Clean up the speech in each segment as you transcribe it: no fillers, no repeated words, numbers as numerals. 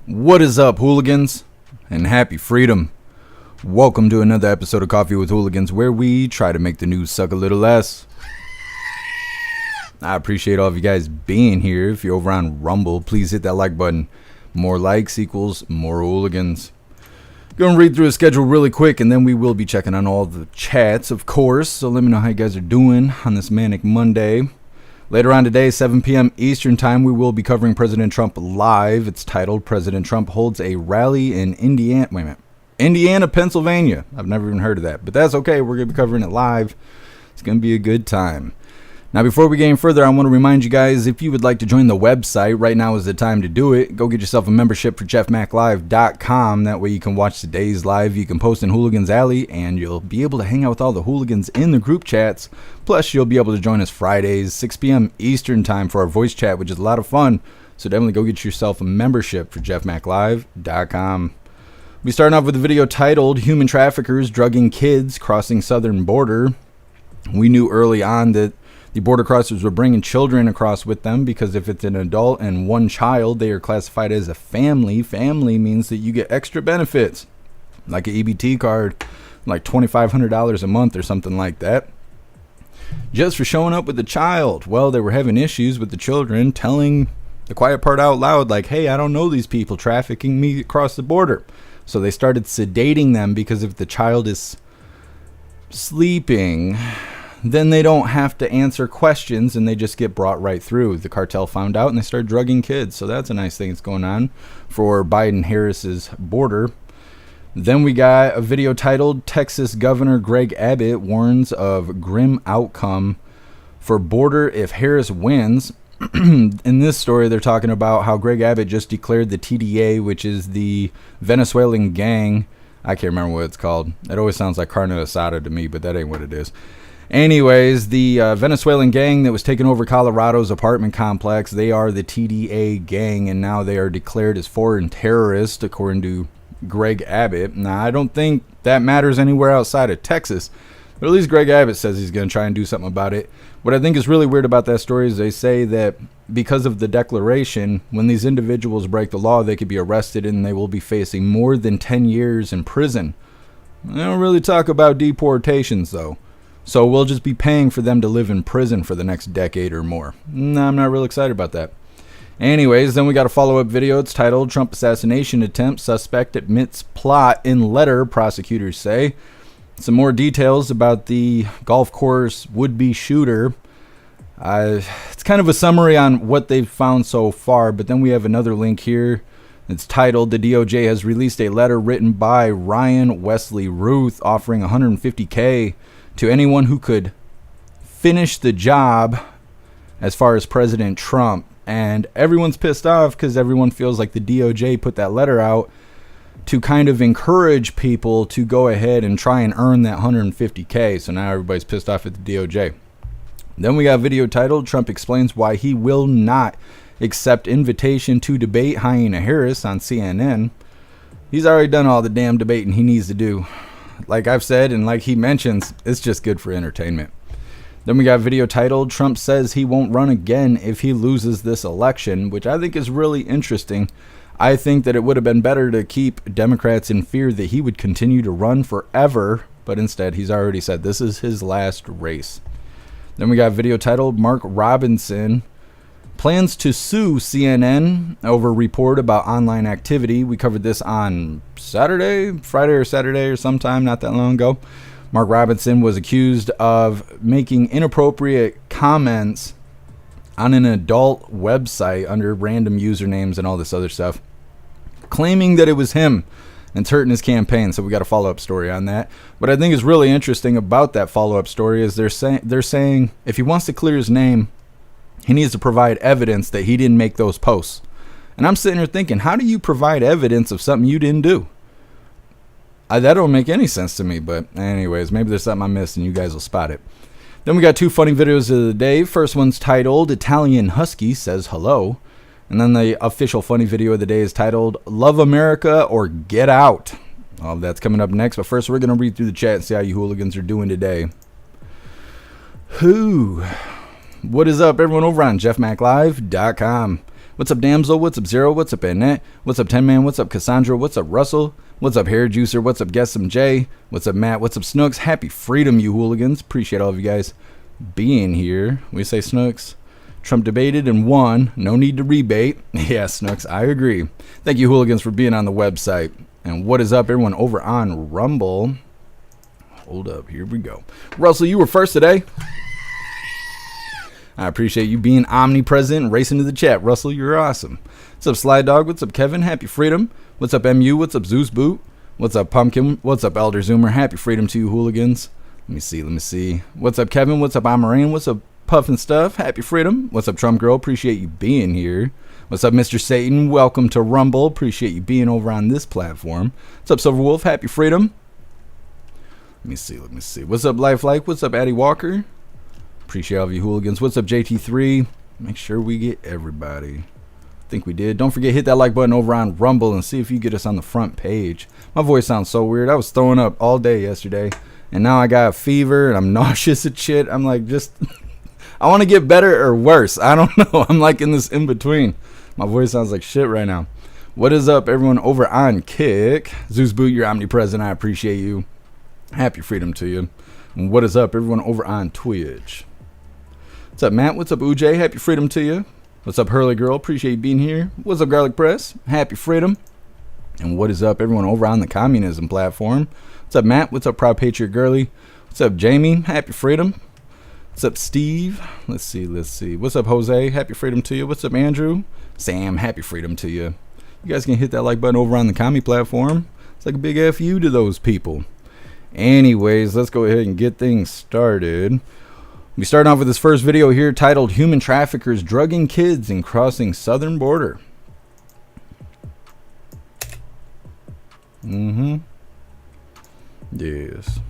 What is up, hooligans? And happy freedom. Welcome to another episode of Coffee with Hooligans, where we try to make the news suck a little less. I appreciate all of you guys being here. If you're over on Rumble, please hit that like button. More likes equals more hooligans. Gonna read through the schedule really quick, and then we will be checking on all the chats, of course. So let me know how you guys are doing on this Manic Monday. Later on today, 7 p.m. Eastern Time, we will be covering President Trump live. It's titled, President Trump Holds a Rally in Indiana, Pennsylvania. I've never even heard of that, but that's okay. We're going to be covering it live. It's going to be a good time. Now, before we get any further, I want to remind you guys, if you would like to join the website, right now is the time to do it. Go get yourself a membership for jeffmaclive.com. That way you can watch today's live. You can post in Hooligans Alley, and you'll be able to hang out with all the hooligans in the group chats. Plus, you'll be able to join us Fridays, 6 p.m. Eastern Time for our voice chat, which is a lot of fun. So definitely go get yourself a membership for jeffmaclive.com. We starting off with a video titled, Human Traffickers Drugging Kids Crossing Southern Border. We knew early on that the border crossers were bringing children across with them, because if it's an adult and one child, they are classified as a family. Family means that you get extra benefits, like an EBT card, like $2,500 a month or something like that, just for showing up with the child. Well, they were having issues with the children telling the quiet part out loud, like, hey, I don't know these people trafficking me across the border. So they started sedating them, because if the child is sleeping, then they don't have to answer questions and they just get brought right through. The cartel found out and they started drugging kids. So that's a nice thing that's going on for Biden-Harris's border. Then we got a video titled, Texas Governor Greg Abbott warns of grim outcome for border if Harris wins. In this story, they're talking about how Greg Abbott just declared the TDA, which is the Venezuelan gang. I can't remember what it's called. It always sounds like carne asada to me, but that ain't what it is. Anyways, the Venezuelan gang that was taking over Colorado's apartment complex, they are the TDA gang, and now they are declared as foreign terrorists, according to Greg Abbott. Now, I don't think that matters anywhere outside of Texas, but at least Greg Abbott says he's going to try and do something about it. What I think is really weird about that story is they say that because of the declaration, when these individuals break the law, they could be arrested and they will be facing more than 10 years in prison. They don't really talk about deportations, though. So we'll just be paying for them to live in prison for the next decade or more. No, I'm not real excited about that. Anyways, then we got a follow-up video. It's titled, Trump Assassination Attempt, Suspect Admits Plot in Letter, prosecutors say. Some more details about the golf course would-be shooter. It's kind of a summary on what they've found so far, but then we have another link here. It's titled, The DOJ has released a letter written by Ryan Wesley Ruth offering $150K to anyone who could finish the job as far as President Trump. And everyone's pissed off because everyone feels like the DOJ put that letter out to kind of encourage people to go ahead and try and earn that $150K. So now everybody's pissed off at the DOJ. Then we got a video titled, Trump explains why he will not accept invitation to debate Hyena Harris on CNN. He's already done all the damn debating he needs to do. Like I've said, and like he mentions, it's just good for entertainment. Then we got a video titled, Trump says he won't run again if he loses this election, which I think is really interesting. I think that it would have been better to keep Democrats in fear that he would continue to run forever, but instead he's already said this is his last race. Then we got a video titled, Mark Robinson plans to sue CNN over report about online activity. We covered this on Friday or Saturday or sometime not that long ago. Mark Robinson was accused of making inappropriate comments on an adult website under random usernames and all this other stuff, claiming that it was him and it's hurting his campaign. So we got a follow-up story on that. What I think is really interesting about that follow-up story is they're saying if he wants to clear his name, he needs to provide evidence that he didn't make those posts. And I'm sitting here thinking, how do you provide evidence of something you didn't do? That don't make any sense to me. But anyways, maybe there's something I missed and you guys will spot it. Then we got two funny videos of the day. First one's titled, Italian Husky Says Hello. And then the official funny video of the day is titled, Love America or Get Out. All that's coming up next. But first, we're going to read through the chat and see how you hooligans are doing today. What is up, everyone over on jeffmaclive.com? What's up, Damsel? What's up, Zero? What's up, Annette? What's up, 10 Man? What's up, Cassandra? What's up, Russell? What's up, Hair Juicer? What's up, Guess Some J? What's up, Matt? What's up, Snooks? Happy freedom, you hooligans. Appreciate all of you guys being here. We say, Snooks, Trump debated and won. No need to rebate. Yeah, Snooks, I agree. Thank you, hooligans, for being on the website. And what is up, everyone over on Rumble? Hold up, here we go. Russell, you were first today. I appreciate you being omnipresent and racing to the chat. Russell, you're awesome. What's up, Sly Dog? What's up, Kevin? Happy freedom. What's up, MU? What's up, Zeus Boot? What's up, Pumpkin? What's up, Elder Zoomer? Happy freedom to you, hooligans. Let me see. What's up, Kevin? What's up, Amarane? What's up, Puff and Stuff? Happy freedom. What's up, Trump Girl? Appreciate you being here. What's up, Mr. Satan? Welcome to Rumble. Appreciate you being over on this platform. What's up, Silver Wolf? Happy freedom. Let me see. What's up, Lifelike? What's up, Addie Walker? Appreciate all of you hooligans. What's up, JT3? Make sure we get everybody. I think we did. Don't forget, hit that like button over on Rumble and see if you get us on the front page. My voice sounds so weird. I was throwing up all day yesterday, and now I got a fever, and I'm nauseous and shit. I'm like, just, I want to get better or worse. I don't know. I'm like in this in-between. My voice sounds like shit right now. What is up, everyone over on Kick? Zeus Boot, you're omnipresent. I appreciate you. Happy freedom to you. And what is up, everyone over on Twitch? What's up, Matt? What's up, Uj? Happy freedom to you. What's up, Hurley Girl? Appreciate you being here. What's up, Garlic Press? Happy freedom. And what is up, everyone over on the communism platform? What's up, Matt? What's up, Proud Patriot Girly? What's up, Jamie? Happy freedom. What's up, Steve? Let's see. What's up, Jose? Happy freedom to you. What's up, Andrew? Sam, happy freedom to you. You guys can hit that like button over on the commie platform. It's like a big F you to those people. Anyways, let's go ahead and get things started. We start off with this first video here titled Human Traffickers Drugging Kids and Crossing Southern Border. Yes.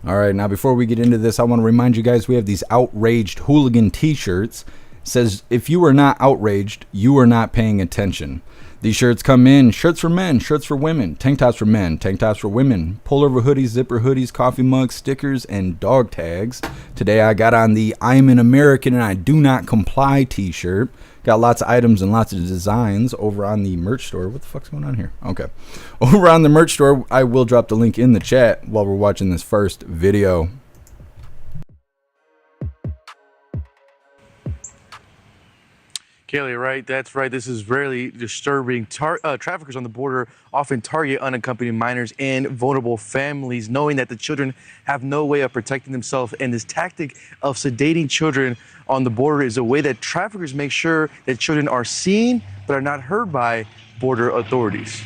Alright, now before we get into this, I want to remind you guys we have these outraged hooligan t-shirts. It says, if you are not outraged, you are not paying attention. These shirts come in shirts for men, shirts for women, tank tops for men, tank tops for women, pullover hoodies, zipper hoodies, coffee mugs, stickers, and dog tags. Today I got on the I am an American and I do not comply t-shirt. Got lots of items and lots of designs over on the merch store. What the fuck's going on here? Okay. Over on the merch store, I will drop the link in the chat while we're watching this first video. Kaylee, right? That's right. This is really disturbing. Traffickers on the border often target unaccompanied minors and vulnerable families, knowing that the children have no way of protecting themselves. And this tactic of sedating children on the border is a way that traffickers make sure that children are seen but are not heard by border authorities.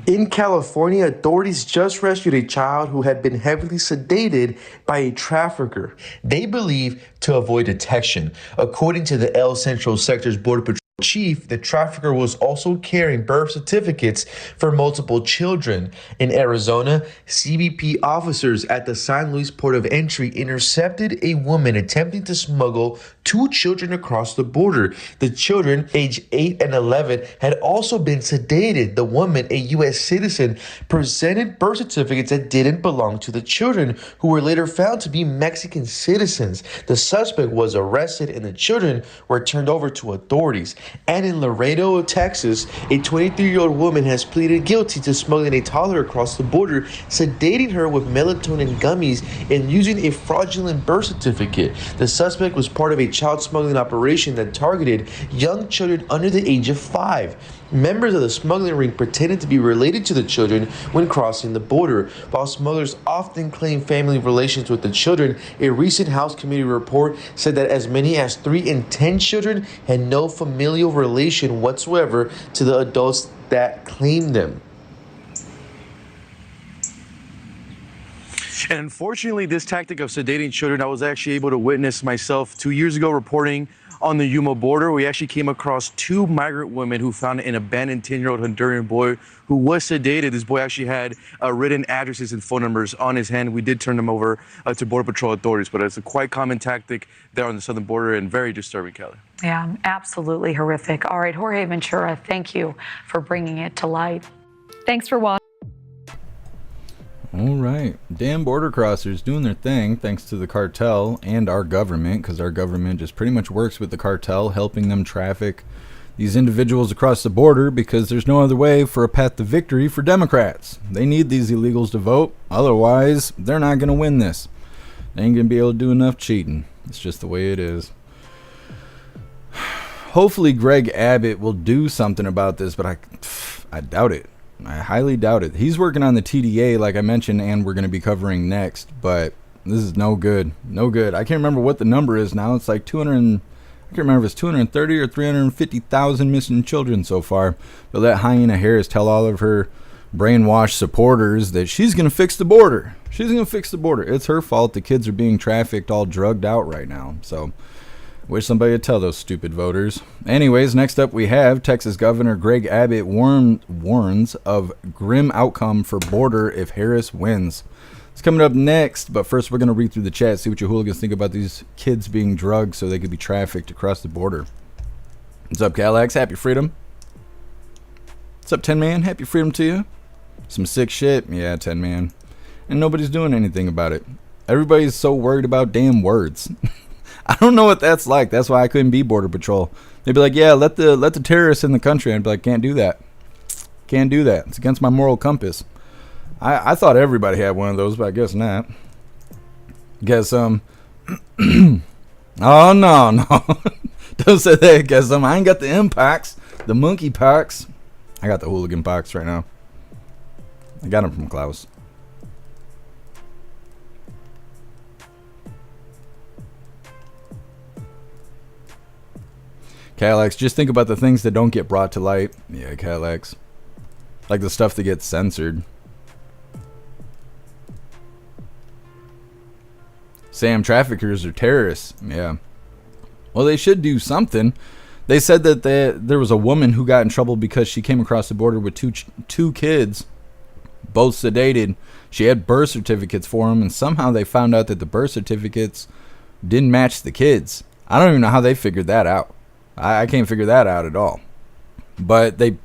In California, authorities just rescued a child who had been heavily sedated by a trafficker. They believe to avoid detection. According to the El Centro Sector's Border Patrol chief, the trafficker was also carrying birth certificates for multiple children. In Arizona, CBP officers at the San Luis Port of Entry intercepted a woman attempting to smuggle 2 children across the border. The children, aged 8 and 11, had also been sedated. The woman, a U.S. citizen, presented birth certificates that didn't belong to the children, who were later found to be Mexican citizens. The suspect was arrested and the children were turned over to authorities. And in Laredo, Texas, a 23-year-old woman has pleaded guilty to smuggling a toddler across the border, sedating her with melatonin gummies, and using a fraudulent birth certificate. The suspect was part of a child smuggling operation that targeted young children under the age of 5. Members of the smuggling ring pretended to be related to the children when crossing the border. While smugglers often claim family relations with the children, a recent House committee report said that as many as 3 in 10 children had no familial relation whatsoever to the adults that claimed them. And unfortunately, this tactic of sedating children, I was actually able to witness myself 2 years ago reporting on the Yuma border. We actually came across 2 migrant women who found an abandoned 10-year-old Honduran boy who was sedated. This boy actually had written addresses and phone numbers on his hand. We did turn them over to Border Patrol authorities, but it's a quite common tactic there on the southern border and very disturbing, Kelly. Yeah, absolutely horrific. All right, Jorge Ventura, thank you for bringing it to light. Thanks for watching. All right. Damn border crossers doing their thing thanks to the cartel and our government, because our government just pretty much works with the cartel, helping them traffic these individuals across the border because there's no other way for a path to victory for Democrats. They need these illegals to vote. Otherwise, they're not going to win this. They ain't going to be able to do enough cheating. It's just the way it is. Hopefully Greg Abbott will do something about this, but I doubt it. I highly doubt it. He's working on the TDA, like I mentioned, and we're going to be covering next, but this is no good. No good. I can't remember what the number is now. It's like 200. I can't remember if it's 230 or 350,000 missing children so far. But let Hyena Harris tell all of her brainwashed supporters that she's going to fix the border. She's going to fix the border. It's her fault the kids are being trafficked all drugged out right now. So wish somebody would tell those stupid voters. Anyways, next up we have Texas Governor Greg Abbott warns of grim outcome for border if Harris wins. It's coming up next, but first we're going to read through the chat, see what you hooligans think about these kids being drugged so they could be trafficked across the border. What's up, Calax? Happy freedom. What's up, 10 Man? Happy freedom to you. Some sick shit. Yeah, 10 Man. And nobody's doing anything about it. Everybody's so worried about damn words. I don't know what that's like. That's why I couldn't be Border Patrol. They'd be like, yeah, let the terrorists in the country. I'd be like, can't do that. Can't do that. It's against my moral compass. I thought everybody had one of those, but I guess not. Guess oh no. Don't say that. Guess I ain't got the M-Pox, the monkey pox. I got the hooligan pox right now. I got them from Klaus. Calax, just think about the things that don't get brought to light. Yeah, Calax. Like the stuff that gets censored. Sam, traffickers are terrorists. Yeah. Well, they should do something. They said that there was a woman who got in trouble because she came across the border with two kids, both sedated. She had birth certificates for them, and somehow they found out that the birth certificates didn't match the kids. I don't even know how they figured that out. I can't figure that out at all. But they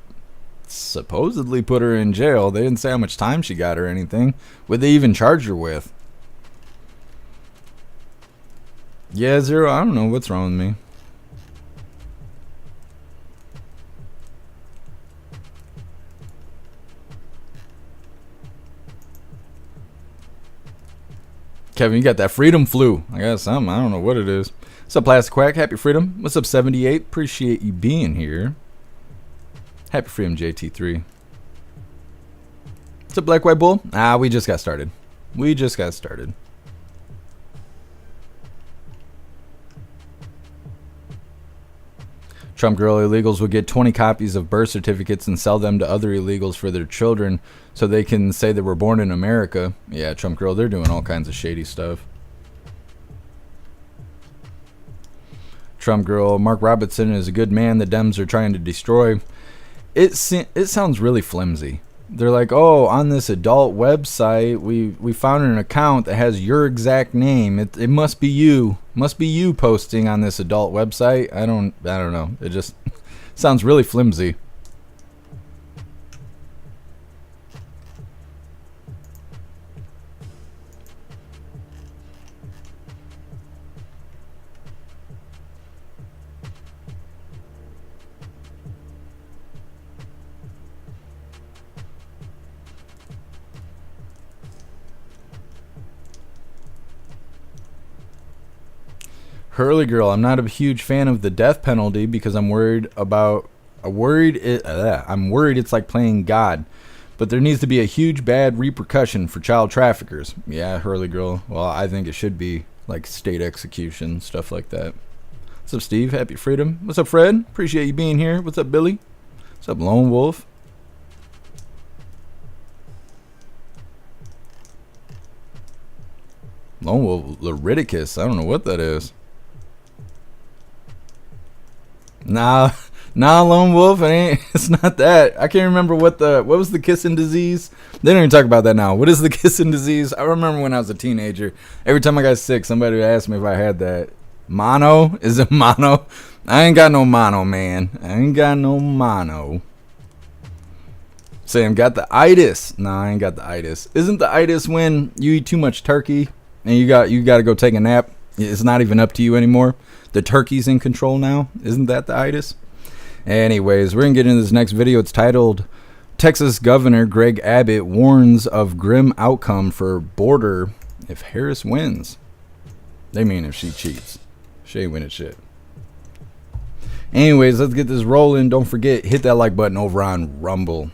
supposedly put her in jail. They didn't say how much time she got or anything. What they even charge her with. Yeah, Zero, I don't know what's wrong with me. Kevin, you got that freedom flu. I got something. I don't know what it is. What's up, Plastic Quack? Happy freedom. What's up, 78? Appreciate you being here. Happy freedom, JT3. What's up, Black White Bull? We just got started. We just got started. Trump girl illegals would get 20 copies of birth certificates and sell them to other illegals for their children so they can say they were born in America. Yeah, Trump girl, they're doing all kinds of shady stuff. Trump girl, Mark Robinson is a good man the Dems are trying to destroy. It sounds really flimsy. They're like, oh, on this adult website, we found an account that has your exact name. It must be you. Must be you posting on this adult website. I don't know. It just sounds really flimsy. Hurley girl, I'm not a huge fan of the death penalty because I'm worried it's like playing God. But there needs to be a huge bad repercussion for child traffickers. Yeah, Hurley girl. Well, I think it should be like state execution, stuff like that. What's up, Steve? Happy freedom. What's up, Fred? Appreciate you being here. What's up, Billy? What's up, Lone Wolf? Lone Wolf Leviticus. I don't know what that is. Nah, Lone Wolf, it's not that. I can't remember what was the kissing disease? They don't even talk about that now. What is the kissing disease? I remember when I was a teenager, every time I got sick, somebody would ask me if I had that. Mono? Is it mono? I ain't got no mono, man. I ain't got no mono. Sam got the itis. Nah, I ain't got the itis. Isn't the itis when you eat too much turkey and you got to go take a nap? It's not even up to you anymore. The turkey's in control now. Isn't that the itis? Anyways, we're going to get into this next video. It's titled, Texas Governor Greg Abbott warns of grim outcome for border if Harris wins. They mean if she cheats. She ain't winning shit. Anyways, let's get this rolling. Don't forget, hit that like button over on Rumble.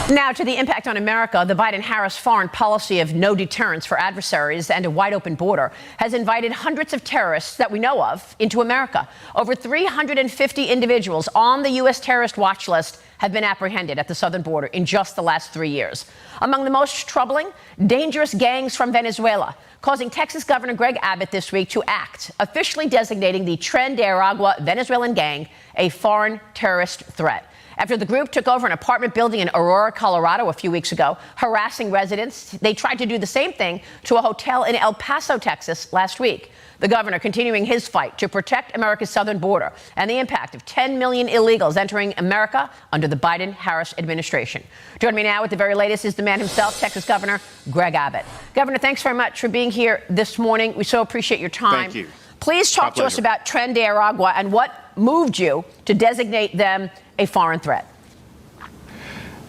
Now to the impact on America. The Biden-Harris foreign policy of no deterrence for adversaries and a wide-open border has invited hundreds of terrorists that we know of into America. Over 350 individuals on the U.S. terrorist watch list have been apprehended at the southern border in just the last 3 years. Among the most troubling, dangerous gangs from Venezuela, causing Texas Governor Greg Abbott this week to act, officially designating the Tren de Aragua Venezuelan gang a foreign terrorist threat. After the group took over an apartment building in Aurora, Colorado a few weeks ago, harassing residents, they tried to do the same thing to a hotel in El Paso, Texas last week. The governor continuing his fight to protect America's southern border and the impact of 10 million illegals entering America under the Biden-Harris administration. Joining me now with the very latest is the man himself, Texas Governor Greg Abbott. Governor, thanks very much for being here this morning. We so appreciate your time. Thank you. Please talk to us about Tren de Aragua and what moved you to designate them a foreign threat.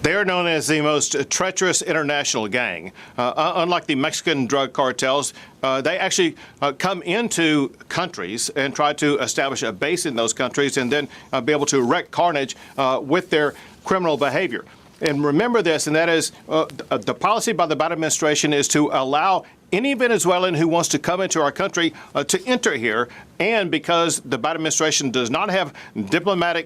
They are known as the most treacherous international gang. Unlike the Mexican drug cartels, they actually come into countries and try to establish a base in those countries and then be able to wreak carnage with their criminal behavior. And remember this, and that is the policy by the Biden administration is to allow any Venezuelan who wants to come into our country to enter here. And because the Biden administration does not have diplomatic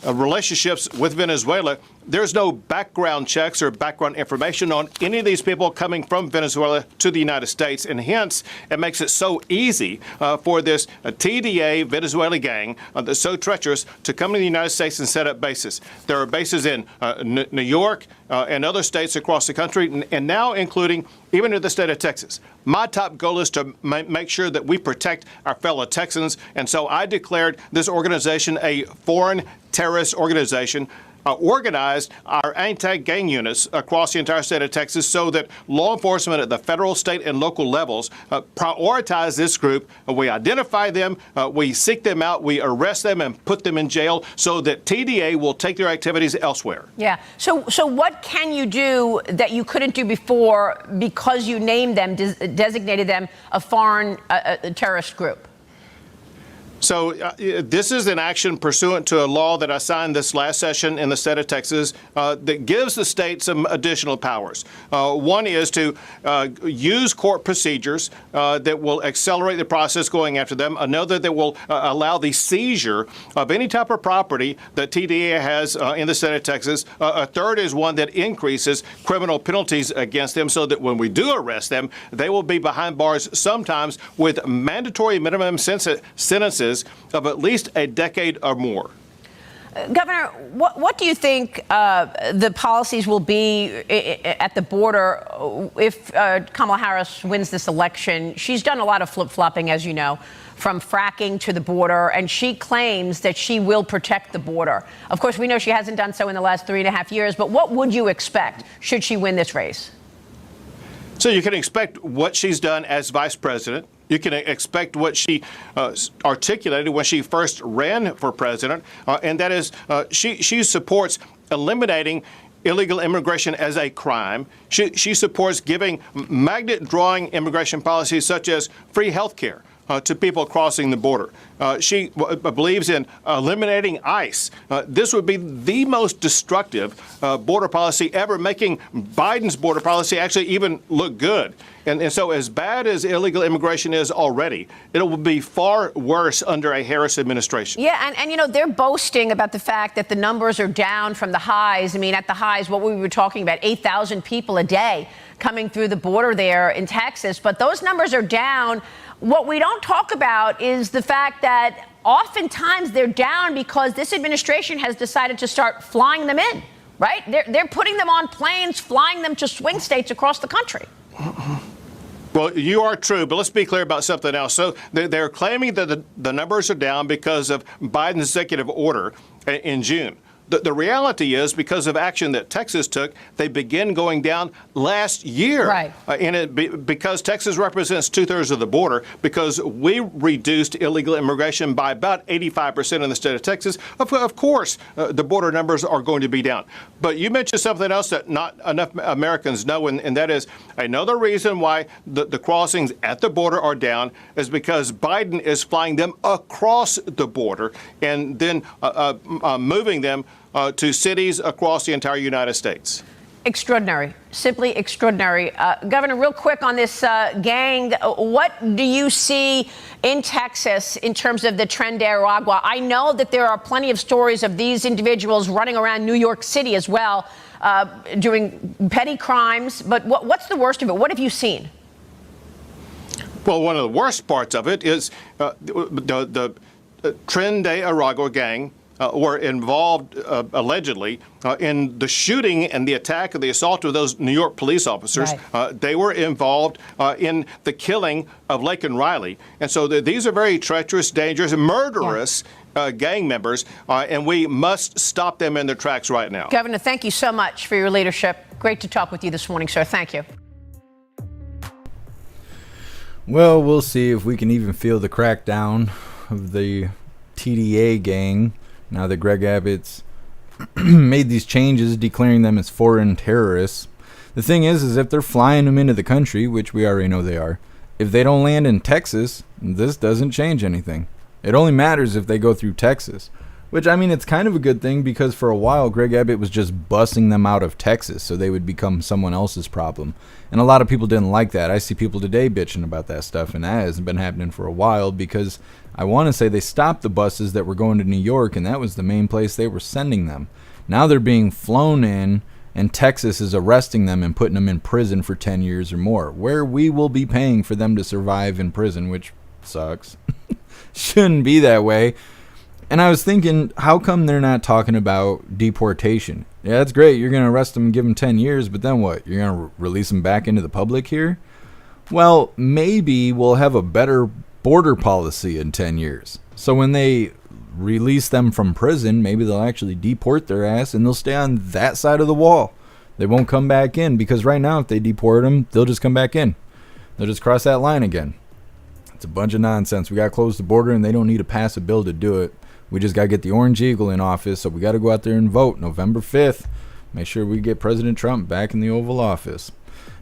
relationships with Venezuela, there's no background checks or background information on any of these people coming from Venezuela to the United States. And hence, it makes it so easy for this TDA Venezuela gang that's so treacherous to come to the United States and set up bases. There are bases in New York and other states across the country, and now including even in the state of Texas. My top goal is to make sure that we protect our fellow Texans, and so I declared this organization a foreign terrorist organization, organized our anti-gang units across the entire state of Texas so that law enforcement at the federal, state, and local levels prioritize this group. We identify them, we seek them out, we arrest them and put them in jail so that TDA will take their activities elsewhere. Yeah. So what can you do that you couldn't do before because you named them, designated them a foreign terrorist group? So this is an action pursuant to a law that I signed this last session in the state of Texas that gives the state some additional powers. One is to use court procedures that will accelerate the process going after them. Another that will allow the seizure of any type of property that TDA has in the state of Texas. A third is one that increases criminal penalties against them so that when we do arrest them, they will be behind bars sometimes with mandatory minimum sentences of at least a decade or more. Governor, what do you think the policies will be at the border if Kamala Harris wins this election? She's done a lot of flip-flopping, as you know, from fracking to the border, and she claims that she will protect the border. Of course, we know she hasn't done so in the last 3.5 years, but what would you expect should she win this race? So you can expect what she's done as vice president. You can expect what she articulated when she first ran for president, and that is she supports eliminating illegal immigration as a crime. She supports giving magnet-drawing immigration policies such as free health care to people crossing the border. She believes in eliminating ICE. This would be the most destructive border policy ever, making Biden's border policy actually even look good. And so as bad as illegal immigration is already, it will be far worse under a Harris administration. Yeah, and you know, they're boasting about the fact that the numbers are down from the highs. I mean, at the highs, what we were talking about, 8,000 people a day coming through the border there in Texas. But those numbers are down. What we don't talk about is the fact that oftentimes they're down because this administration has decided to start flying them in, right? They're putting them on planes, flying them to swing states across the country. Well, you are true, but let's be clear about something else. So they're claiming that the numbers are down because of Biden's executive order in June. The reality is, because of action that Texas took, they began going down last year. Right. Because Texas represents 2/3 of the border, because we reduced illegal immigration by about 85% in the state of Texas, of course, the border numbers are going to be down. But you mentioned something else that not enough Americans know, and that is another reason why the crossings at the border are down is because Biden is flying them across the border and then moving them to cities across the entire United States. Extraordinary, simply extraordinary. Governor, real quick on this gang, what do you see in Texas in terms of the Tren de Aragua? I know that there are plenty of stories of these individuals running around New York City as well, doing petty crimes. But what's the worst of it? What have you seen? Well, one of the worst parts of it is the Tren de Aragua gang were involved, allegedly, in the shooting and the attack and the assault of those New York police officers. Right. They were involved in the killing of Laken Riley. And so these are very treacherous, dangerous, and murderous gang members, and we must stop them in their tracks right now. Governor, thank you so much for your leadership. Great to talk with you this morning, sir. Thank you. Well, we'll see if we can even feel the crackdown of the TDA gang now that Greg Abbott's made these changes, declaring them as foreign terrorists. The thing is if they're flying them into the country, which we already know they are, if they don't land in Texas, this doesn't change anything. It only matters if they go through Texas. Which, I mean, it's kind of a good thing, because for a while, Greg Abbott was just bussing them out of Texas so they would become someone else's problem. And a lot of people didn't like that. I see people today bitching about that stuff, and that hasn't been happening for a while, because I want to say they stopped the buses that were going to New York, and that was the main place they were sending them. Now they're being flown in, and Texas is arresting them and putting them in prison for 10 years or more, where we will be paying for them to survive in prison, which sucks. Shouldn't be that way. And I was thinking, how come they're not talking about deportation? Yeah, that's great. You're going to arrest them and give them 10 years, but then what? You're going to release them back into the public here? Well, maybe we'll have a better border policy in 10 years. So when they release them from prison, maybe they'll actually deport their ass and they'll stay on that side of the wall. They won't come back in, because right now if they deport them, they'll just come back in. They'll just cross that line again. It's a bunch of nonsense. We got to close the border, and they don't need to pass a bill to do it. We just got to get the Orange Eagle in office, so we got to go out there and vote November 5th. Make sure we get President Trump back in the Oval Office.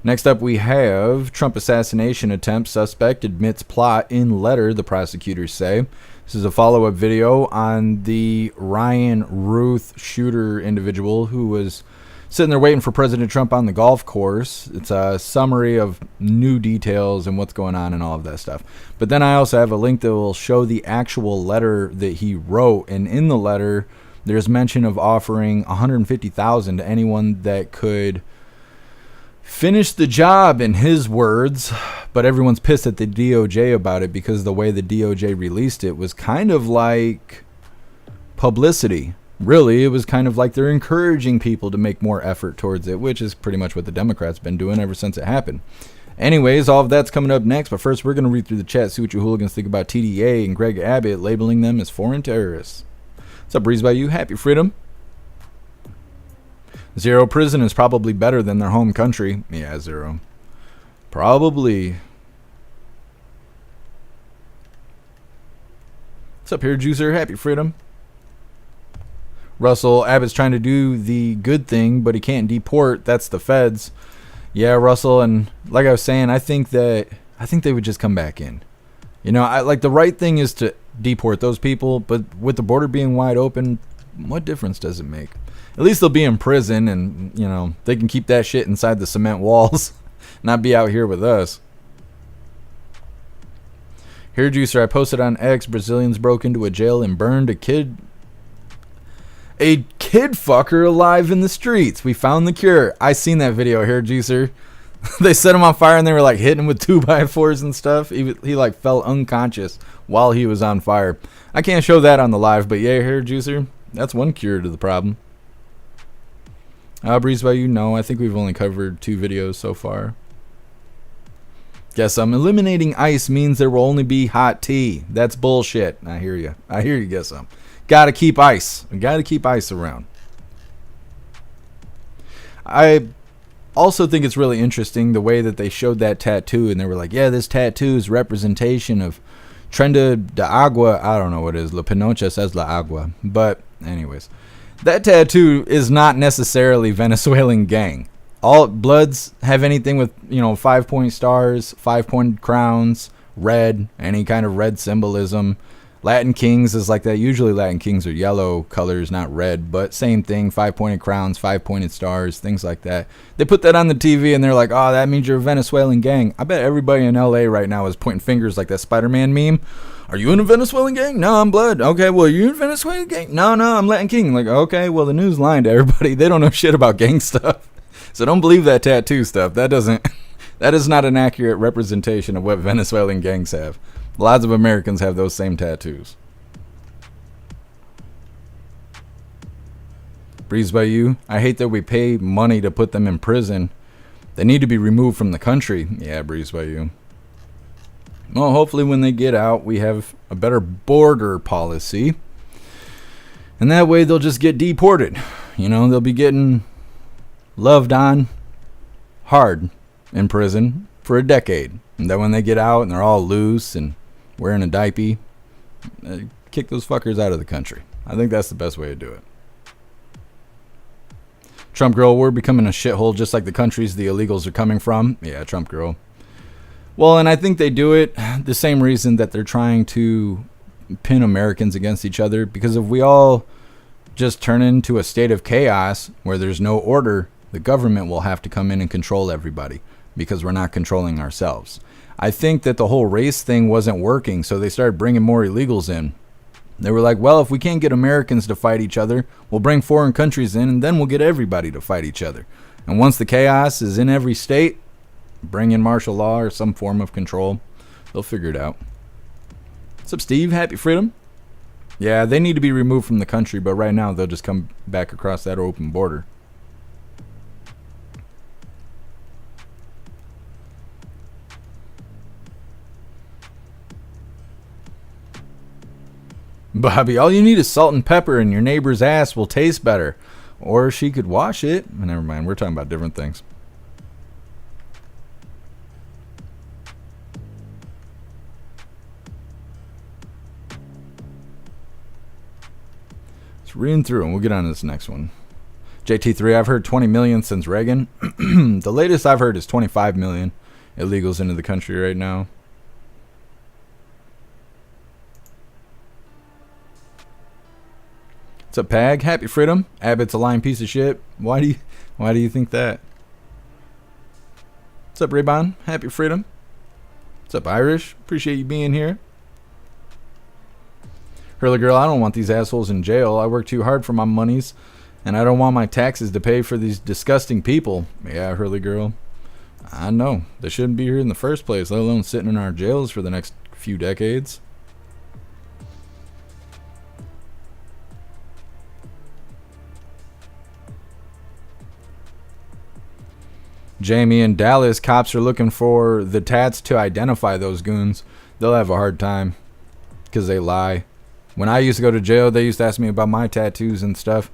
Next up, we have Trump assassination attempt. Suspect admits plot in letter, the prosecutors say. This is a follow-up video on the Ryan Ruth shooter individual who was sitting there waiting for President Trump on the golf course. It's a summary of new details and what's going on and all of that stuff. But then I also have a link that will show the actual letter that he wrote. And in the letter, there's mention of offering $150,000 to anyone that could finish the job, in his words. But everyone's pissed at the DOJ about it, because the way the DOJ released it was kind of like publicity. Really, it was kind of like they're encouraging people to make more effort towards it, which is pretty much what the Democrats been doing ever since it happened. Anyways, all of that's coming up next, but first we're going to read through the chat, see what you hooligans think about TDA and Greg Abbott labeling them as foreign terrorists. What's up, Breeze by You? Happy freedom. Zero, prison is probably better than their home country. Yeah, Zero. Probably. What's up here, Juicer? Happy freedom. Russell, Abbott's trying to do the good thing, but he can't deport. That's the feds. Yeah, Russell, and like I was saying, I think they would just come back in. You know, like the right thing is to deport those people, but with the border being wide open, what difference does it make? At least they'll be in prison, and you know, they can keep that shit inside the cement walls, not be out here with us. Here, Juicer, I posted on X, Brazilians broke into a jail and burned a kid fucker alive in the streets. We found the cure. I seen that video here, Juicer. They set him on fire and they were like hitting him with 2x4s and stuff. He like fell unconscious while he was on fire. I can't show that on the live, but yeah, here, Juicer, that's one cure to the problem. Breeze by You, no, I think we've only covered 2 videos so far. Guess eliminating ice means there will only be hot tea. That's bullshit. I hear you. Guess Gotta keep ice. We gotta keep ice around. I also think it's really interesting the way that they showed that tattoo, and they were like, yeah, this tattoo is representation of Trenda de Agua. I don't know what it is. La Pinocha says La Agua. But anyways, that tattoo is not necessarily Venezuelan gang. All Bloods have anything with, 5-point stars, 5-point crowns, red, any kind of red symbolism. Latin Kings is like that. Usually Latin Kings are yellow colors, not red, but same thing, 5-pointed crowns, 5-pointed stars, things like that. They put that on the TV and they're like, oh, that means you're a Venezuelan gang. I bet everybody in LA right now is pointing fingers like that Spider-Man meme. Are you in a Venezuelan gang? No, I'm Blood. Okay, well, are you in a Venezuelan gang? No, I'm Latin King. Like, okay, well, the news lying to everybody. They don't know shit about gang stuff. So don't believe that tattoo stuff. That is not an accurate representation of what Venezuelan gangs have. Lots of Americans have those same tattoos. Breeze by you. I hate that we pay money to put them in prison. They need to be removed from the country. Yeah, Breeze by you. Well, hopefully when they get out, we have a better border policy. And that way they'll just get deported. They'll be getting loved on hard in prison for a decade. And then when they get out and they're all loose and wearing a diaper, kick those fuckers out of the country. I think that's the best way to do it. Trump girl, we're becoming a shithole just like the countries the illegals are coming from. Yeah, Trump girl. Well, and I think they do it the same reason that they're trying to pin Americans against each other. Because if we all just turn into a state of chaos where there's no order, the government will have to come in and control everybody because we're not controlling ourselves. I think that the whole race thing wasn't working, so they started bringing more illegals in. They were like, well, if we can't get Americans to fight each other, we'll bring foreign countries in, and then we'll get everybody to fight each other. And once the chaos is in every state, bring in martial law or some form of control. They'll figure it out. What's up, Steve? Happy freedom? Yeah, they need to be removed from the country, but right now they'll just come back across that open border. Bobby, all you need is salt and pepper and your neighbor's ass will taste better. Or she could wash it. Never mind, we're talking about different things. Let's read through and we'll get on to this next one. JT3, I've heard 20 million since Reagan. The latest I've heard is 25 million illegals into the country right now. What's up, Pag? Happy freedom. Abbott's a lying piece of shit. Why do you think that? What's up, Raybon? Happy freedom. What's up, Irish? Appreciate you being here. Hurley girl, I don't want these assholes in jail. I work too hard for my monies, and I don't want my taxes to pay for these disgusting people. Yeah, Hurley girl. I know. They shouldn't be here in the first place, let alone sitting in our jails for the next few decades. Jamie, in Dallas, cops are looking for the tats to identify those goons. They'll have a hard time because they lie. When I used to go to jail, they used to ask me about my tattoos and stuff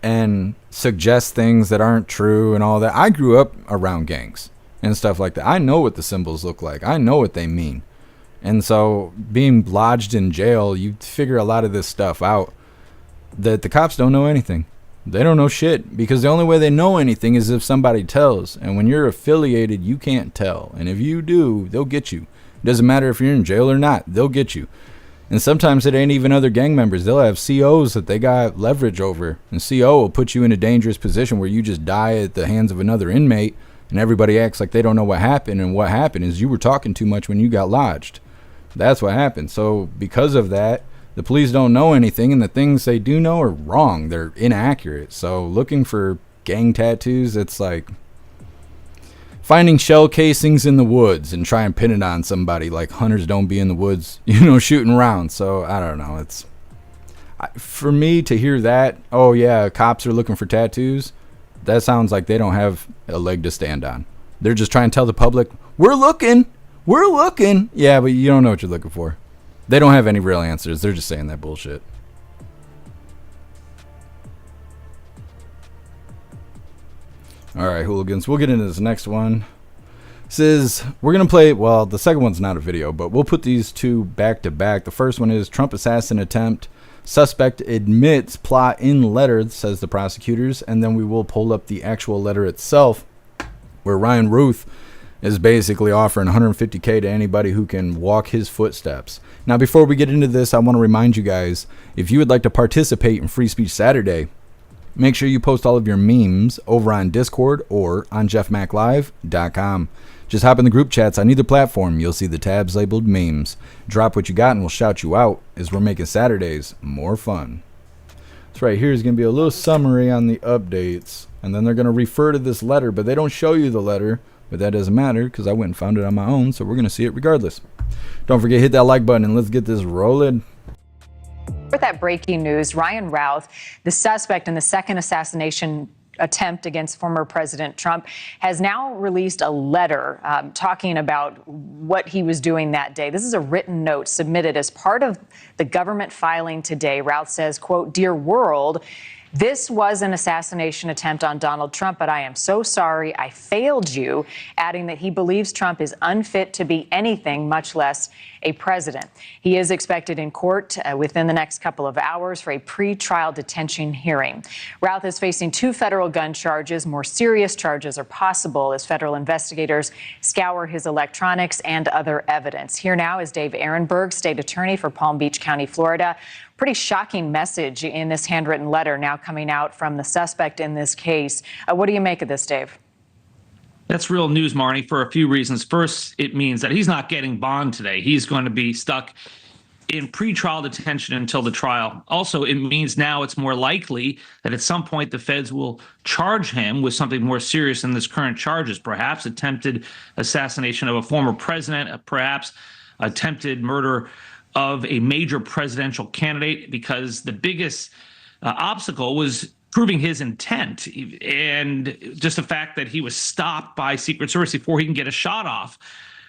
and suggest things that aren't true and all that. I grew up around gangs and stuff like that. I know what the symbols look like. I know what they mean. And so being lodged in jail, you figure a lot of this stuff out that the cops don't know anything. They don't know shit because the only way they know anything is if somebody tells. And when you're affiliated, you can't tell. And if you do, they'll get you. It doesn't matter if you're in jail or not. They'll get you. And sometimes it ain't even other gang members. They'll have COs that they got leverage over. And CO will put you in a dangerous position where you just die at the hands of another inmate. And everybody acts like they don't know what happened. And what happened is you were talking too much when you got lodged. That's what happened. So because of that, the police don't know anything, and the things they do know are wrong. They're inaccurate. So looking for gang tattoos, it's like finding shell casings in the woods and try and pin it on somebody. Like hunters don't be in the woods, shooting rounds. So I don't know. It's for me to hear that, oh yeah, cops are looking for tattoos. That sounds like they don't have a leg to stand on. They're just trying to tell the public, we're looking. Yeah, but you don't know what you're looking for. They don't have any real answers. They're just saying that bullshit. All right, hooligans. We'll get into this next one. Says we're going to play, well, the second one's not a video, but we'll put these two back to back. The first one is Trump assassin attempt. Suspect admits plot in letter, says the prosecutors. And then we will pull up the actual letter itself, where Ryan Ruth is basically offering $150K to anybody who can walk his footsteps. Now, before we get into this, I want to remind you guys, if you would like to participate in Free Speech Saturday, make sure you post all of your memes over on Discord or on jeffmaclive.com. Just hop in the group chats on either platform. You'll see the tabs labeled memes. Drop what you got and we'll shout you out as we're making Saturdays more fun. So right here is going to be a little summary on the updates. And then they're going to refer to this letter, but they don't show you the letter. But that doesn't matter because I went and found it on my own. So we're going to see it regardless. Don't forget, hit that like button and let's get this rolling. With that breaking news, Ryan Routh, the suspect in the second assassination attempt against former President Trump, has now released a letter talking about what he was doing that day. This is a written note submitted as part of the government filing today. Routh says, quote, "Dear world, this was an assassination attempt on Donald Trump, but I am so sorry I failed you," adding that he believes Trump is unfit to be anything, much less a president. He is expected in court within the next couple of hours for a pre-trial detention hearing. Routh is facing 2 federal gun charges. More serious charges are possible as federal investigators scour his electronics and other evidence. Here now is Dave Ehrenberg, state attorney for Palm Beach County, Florida. Pretty shocking message in this handwritten letter now coming out from the suspect in this case. What do you make of this, Dave? That's real news, Marnie, for a few reasons. First, it means that he's not getting bond today. He's going to be stuck in pretrial detention until the trial. Also, it means now it's more likely that at some point the feds will charge him with something more serious than this current charges, perhaps attempted assassination of a former president, perhaps attempted murder of a major presidential candidate, because the biggest obstacle was proving his intent, and just the fact that he was stopped by Secret Service before he can get a shot off.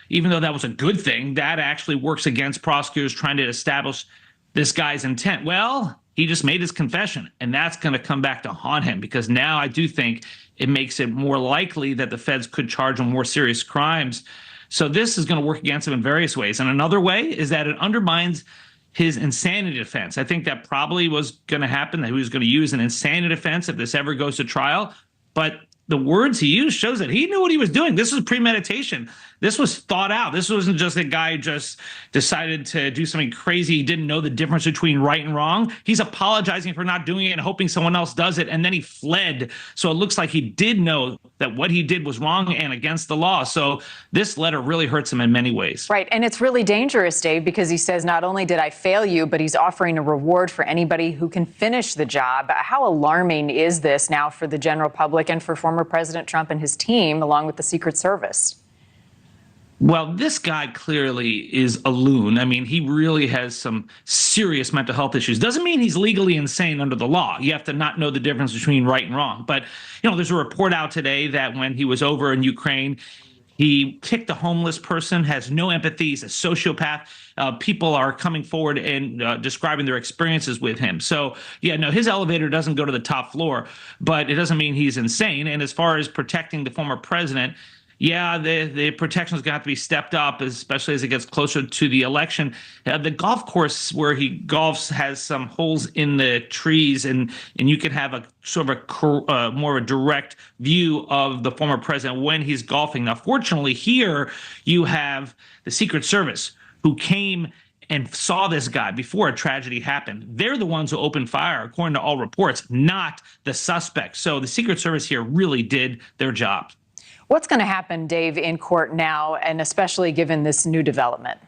Even though that was a good thing, that actually works against prosecutors trying to establish this guy's intent. Well, he just made his confession, and that's going to come back to haunt him, because now I do think it makes it more likely that the feds could charge him more serious crimes. So this is going to work against him in various ways. And another way is that it undermines his insanity defense. I think that probably was going to happen, that he was going to use an insanity defense if this ever goes to trial. But the words he used shows that he knew what he was doing. This was premeditation. This was thought out. This wasn't just a guy just decided to do something crazy. He didn't know the difference between right and wrong. He's apologizing for not doing it and hoping someone else does it, and then he fled. So it looks like he did know that what he did was wrong and against the law. So this letter really hurts him in many ways. Right. And it's really dangerous, Dave, because he says not only did I fail you, but he's offering a reward for anybody who can finish the job. How alarming is this now for the general public and for former President Trump and his team, along with the Secret Service? Well, this guy clearly is a loon. I mean, he really has some serious mental health issues. Doesn't mean he's legally insane under the law. You have to not know the difference between right and wrong. But, you know, there's a report out today that when he was over in Ukraine, he kicked a homeless person, has no empathy, he's a sociopath. People are coming forward and describing their experiences with him. So, yeah, no, his elevator doesn't go to the top floor, but it doesn't mean he's insane. And as far as protecting the former president, yeah, the protection is going to have to be stepped up, especially as it gets closer to the election. The golf course where he golfs has some holes in the trees, and you can have a sort of a more of a direct view of the former president when he's golfing. Now, fortunately, here you have the Secret Service, who came and saw this guy before a tragedy happened. They're the ones who opened fire, according to all reports, not the suspect. So the Secret Service here really did their job. What's going to happen, Dave, in court now, and especially given this new development?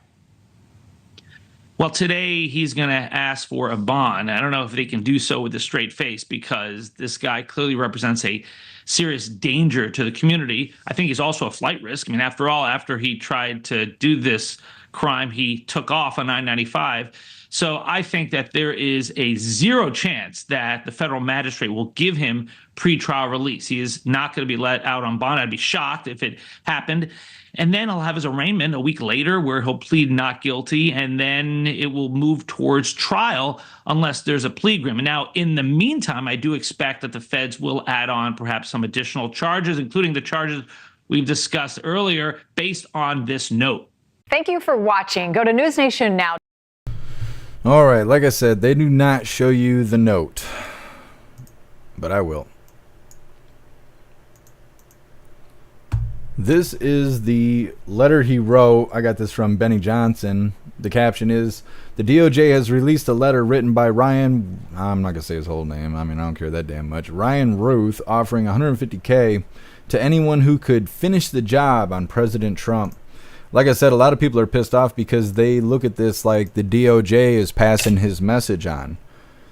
Well, today he's going to ask for a bond. I don't know if they can do so with a straight face, because this guy clearly represents a serious danger to the community. I think he's also a flight risk. I mean, after all, after he tried to do this crime he took off on 995. So I think that there is a zero chance that the federal magistrate will give him pretrial release. He is not going to be let out on bond. I'd be shocked if it happened. And then he'll have his arraignment a week later where he'll plead not guilty, and then it will move towards trial unless there's a plea agreement. Now, in the meantime, I do expect that the feds will add on perhaps some additional charges, including the charges we've discussed earlier, based on this note. Thank you for watching. Go to News Nation now. All right, like I said, they do not show you the note, but I will. This is the letter he wrote. I got this from Benny Johnson. The caption is, the DOJ has released a letter written by Ryan, I'm not going to say his whole name, I mean, I don't care that damn much, Ryan Ruth, offering $150K to anyone who could finish the job on President Trump. Like I said, a lot of people are pissed off because they look at this like the DOJ is passing his message on.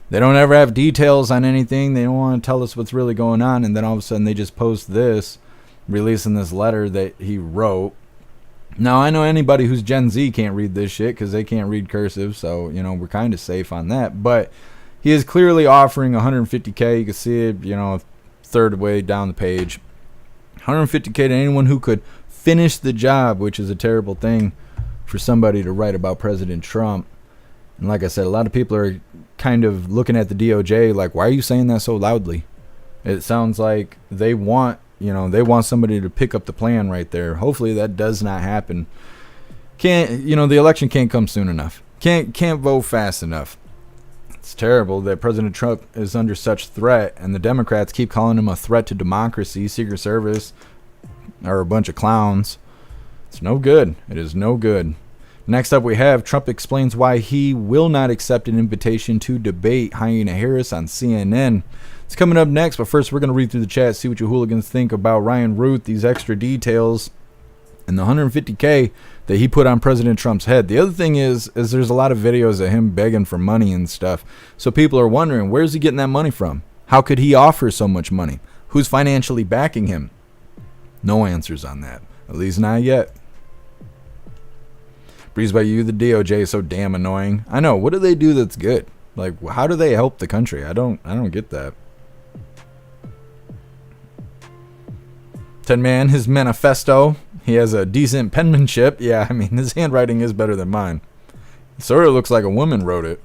They don't ever have details on anything. They don't want to tell us what's really going on. And then all of a sudden they just post this, releasing this letter that he wrote. Now, I know anybody who's Gen Z can't read this shit because they can't read cursive. So, you know, we're kind of safe on that. But he is clearly offering $150K. You can see it, you know, third way down the page. $150K to anyone who could finish the job, which is a terrible thing for somebody to write about President Trump. And like I said, a lot of people are kind of looking at the DOJ like, why are you saying that so loudly? It sounds like they want, you know, they want somebody to pick up the plan right there. Hopefully that does not happen. Can't, you know, the election can't come soon enough. Can't vote fast enough. It's terrible that President Trump is under such threat, and the Democrats keep calling him a threat to democracy. Secret Service are a bunch of clowns. It's no good. It is no good. Next up, we have Trump explains why he will not accept an invitation to debate Hyena Harris on CNN. It's coming up next, but first we're going to read through the chat, see what you hooligans think about Ryan Ruth, these extra details, and the $150K that he put on President Trump's head. The other thing is there's a lot of videos of him begging for money and stuff. So people are wondering, where's he getting that money from? How could he offer so much money? Who's financially backing him? No answers on that. At least not yet. Breeze by you, the DOJ is so damn annoying. I know. What do they do that's good? Like, how do they help the country? I don't get that. 10 Man, his manifesto. He has a decent penmanship. Yeah, I mean, his handwriting is better than mine. It sort of looks like a woman wrote it.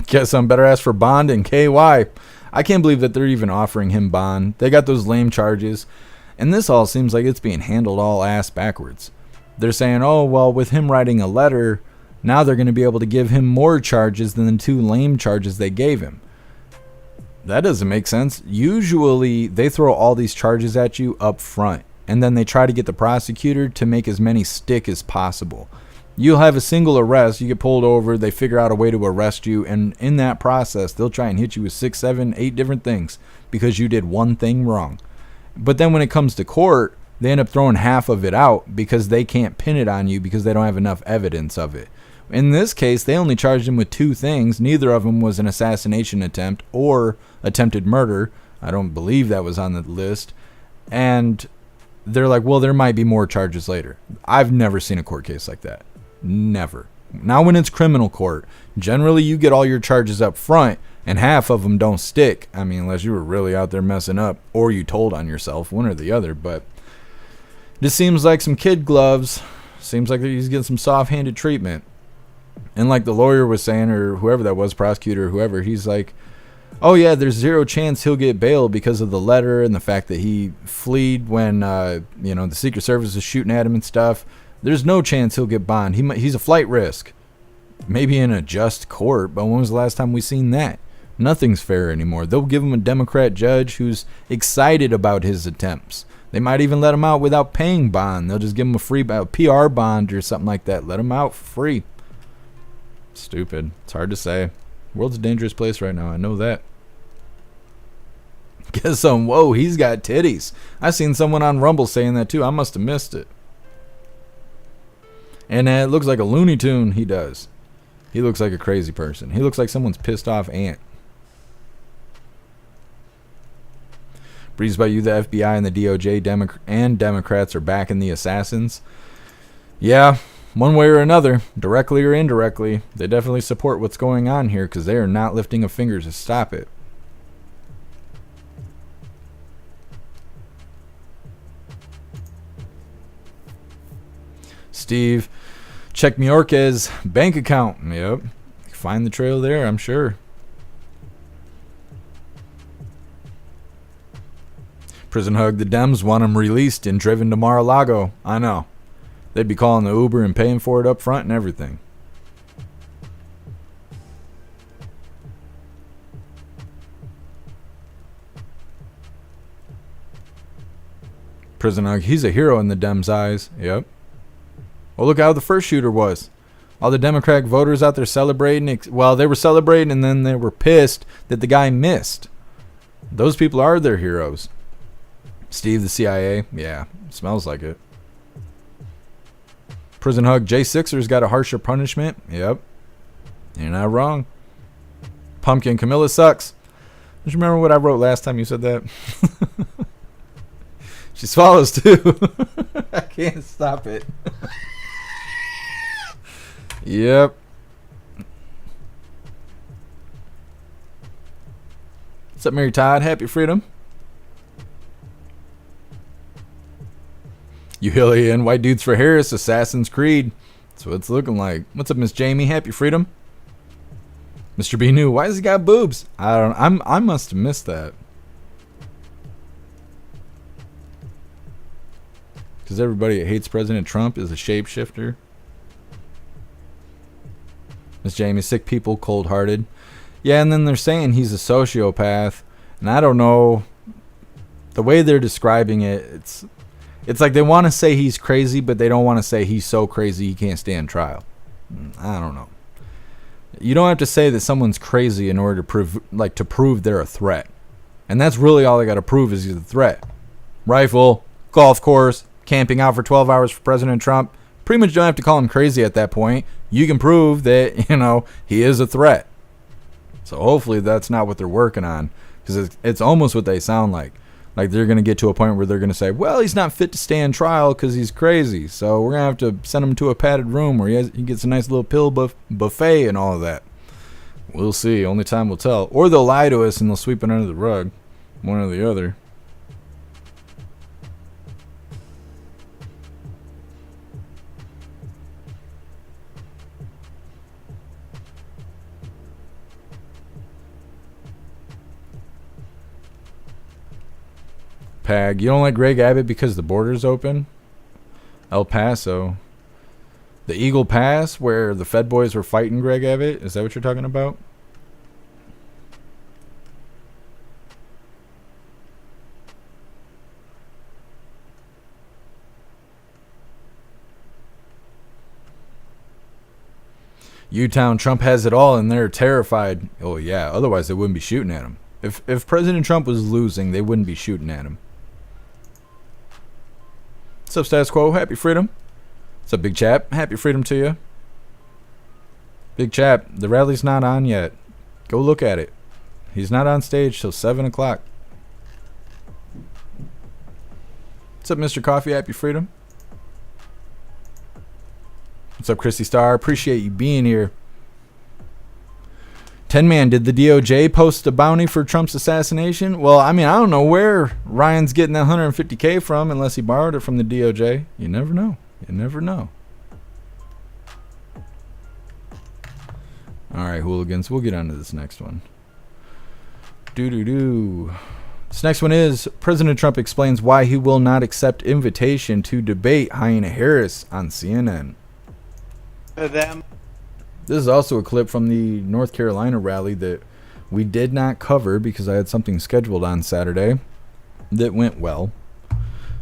Guess I'm better ask for bond and KY. I can't believe that they're even offering him bond. They got those lame charges. And this all seems like it's being handled all ass backwards. They're saying, oh, well, with him writing a letter, now they're going to be able to give him more charges than the 2 lame charges they gave him. That doesn't make sense. Usually, they throw all these charges at you up front, and then they try to get the prosecutor to make as many stick as possible. You'll have a single arrest, you get pulled over, they figure out a way to arrest you, and in that process, they'll try and hit you with 6, 7, 8 different things because you did one thing wrong. But then when it comes to court, they end up throwing half of it out because they can't pin it on you because they don't have enough evidence of it. In this case, they only charged him with 2 things. Neither of them was an assassination attempt or attempted murder. I don't believe that was on the list. And they're like, well, there might be more charges later. I've never seen a court case like that. Never. Now when it's criminal court, generally you get all your charges up front and half of them don't stick. I mean, unless you were really out there messing up or you told on yourself, one or the other. But this seems like some kid gloves. Seems like he's getting some soft-handed treatment. And like the lawyer was saying, or whoever that was, prosecutor or whoever, he's like, oh yeah, there's 0 chance he'll get bail because of the letter and the fact that he fled when, the Secret Service was shooting at him and stuff. There's no chance he'll get bond. He's a flight risk. Maybe in a just court, but when was the last time we seen that? Nothing's fair anymore. They'll give him a Democrat judge who's excited about his attempts. They might even let him out without paying bond. They'll just give him a free PR bond or something like that. Let him out for free. Stupid. It's hard to say. World's a dangerous place right now. I know that. Guess some. Whoa, he's got titties. I seen someone on Rumble saying that too. I must have missed it. And it looks like a Looney Tune. He does. He looks like a crazy person. He looks like someone's pissed off aunt. Breezed by you, the FBI and the DOJ and Democrats are backing the assassins. Yeah, one way or another, directly or indirectly, they definitely support what's going on here because they are not lifting a finger to stop it. Steve, check Mayorkas' bank account. Yep. Find the trail there, I'm sure. Prison hug, the Dems want him released and driven to Mar-a-Lago. I know. They'd be calling the Uber and paying for it up front and everything. Prison hug, he's a hero in the Dems' eyes. Yep. Well, look how the first shooter was. All the Democratic voters out there celebrating. Well, they were celebrating and then they were pissed that the guy missed. Those people are their heroes. Steve, the CIA. Yeah, smells like it. Prison hug, J6er's got a harsher punishment. Yep. You're not wrong. Pumpkin, Camilla sucks. Just remember what I wrote last time you said that? She swallows too. I can't stop it. Yep. What's up, Mary Todd? Happy freedom. Uhilian, White Dudes for Harris, Assassin's Creed. That's what it's looking like. What's up, Miss Jamie? Happy freedom. Mr. B new, why has he got boobs? I must have missed that. Because everybody that hates President Trump is a shapeshifter. Miss Jamie, sick people, cold-hearted. Yeah, and then they're saying he's a sociopath. And I don't know. The way they're describing it, it's like they want to say he's crazy, but they don't want to say he's so crazy he can't stand trial. I don't know. You don't have to say that someone's crazy in order to prove they're a threat. And that's really all they got to prove is he's a threat. Rifle, golf course, camping out for 12 hours for President Trump. Pretty much don't have to call him crazy at that point. You can prove that, he is a threat. So hopefully that's not what they're working on. Because it's almost what they sound like. Like they're going to get to a point where they're going to say, well, he's not fit to stand trial because he's crazy. So we're going to have to send him to a padded room where he gets a nice little pill buffet and all of that. We'll see. Only time will tell. Or they'll lie to us and they'll sweep it under the rug. One or the other. Pag, you don't like Greg Abbott because the border's open? El Paso. The Eagle Pass, where the Fed boys were fighting Greg Abbott? Is that what you're talking about? U-Town, Trump has it all and they're terrified. Oh yeah, otherwise they wouldn't be shooting at him. If President Trump was losing, they wouldn't be shooting at him. What's up, Status Quo? Happy freedom. What's up, Big Chap? Happy freedom to you. Big Chap, the rally's not on yet. Go look at it. He's not on stage till 7 o'clock. What's up, Mr. Coffee? Happy freedom. What's up, Christy Star? Appreciate you being here. 10-man, did the DOJ post a bounty for Trump's assassination? Well, I mean, I don't know where Ryan's getting that $150K from unless he borrowed it from the DOJ. You never know. You never know. All right, hooligans. We'll get on to this next one. This next one is, President Trump explains why he will not accept invitation to debate Hyena Harris on CNN. This is also a clip from the North Carolina rally that we did not cover because I had something scheduled on Saturday that went well.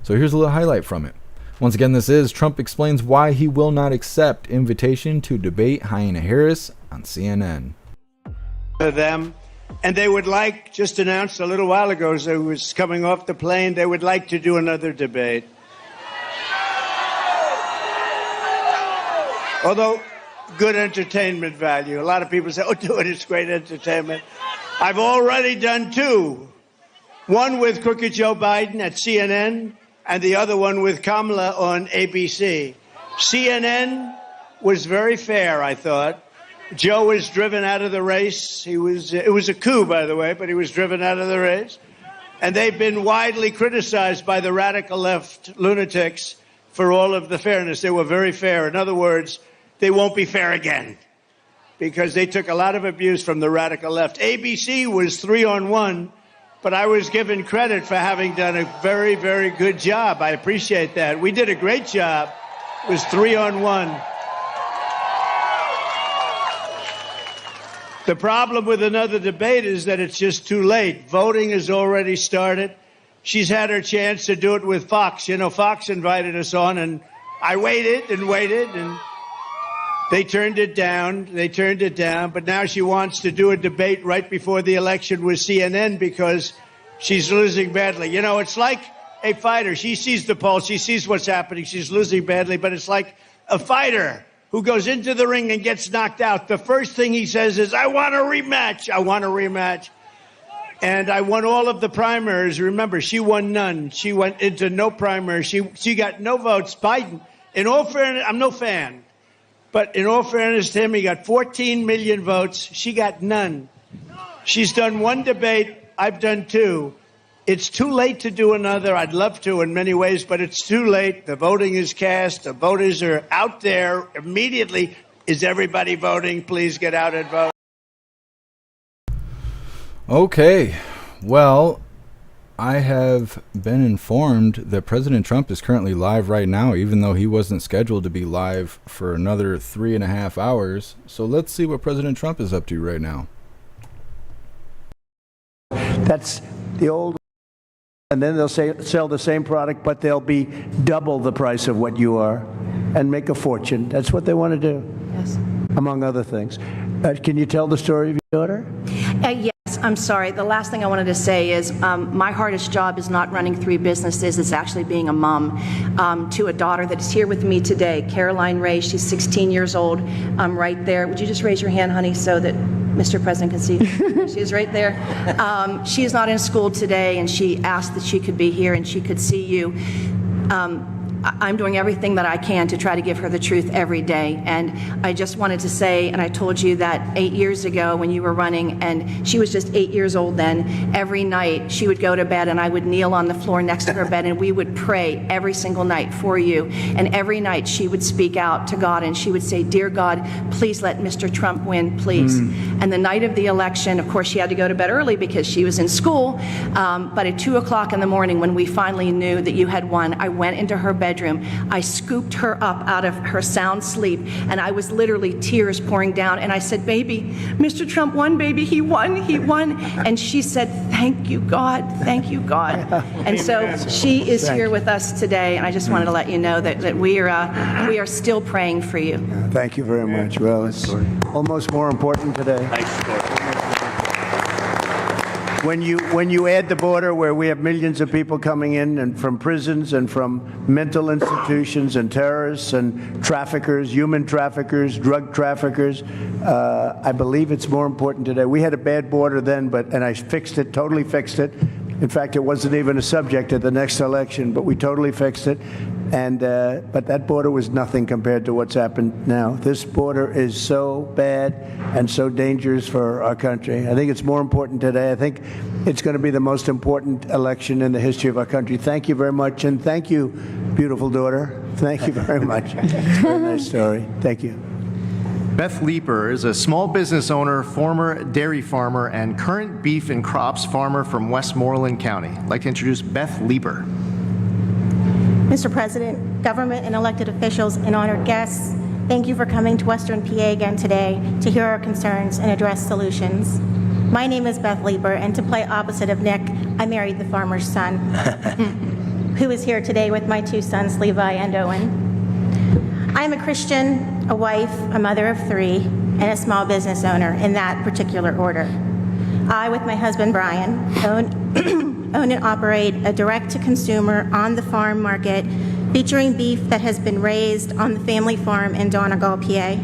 So here's a little highlight from it. Once again, this is Trump explains why he will not accept invitation to debate Hyena Harris on CNN. Them, and they would like, just announced a little while ago as I was coming off the plane, they would like to do another debate. Although, good entertainment value. A lot of people say, oh, do it, it's great entertainment. I've already done 2. One with Crooked Joe Biden at CNN and the other one with Kamala on ABC. CNN was very fair, I thought. Joe was driven out of the race. It was a coup, by the way, but he was driven out of the race. And they've been widely criticized by the radical left lunatics for all of the fairness. They were very fair. In other words, they won't be fair again because they took a lot of abuse from the radical left. ABC was 3-on-1, but I was given credit for having done a very, very good job. I appreciate that. We did a great job. It was 3-on-1. The problem with another debate is that it's just too late. Voting has already started. She's had her chance to do it with Fox. You know, Fox invited us on, and I waited, and they turned it down. But now she wants to do a debate right before the election with CNN because she's losing badly. You know, it's like a fighter. She sees the pulse. She sees what's happening. She's losing badly, but it's like a fighter who goes into the ring and gets knocked out. The first thing he says is, I want a rematch. I want a rematch. And I won all of the primaries. Remember, she won none. She went into no primary. She got no votes. Biden, in all fairness, I'm no fan, but in all fairness to him, he got 14 million votes. She got none. She's done one debate. I've done two. It's too late to do another. I'd love to in many ways, but it's too late. The voting is cast. The voters are out there immediately. Is everybody voting? Please get out and vote. Okay. Well, I have been informed that President Trump is currently live right now, even though he wasn't scheduled to be live for another 3.5 hours. So let's see what President Trump is up to right now. That's the old. And then they'll sell the same product, but they'll be double the price of what you are and make a fortune. That's what they want to do, Yes. among other things. Can you tell the story of your daughter? Yes, I'm sorry. The last thing I wanted to say is my hardest job is not running 3 businesses. It's actually being a mom to a daughter that is here with me today, Caroline Ray. She's 16 years old. Right there. Would you just raise your hand, honey, so that Mr. President can see? She's right there. She is not in school today, and she asked that she could be here and she could see you. I'm doing everything that I can to try to give her the truth every day. And I just wanted to say, and I told you that 8 years ago when you were running, and she was just 8 years old then, every night she would go to bed and I would kneel on the floor next to her bed and we would pray every single night for you. And every night she would speak out to God and she would say, Dear God, please let Mr. Trump win, please. And the night of the election, of course, she had to go to bed early because she was in school. But at 2 o'clock in the morning, when we finally knew that you had won, I went into her bedroom. I scooped her up out of her sound sleep, and I was literally tears pouring down. And I said, baby, Mr. Trump won, baby. He won. He won. And she said, thank you, God. Thank you, God. And so she is here with us today. And I just wanted to let you know that we are still praying for you. Thank you very much. Well, it's almost more important today. When you add the border, where we have millions of people coming in and from prisons and from mental institutions and terrorists and traffickers, human traffickers, drug traffickers, I believe it's more important today. We had a bad border then, and I fixed it, totally fixed it. In fact, it wasn't even a subject at the next election, but we totally fixed it. And but that border was nothing compared to what's happened now. This border is so bad and so dangerous for our country. I think it's more important today. I think it's going to be the most important election in the history of our country. Thank you very much, and thank you, beautiful daughter. Thank you very much. It's a very nice story. Thank you. Beth Leeper is a small business owner, former dairy farmer, and current beef and crops farmer from Westmoreland County. I'd like to introduce Beth Leeper. Mr. President, government and elected officials and honored guests, thank you for coming to Western PA again today to hear our concerns and address solutions. My name is Beth Leeper, and to play opposite of Nick, I married the farmer's son, who is here today with my 2 sons, Levi and Owen. I am a Christian, a wife, a mother of 3, and a small business owner in that particular order. I, with my husband Brian, own and operate a direct-to-consumer, on-the-farm market featuring beef that has been raised on the family farm in Donegal, PA.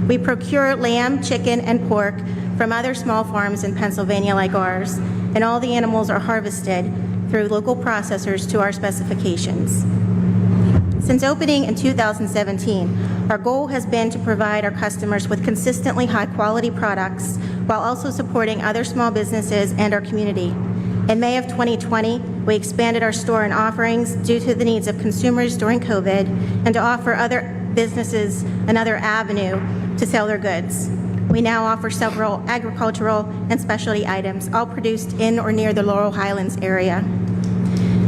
We procure lamb, chicken, and pork from other small farms in Pennsylvania like ours, and all the animals are harvested through local processors to our specifications. Since opening in 2017, our goal has been to provide our customers with consistently high-quality products while also supporting other small businesses and our community. In May of 2020, we expanded our store and offerings due to the needs of consumers during COVID and to offer other businesses another avenue to sell their goods. We now offer several agricultural and specialty items, all produced in or near the Laurel Highlands area.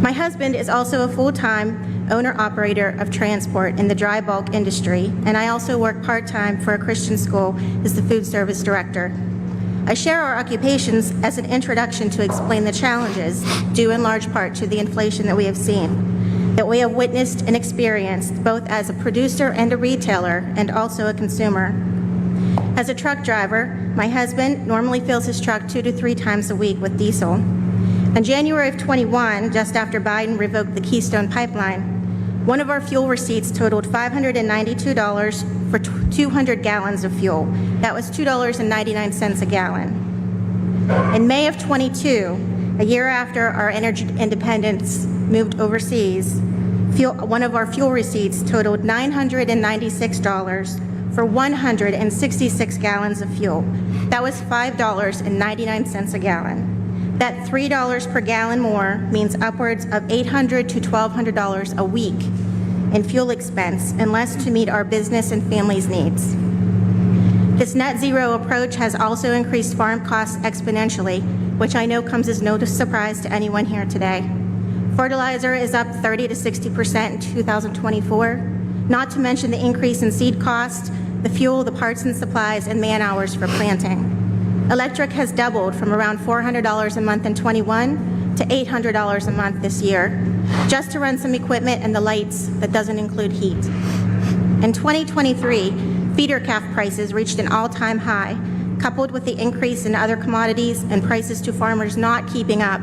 My husband is also a full-time owner-operator of transport in the dry bulk industry, and I also work part-time for a Christian school as the food service director. I share our occupations as an introduction to explain the challenges, due in large part to the inflation that we have seen, that we have witnessed and experienced both as a producer and a retailer, and also a consumer. As a truck driver, my husband normally fills his truck 2 to 3 times a week with diesel. In January of 21, just after Biden revoked the Keystone Pipeline, one of our fuel receipts totaled $592 for 200 gallons of fuel. That was $2.99 a gallon. In May of 22, a year after our energy independence moved overseas, one of our fuel receipts totaled $996 for 166 gallons of fuel. That was $5.99 a gallon. That $3 per gallon more means upwards of $800 to $1,200 a week in fuel expense and less to meet our business and families' needs. This net zero approach has also increased farm costs exponentially, which I know comes as no surprise to anyone here today. Fertilizer is up 30 to 60% in 2024, not to mention the increase in seed cost, the fuel, the parts and supplies, and man-hours for planting. Electric has doubled from around $400 a month in 21 to $800 a month this year, just to run some equipment and the lights that doesn't include heat. In 2023, feeder calf prices reached an all-time high, coupled with the increase in other commodities and prices to farmers not keeping up.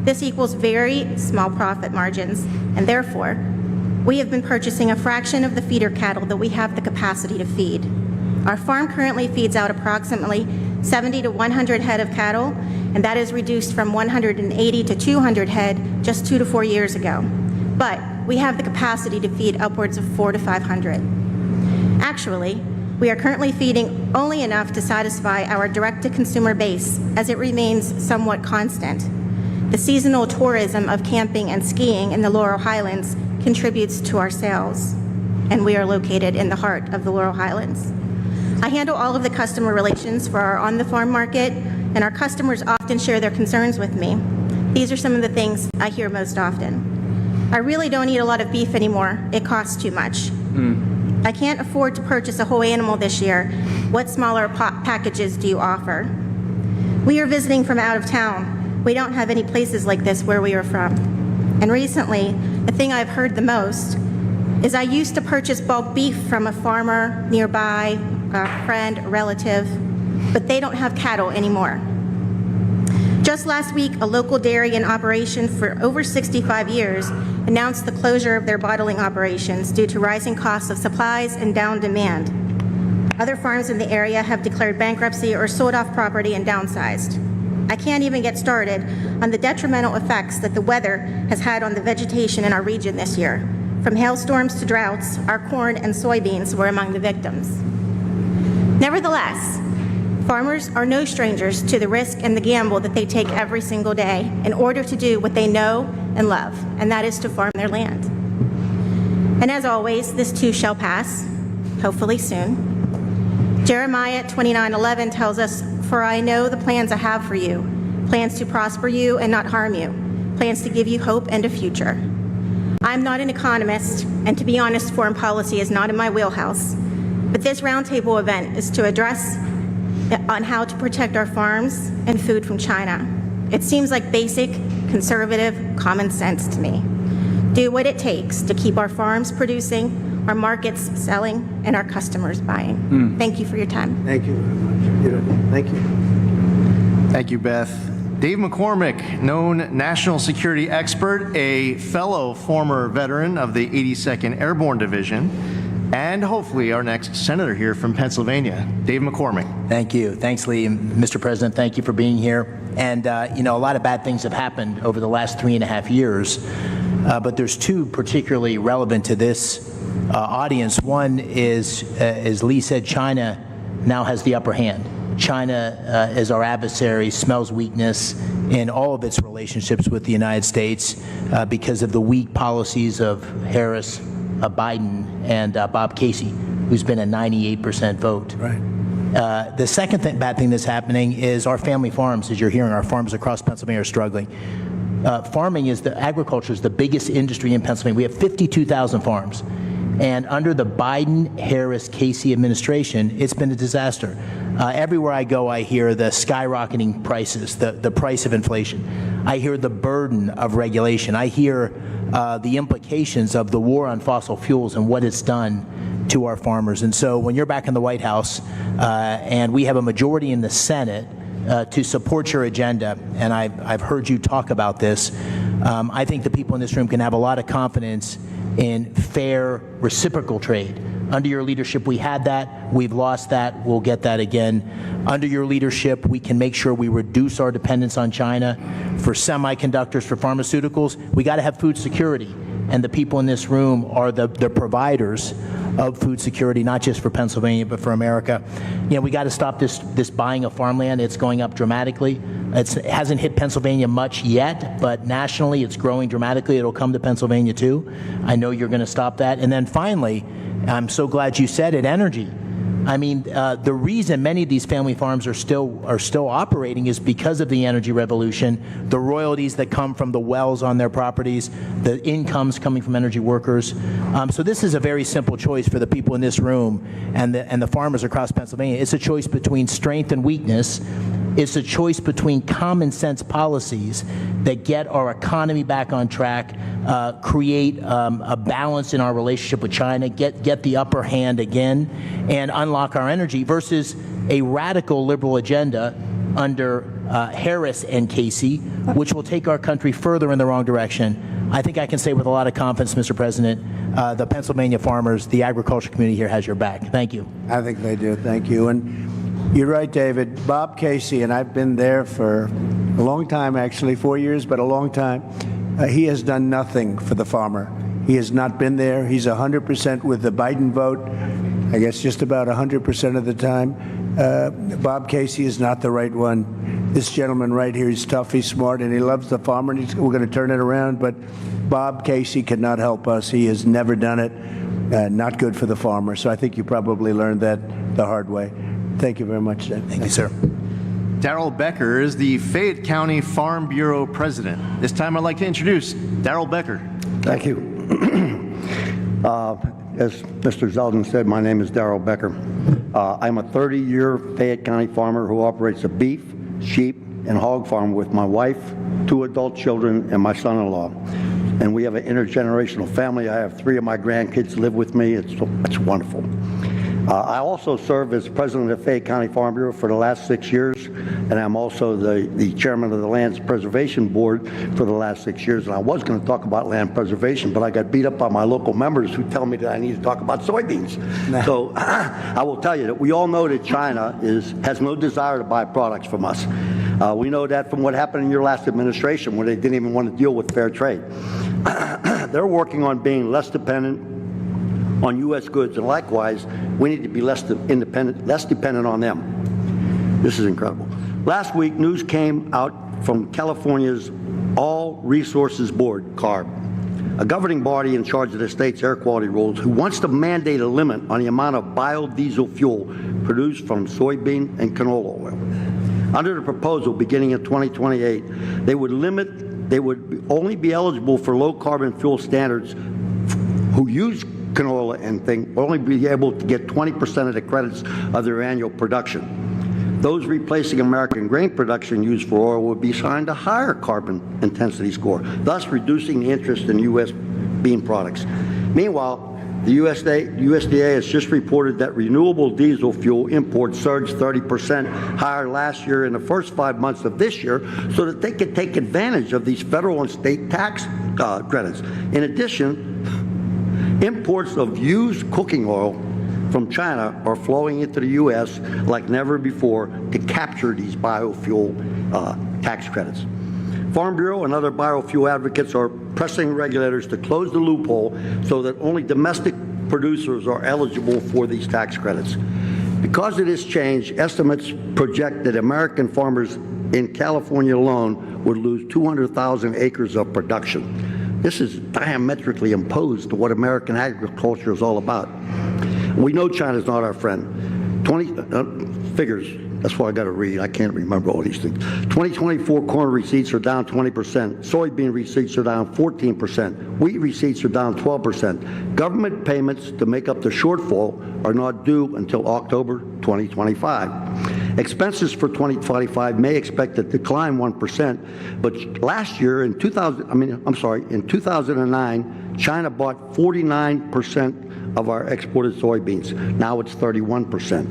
This equals very small profit margins, and therefore, we have been purchasing a fraction of the feeder cattle that we have the capacity to feed. Our farm currently feeds out approximately 70 to 100 head of cattle, and that is reduced from 180 to 200 head just 2 to 4 years ago. But we have the capacity to feed upwards of 400 to 500. Actually, we are currently feeding only enough to satisfy our direct-to-consumer base, as it remains somewhat constant. The seasonal tourism of camping and skiing in the Laurel Highlands contributes to our sales, and we are located in the heart of the Laurel Highlands. I handle all of the customer relations for our on-the-farm market, and our customers often share their concerns with me. These are some of the things I hear most often. I really don't eat a lot of beef anymore. It costs too much. I can't afford to purchase a whole animal this year. What smaller packages do you offer? We are visiting from out of town. We don't have any places like this where we are from. And recently, the thing I've heard the most is I used to purchase bulk beef from a farmer nearby, a friend, a relative, but they don't have cattle anymore. Just last week, a local dairy in operation for over 65 years announced the closure of their bottling operations due to rising costs of supplies and down demand. Other farms in the area have declared bankruptcy or sold off property and downsized. I can't even get started on the detrimental effects that the weather has had on the vegetation in our region this year. From hailstorms to droughts, our corn and soybeans were among the victims. Nevertheless, farmers are no strangers to the risk and the gamble that they take every single day in order to do what they know and love, and that is to farm their land. And as always, this too shall pass, hopefully soon. Jeremiah 29:11 tells us, "For I know the plans I have for you, plans to prosper you and not harm you, plans to give you hope and a future." I'm not an economist, and to be honest, foreign policy is not in my wheelhouse. But this roundtable event is to address on how to protect our farms and food from China. It seems like basic, conservative common sense to me. Do what it takes to keep our farms producing, our markets selling, and our customers buying. Thank you for your time. Thank you very much. Thank you. Thank you, Beth. Dave McCormick, known national security expert, a fellow former veteran of the 82nd Airborne Division, and hopefully our next senator here from Pennsylvania, Dave McCormick. Thank you. Thanks, Lee. And Mr. President, thank you for being here. And, a lot of bad things have happened over the last 3.5 years, but there's two particularly relevant to this audience. One is, as Lee said, China now has the upper hand. China is our adversary, smells weakness in all of its relationships with the United States because of the weak policies of Harris, Biden, and Bob Casey, who's been a 98% vote. Right. The second bad thing that's happening is our family farms, as you're hearing, our farms across Pennsylvania are struggling. Agriculture is the biggest industry in Pennsylvania. We have 52,000 farms. And under the Biden, Harris, Casey administration, it's been a disaster. Everywhere I go, I hear the skyrocketing prices, the price of inflation. I hear the burden of regulation. I hear the implications of the war on fossil fuels and what it's done to our farmers. And so when you're back in the White House and we have a majority in the Senate to support your agenda, and I've heard you talk about this, I think the people in this room can have a lot of confidence in fair reciprocal trade. Under your leadership, we had that. We've lost that. We'll get that again. Under your leadership, we can make sure we reduce our dependence on China for semiconductors, for pharmaceuticals. We got to have food security. And the people in this room are the providers of food security, not just for Pennsylvania, but for America. We got to stop this buying of farmland. It's going up dramatically. It hasn't hit Pennsylvania much yet, but nationally it's growing dramatically. It'll come to Pennsylvania too. I know you're going to stop that. And then finally, I'm so glad you said it, energy. I mean, the reason many of these family farms are still operating is because of the energy revolution, the royalties that come from the wells on their properties, the incomes coming from energy workers. So this is a very simple choice for the people in this room and the farmers across Pennsylvania. It's a choice between strength and weakness. It's a choice between common sense policies that get our economy back on track, create a balance in our relationship with China, get the upper hand again, and unlock our energy versus a radical liberal agenda under Harris and Casey, which will take our country further in the wrong direction. I think I can say with a lot of confidence, Mr. President, the Pennsylvania farmers, the agriculture community here has your back. Thank you. I think they do. Thank you. And you're right, David. Bob Casey, and I've been there for a long time, actually, 4 years, but a long time. He has done nothing for the farmer. He has not been there. He's 100% with the Biden vote, I guess just about 100% of the time. Bob Casey is not the right one. This gentleman right here, he's tough, he's smart, and he loves the farmer, and we're going to turn it around. But Bob Casey cannot help us. He has never done it. Not good for the farmer. So I think you probably learned that the hard way. Thank you very much, Dan. Thank you, sir. Darrell Becker is the Fayette County Farm Bureau president. This time I'd like to introduce Darrell Becker. Thank you. As Mr. Zeldin said, my name is Darrell Becker. I'm a 30-year Fayette County farmer who operates a beef, sheep, and hog farm with my wife, 2 adult children, and my son-in-law. And we have an intergenerational family. I have 3 of my grandkids live with me. It's wonderful. I also serve as president of Fayette County Farm Bureau for the last 6 years, and I'm also the chairman of the Land Preservation Board for the last 6 years. And I was going to talk about land preservation, but I got beat up by my local members who tell me that I need to talk about soybeans. So I will tell you that we all know that China has no desire to buy products from us. We know that from what happened in your last administration, where they didn't even want to deal with fair trade. They're working on being less dependent on U.S. goods, and likewise, we need to be less dependent on them. This is incredible. Last week, news came out from California's All Resources Board, CARB, a governing body in charge of the state's air quality rules, who wants to mandate a limit on the amount of biodiesel fuel produced from soybean and canola oil. Under the proposal, beginning in 2028, they would only be eligible for low carbon fuel standards who use canola and thing will only be able to get 20% of the credits of their annual production. Those replacing American grain production used for oil would be assigned a higher carbon intensity score, thus reducing the interest in U.S. bean products. Meanwhile, the USDA has just reported that renewable diesel fuel imports surged 30% higher last year in the first 5 months of this year so that they could take advantage of these federal and state tax credits. In addition, Imports of used cooking oil from China are flowing into the U.S. like never before to capture these biofuel tax credits. Farm Bureau and other biofuel advocates are pressing regulators to close the loophole so that only domestic producers are eligible for these tax credits. Because of this change, estimates project that American farmers in California alone would lose 200,000 acres of production. This is diametrically opposed to what American agriculture is all about. We know China's not our friend. 20 figures. That's what I got to read. I can't remember all these things. 2024 corn receipts are down 20%. Soybean receipts are down 14%. Wheat receipts are down 12%. Government payments to make up the shortfall are not due until October 2025. Expenses for 2025 may expect to decline 1%, but last year in 2009, China bought 49% of our exported soybeans. Now it's 31%.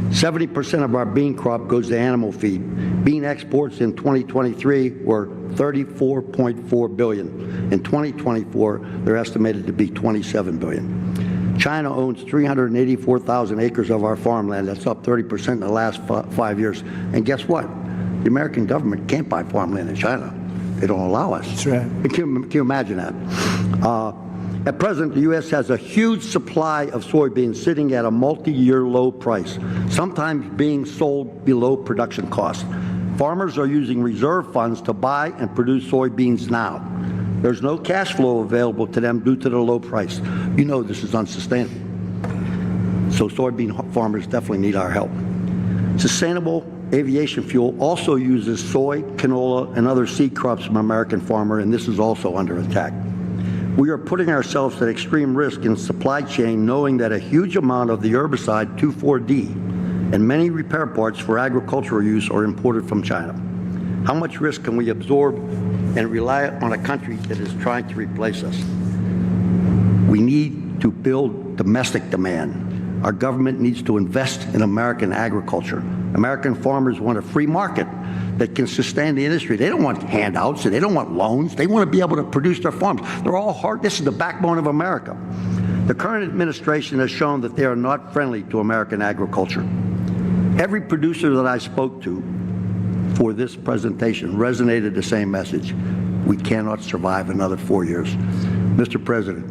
70% of our bean crop goes to animal feed. Bean exports in 2023 were $34.4 billion. In 2024, they're estimated to be $27 billion. China owns 384,000 acres of our farmland. That's up 30% in the last 5 years. And guess what? The American government can't buy farmland in China. They don't allow us. That's right. Can you imagine that? At present, the U.S. has a huge supply of soybeans sitting at a multi-year low price, sometimes being sold below production cost. Farmers are using reserve funds to buy and produce soybeans now. There's no cash flow available to them due to the low price. You know this is unsustainable. So soybean farmers definitely need our help. Sustainable aviation fuel also uses soy, canola, and other seed crops from American farmer, and this is also under attack. We are putting ourselves at extreme risk in supply chain, knowing that a huge amount of the herbicide 2,4-D and many repair parts for agricultural use are imported from China. How much risk can we absorb and rely on a country that is trying to replace us? We need to build domestic demand. Our government needs to invest in American agriculture. American farmers want a free market that can sustain the industry. They don't want handouts and they don't want loans. They want to be able to produce their farms. They're all hard. This is the backbone of America. The current administration has shown that they are not friendly to American agriculture. Every producer that I spoke to for this presentation resonated the same message. We cannot survive another 4 years. Mr. President,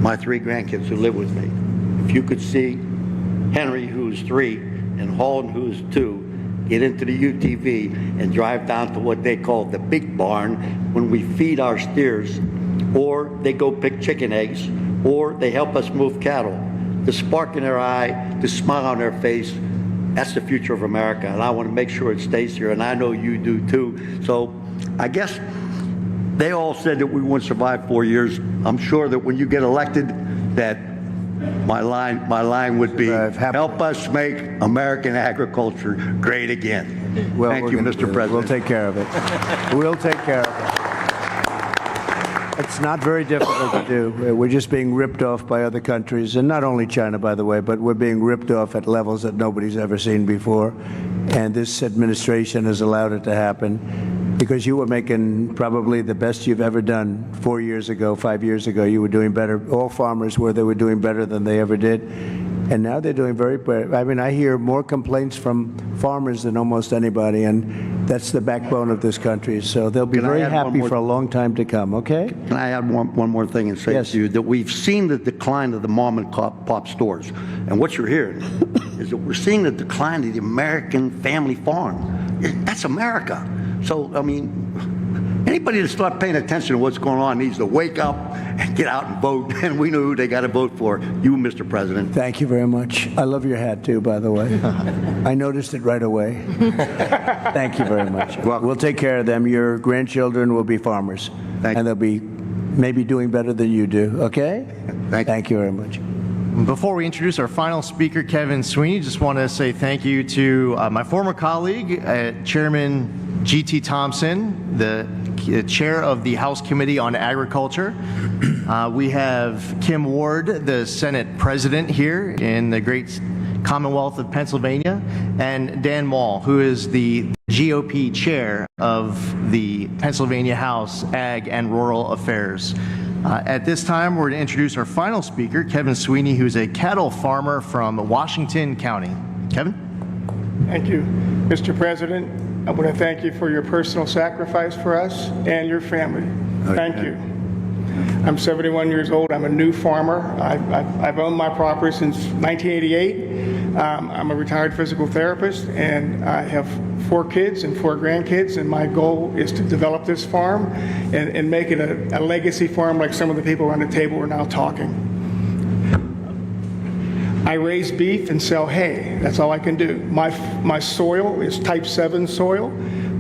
my 3 grandkids who live with me, if you could see Henry, who's 3, and Holden, who's 2, get into the UTV and drive down to what they call the big barn when we feed our steers, or they go pick chicken eggs, or they help us move cattle. The spark in their eye, the smile on their face, that's the future of America, and I want to make sure it stays here, and I know you do too. So I guess they all said that we wouldn't survive 4 years. I'm sure that when you get elected, that my line would be, help us make American agriculture great again. Well, thank you, Mr. President. We'll take care of it. We'll take care of it. It's not very difficult to do. We're just being ripped off by other countries, and not only China, by the way, but we're being ripped off at levels that nobody's ever seen before. And this administration has allowed it to happen because you were making probably the best you've ever done 4 years ago, 5 years ago. You were doing better. All farmers were. They were doing better than they ever did. And now they're doing very better. I mean, I hear more complaints from farmers than almost anybody, and that's the backbone of this country. So they'll be very happy for a long time to come, okay? Can I add one more thing and say to you that we've seen the decline of the mom and pop stores. And what you're hearing is that we're seeing the decline of the American family farm. That's America. So, I mean, anybody that's not paying attention to what's going on needs to wake up and get out and vote. And we know who they got to vote for. You, Mr. President. Thank you very much. I love your hat, too, by the way. I noticed it right away. Thank you very much. We'll take care of them. Your grandchildren will be farmers. And they'll be maybe doing better than you do, okay? Thank you very much. Before we introduce our final speaker, Kevin Sweeney, just want to say thank you to my former colleague, Chairman G.T. Thompson, the chair of the House Committee on Agriculture. We have Kim Ward, the Senate President here in the great Commonwealth of Pennsylvania, and Dan Mall, who is the GOP chair of the Pennsylvania House Ag and Rural Affairs. At this time, we're going to introduce our final speaker, Kevin Sweeney, who's a cattle farmer from Washington County. Kevin? Thank you, Mr. President. I want to thank you for your personal sacrifice for us and your family. Thank you. I'm 71 years old. I'm a new farmer. I've owned my property since 1988. I'm a retired physical therapist, and I have 4 kids and 4 grandkids, and my goal is to develop this farm and make it a legacy farm like some of the people around the table are now talking. I raise beef and sell hay. That's all I can do. My soil is type 7 soil.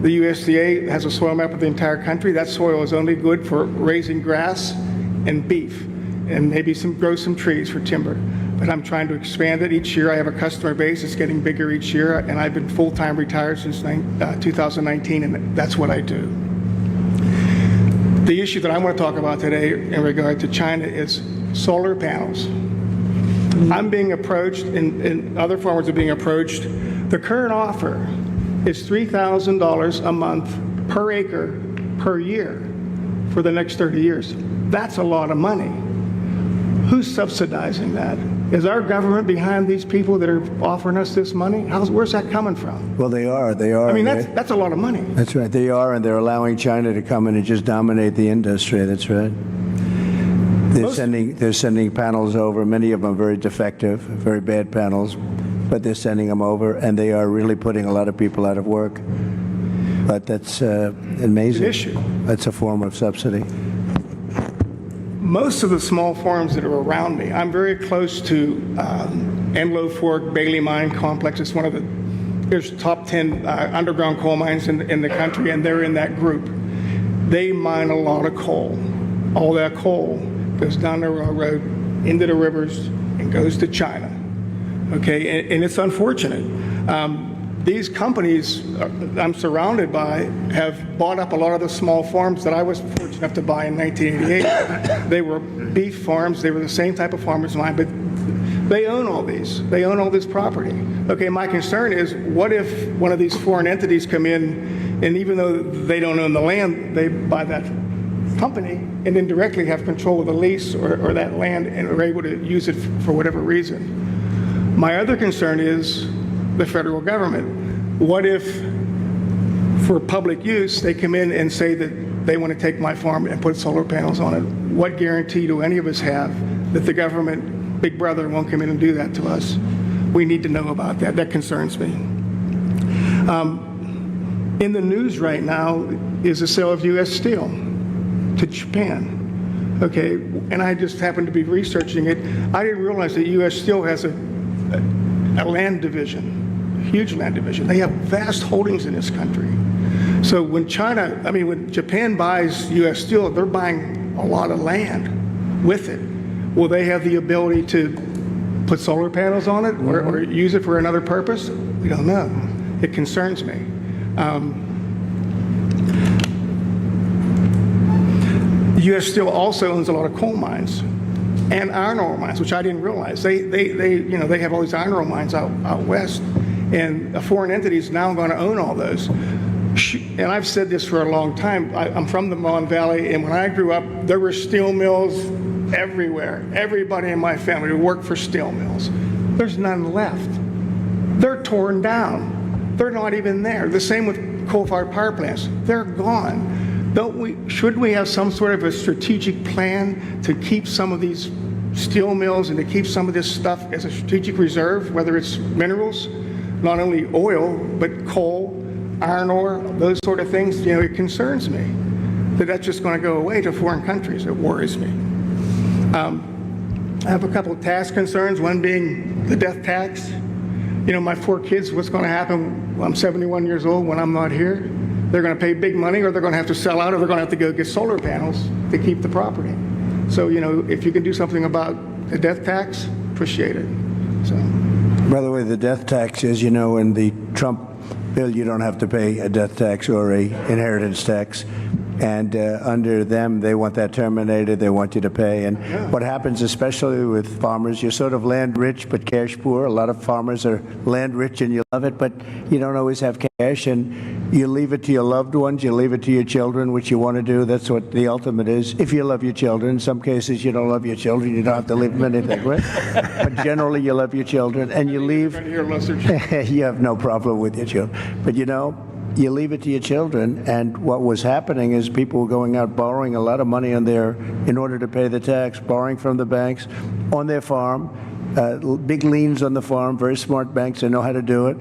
The USDA has a soil map of the entire country. That soil is only good for raising grass and beef, and maybe grow some trees for timber. But I'm trying to expand it each year. I have a customer base that's getting bigger each year, and I've been full-time retired since 2019, and that's what I do. The issue that I want to talk about today in regard to China is solar panels. I'm being approached, and other farmers are being approached. The current offer is $3,000 a month per acre per year for the next 30 years. That's a lot of money. Who's subsidizing that? Is our government behind these people that are offering us this money? Where's that coming from? Well, they are. I mean, that's a lot of money. That's right. They are, and they're allowing China to come in and just dominate the industry. That's right. They're sending panels over. Many of them are very defective, very bad panels, but they're sending them over, and they are really putting a lot of people out of work. But that's amazing. It's an issue. That's a form of subsidy. Most of the small farms that are around me, I'm very close to Enlow Fork Bailey Mine Complex. It's one of there's top 10 underground coal mines in the country, and they're in that group. They mine a lot of coal. All that coal goes down the railroad, into the rivers, and goes to China. Okay, and it's unfortunate. These companies I'm surrounded by have bought up a lot of the small farms that I was fortunate enough to buy in 1988. They were beef farms. They were the same type of farmers as mine, but they own all these. They own all this property. Okay, my concern is, what if one of these foreign entities come in, and even though they don't own the land, they buy that company and then directly have control of the lease or that land and are able to use it for whatever reason. My other concern is the federal government. What if, for public use, they come in and say that they want to take my farm and put solar panels on it? What guarantee do any of us have that the government, Big Brother, won't come in and do that to us? We need to know about that. That concerns me. In the news right now is the sale of U.S. Steel to Japan. Okay, and I just happened to be researching it. I didn't realize that U.S. Steel has a land division. Huge land division. They have vast holdings in this country. So when when Japan buys U.S. Steel, they're buying a lot of land with it. Will they have the ability to put solar panels on it or use it for another purpose? We don't know. It concerns me. U.S. Steel also owns a lot of coal mines and iron ore mines, which I didn't realize. They have all these iron ore mines out west. And a foreign entity is now going to own all those. And I've said this for a long time. I'm from the Mon Valley, and when I grew up, there were steel mills everywhere. Everybody in my family worked for steel mills. There's none left. They're torn down. They're not even there. The same with coal-fired power plants. They're gone. Should we have some sort of a strategic plan to keep some of these steel mills and to keep some of this stuff as a strategic reserve, whether it's minerals, not only oil, but coal, iron ore, those sort of things? It concerns me that that's just going to go away to foreign countries. It worries me. I have a couple of tax concerns, one being the death tax. My 4 kids, what's going to happen when I'm 71 years old when I'm not here? They're going to pay big money, or they're going to have to sell out, or they're going to have to go get solar panels to keep the property. So, if you can do something about the death tax, appreciate it. So. By the way, the death tax is, in the Trump bill, you don't have to pay a death tax or a inheritance tax. And under them, they want that terminated. They want you to pay. And what happens, especially with farmers, you're sort of land rich but cash poor. A lot of farmers are land rich and you love it, but you don't always have cash. And you leave it to your loved ones. You leave it to your children, which you want to do. That's what the ultimate is. If you love your children, in some cases you don't love your children. You don't have to leave them anything, right? But generally, you love your children, and you leave. You have no problem with your children, but you leave it to your children. And what was happening is people were going out borrowing a lot of money in order to pay the tax, borrowing from the banks on their farm, big liens on the farm, very smart banks that know how to do it.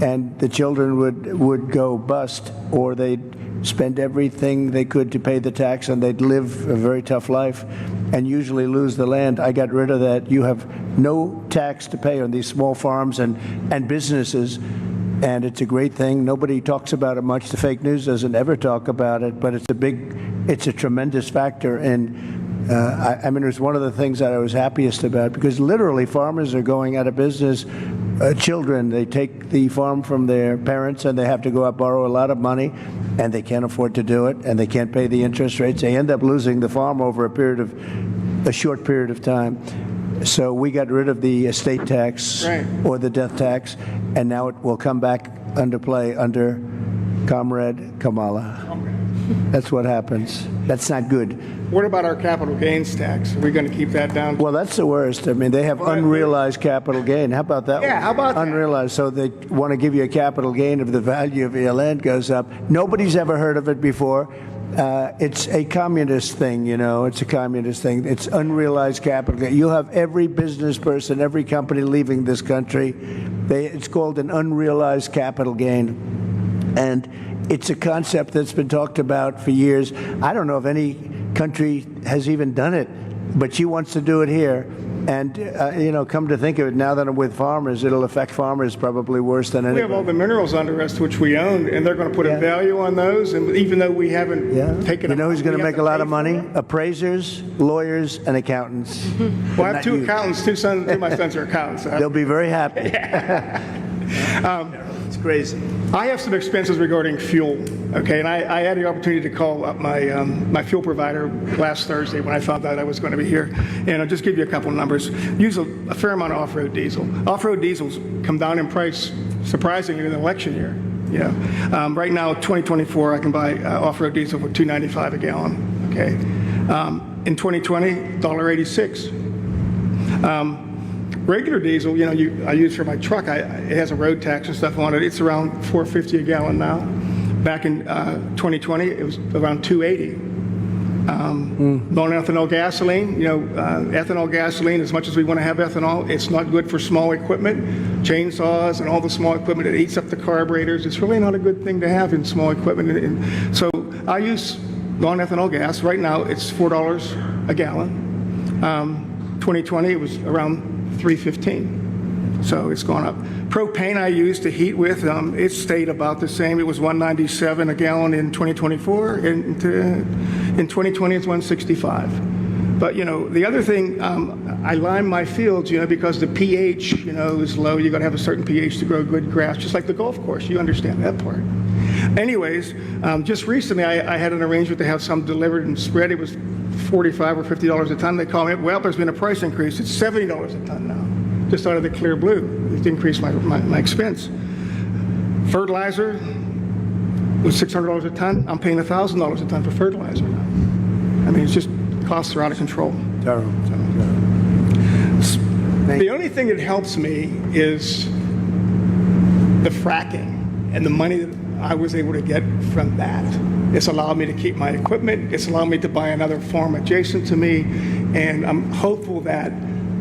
And the children would go bust, or they'd spend everything they could to pay the tax, and they'd live a very tough life and usually lose the land. I got rid of that. You have no tax to pay on these small farms and businesses. And it's a great thing. Nobody talks about it much. The fake news doesn't ever talk about it, but it's a tremendous factor. And I mean, it was one of the things that I was happiest about, because literally farmers are going out of business. Children, they take the farm from their parents and they have to go out borrow a lot of money, and they can't afford to do it, and they can't pay the interest rates. They end up losing the farm over a short period of time. So we got rid of the estate tax or the death tax, and now it will come back under play under Comrade Kamala. That's what happens. That's not good. What about our capital gains tax? Are we going to keep that down? Well, that's the worst. I mean, they have unrealized capital gain. How about that? Yeah, how about that? Unrealized. So they want to give you a capital gain if the value of your land goes up. Nobody's ever heard of it before. It's a communist thing, It's a communist thing. It's unrealized capital gain. You have every business person, every company leaving this country. It's called an unrealized capital gain. And it's a concept that's been talked about for years. I don't know if any country has even done it, but she wants to do it here. And, come to think of it, now that I'm with farmers, it'll affect farmers probably worse than anybody. We have all the minerals under us, which we own, and they're going to put a value on those. And even though we haven't taken them, who's going to make a lot of money? Appraisers, lawyers, and accountants. Well, I have two accountants. Two of my sons are accountants. They'll be very happy. It's crazy. I have some expenses regarding fuel, okay? And I had the opportunity to call up my fuel provider last Thursday when I found out I was going to be here. And I'll just give you a couple of numbers. Use a fair amount of off-road diesel. Off-road diesels come down in price, surprisingly, in the election year. Right now, 2024, I can buy off-road diesel for $2.95 a gallon, okay? In 2020, $1.86. Regular diesel, I use for my truck. It has a road tax and stuff on it. It's around $4.50 a gallon now. Back in 2020, it was around $2.80. Non-ethanol gasoline, ethanol gasoline. As much as we want to have ethanol, it's not good for small equipment, chainsaws, and all the small equipment. It eats up the carburetors. It's really not a good thing to have in small equipment. And so I use non-ethanol gas. Right now, it's $4 a gallon. 2020, it was around $3.15, so it's gone up. Propane I use to heat with, it stayed about the same. It was $1.97 a gallon in 2024, and in 2020 it's $1.65. But the other thing, I lime my fields, because the pH, is low. You got to have a certain pH to grow good grass, just like the golf course. You understand that part. Anyways, just recently I had an arrangement to have some delivered and spread. It was $45 or $50 a ton. They call me up. Well, there's been a price increase. It's $70 a ton now, just out of the clear blue. It's increased my expense. Fertilizer was $600 a ton. I'm paying $1,000 a ton for fertilizer now. I mean, it's just costs are out of control. Terrible. The only thing that helps me is the fracking and the money that I was able to get from that. It's allowed me to keep my equipment. It's allowed me to buy another farm adjacent to me. And I'm hopeful that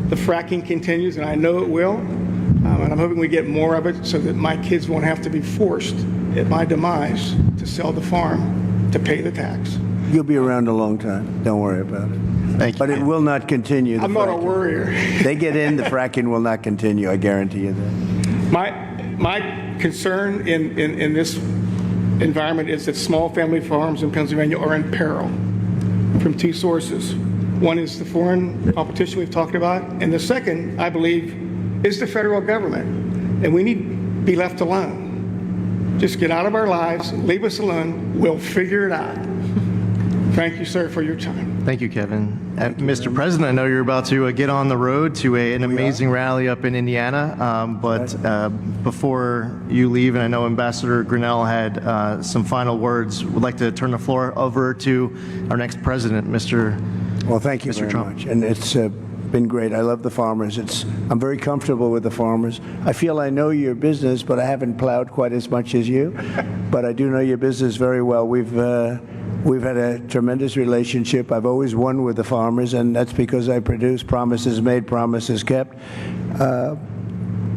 the fracking continues, and I know it will. And I'm hoping we get more of it so that my kids won't have to be forced at my demise to sell the farm to pay the tax. You'll be around a long time. Don't worry about it. Thank you. But it will not continue. I'm not a worrier. They get in, the fracking will not continue. I guarantee you that. My concern in this environment is that small family farms in Pennsylvania are in peril from two sources. One is the foreign competition we've talked about, and the second, I believe, is the federal government. And we need to be left alone. Just get out of our lives, leave us alone, we'll figure it out. Thank you, sir, for your time. Thank you, Kevin. Mr. President, I know you're about to get on the road to an amazing rally up in Indiana, but before you leave, and I know Ambassador Grinnell had some final words, would like to turn the floor over to our next president, Mr. Well, thank you Mr. very Trump. much. And it's been great. I love the farmers. I'm very comfortable with the farmers. I feel I know your business, but I haven't plowed quite as much as you. But I do know your business very well. We've had a tremendous relationship. I've always won with the farmers, and that's because I produce promises made, promises kept.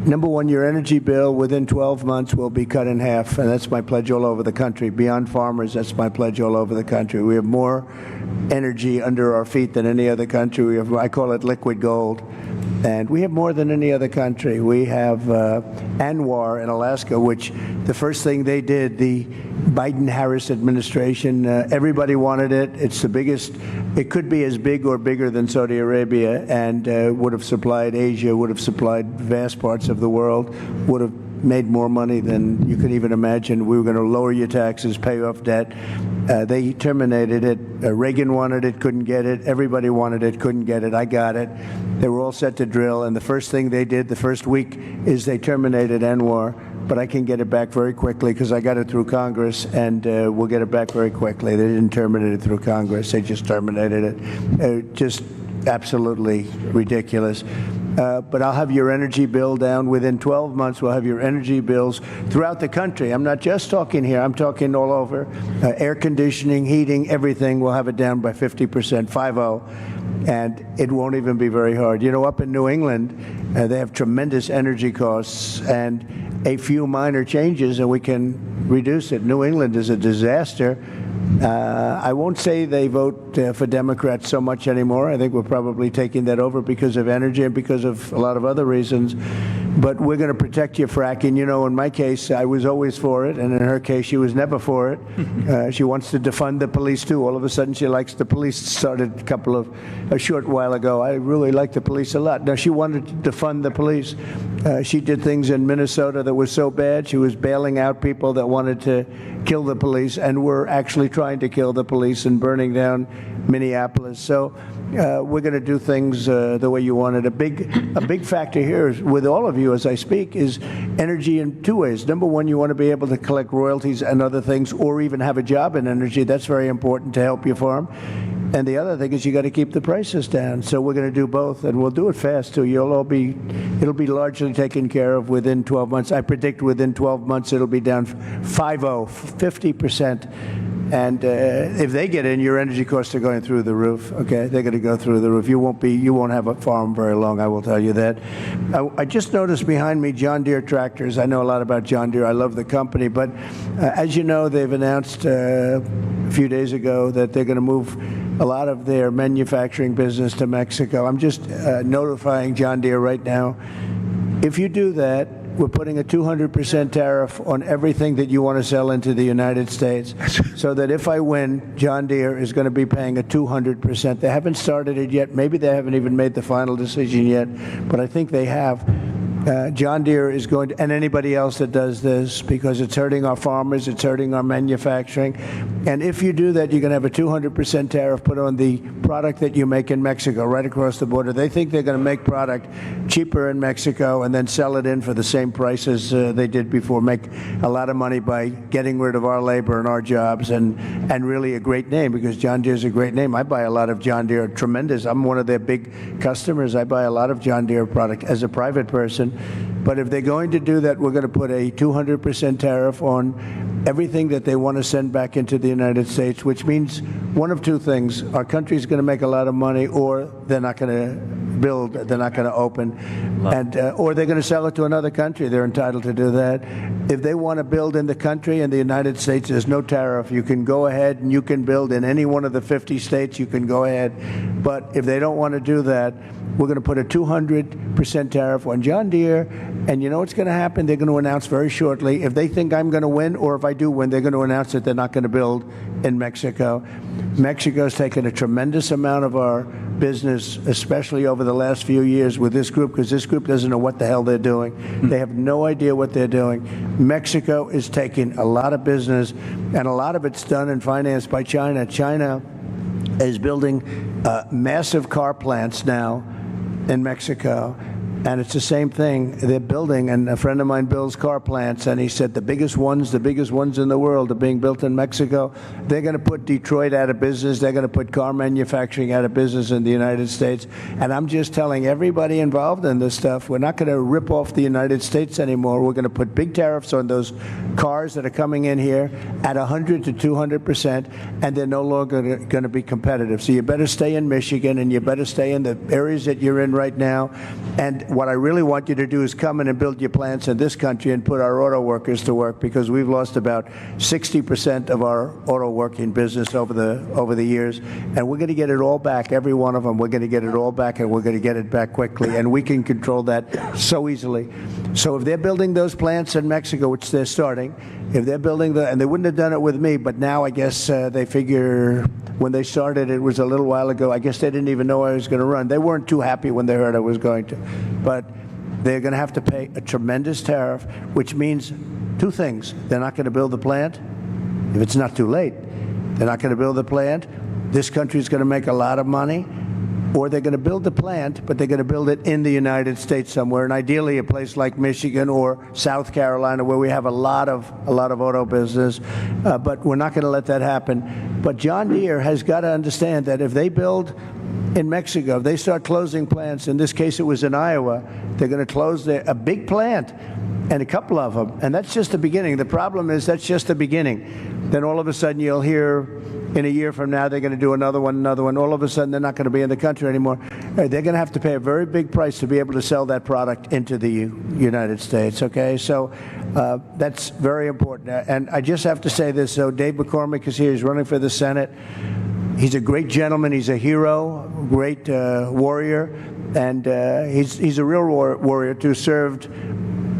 Number one, your energy bill within 12 months will be cut in half, and that's my pledge all over the country. Beyond farmers, that's my pledge all over the country. We have more energy under our feet than any other country. I call it liquid gold. And we have more than any other country. We have Anwar in Alaska, which the first thing they did, the Biden-Harris administration, everybody wanted it. It's the biggest. It could be as big or bigger than Saudi Arabia, and would have supplied Asia, would have supplied vast parts of the world, would have made more money than you could even imagine. We were going to lower your taxes, pay off debt. They terminated it. Reagan wanted it, couldn't get it. Everybody wanted it, couldn't get it. I got it. They were all set to drill, and the first thing they did the first week is they terminated Anwar. But I can get it back very quickly because I got it through Congress, and we'll get it back very quickly. They didn't terminate it through Congress. They just terminated it. Just absolutely ridiculous. But I'll have your energy bill down within 12 months. We'll have your energy bills throughout the country. I'm not just talking here. I'm talking all over. Air conditioning, heating, everything. We'll have it down by 50%, 50. And it won't even be very hard. You know, up in New England, they have tremendous energy costs and a few minor changes, and we can reduce it. New England is a disaster. I won't say they vote for Democrats so much anymore. I think we're probably taking that over because of energy and because of a lot of other reasons. But we're going to protect you, fracking. You know, in my case, I was always for it, and in her case, she was never for it. She wants to defund the police, too. All of a sudden, she likes the police. Started a short while ago. I really like the police a lot. Now, she wanted to defund the police. She did things in Minnesota that were so bad. She was bailing out people that wanted to kill the police and were actually trying to kill the police and burning down Minneapolis. So we're going to do things the way you want it. A big factor here is, with all of you as I speak, is energy in two ways. Number one, you want to be able to collect royalties and other things, or even have a job in energy. That's very important to help your farm. And the other thing is you got to keep the prices down. So we're going to do both, and we'll do it fast too. It'll be largely taken care of within 12 months. I predict within 12 months it'll be down 50%. And if they get in, your energy costs are going through the roof. Okay, they're going to go through the roof. You won't have a farm very long. I will tell you that. I just noticed behind me John Deere tractors. I know a lot about John Deere. I love the company, but as you know, they've announced a few days ago that they're going to move a lot of their manufacturing business to Mexico. I'm just notifying John Deere right now. If you do that, we're putting a 200% tariff on everything that you want to sell into the United States, so that if I win, John Deere is going to be paying a 200%. They haven't started it yet. Maybe they haven't even made the final decision yet, but I think they have. John Deere is going to, and anybody else that does this, because it's hurting our farmers, it's hurting our manufacturing. And if you do that, you're going to have a 200% tariff put on the product that you make in Mexico, right across the border. They think they're going to make product cheaper in Mexico and then sell it in for the same prices they did before, make a lot of money by getting rid of our labor and our jobs, and really a great name, because John Deere is a great name. I buy a lot of John Deere, tremendous. I'm one of their big customers. I buy a lot of John Deere product as a private person. But if they're going to do that, we're going to put a 200% tariff on everything that they want to send back into the United States, which means one of two things. Our country's going to make a lot of money, or they're not going to build, they're not going to open, and or they're going to sell it to another country. They're entitled to do that. If they want to build in the country, in the United States, there's no tariff. You can go ahead and you can build in any one of the 50 states. You can go ahead. But if they don't want to do that, we're going to put a 200% tariff on John Deere, and you know what's going to happen? They're going to announce very shortly, if they think I'm going to win, or if I do win, they're going to announce that they're not going to build in Mexico. Mexico's taken a tremendous amount of our business, especially over the last few years with this group, because this group doesn't know what the hell they're doing. They have no idea what they're doing. Mexico is taking a lot of business, and a lot of it's done and financed by China. China is building massive car plants now in Mexico. And it's the same thing they're building, and a friend of mine builds car plants, and he said the biggest ones in the world are being built in Mexico. They're going to put Detroit out of business. They're going to put car manufacturing out of business in the United States. And I'm just telling everybody involved in this stuff, we're not going to rip off the United States anymore. We're going to put big tariffs on those cars that are coming in here at 100 to 200%, and they're no longer going to be competitive. So you better stay in Michigan, and you better stay in the areas that you're in right now. And what I really want you to do is come in and build your plants in this country and put our auto workers to work, because we've lost about 60% of our auto working business over the years, and we're going to get it all back, every one of them. We're going to get it all back, and we're going to get it back quickly, and we can control that so easily. So if they're building those plants in Mexico, which they're starting, if they're building and they wouldn't have done it with me, but now I guess they figure when they started, it was a little while ago, I guess they didn't even know I was going to run. They weren't too happy when they heard I was going to. But they're going to have to pay a tremendous tariff, which means two things. They're not going to build the plant if it's not too late. They're not going to build the plant. This country is going to make a lot of money. Or they're going to build the plant, but they're going to build it in the United States somewhere, and ideally a place like Michigan or South Carolina, where we have a lot of auto business. But we're not going to let that happen. But John Deere has got to understand that if they build in Mexico, if they start closing plants, in this case it was in Iowa, they're going to close a big plant, and a couple of them, and that's just the beginning. The problem is that's just the beginning. Then all of a sudden you'll hear in a year from now they're going to do another one. All of a sudden they're not going to be in the country anymore. They're going to have to pay a very big price to be able to sell that product into the United States, okay? So that's very important. And I just have to say this, so Dave McCormick is here. He's running for the Senate. He's a great gentleman. He's a hero, great warrior, and he's a real warrior too. Served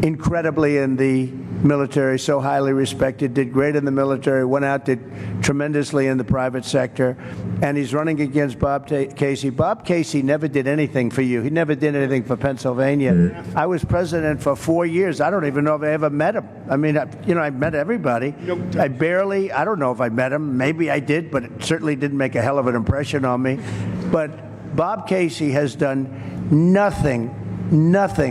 incredibly in the military, so highly respected, did great in the military, went out, did tremendously in the private sector, and he's running against Bob Casey. Bob Casey never did anything for you. He never did anything for Pennsylvania. I was president for 4 years. I don't even know if I ever met him. I mean, I met everybody. I don't know if I met him. Maybe I did, but it certainly didn't make a hell of an impression on me. But Bob Casey has done nothing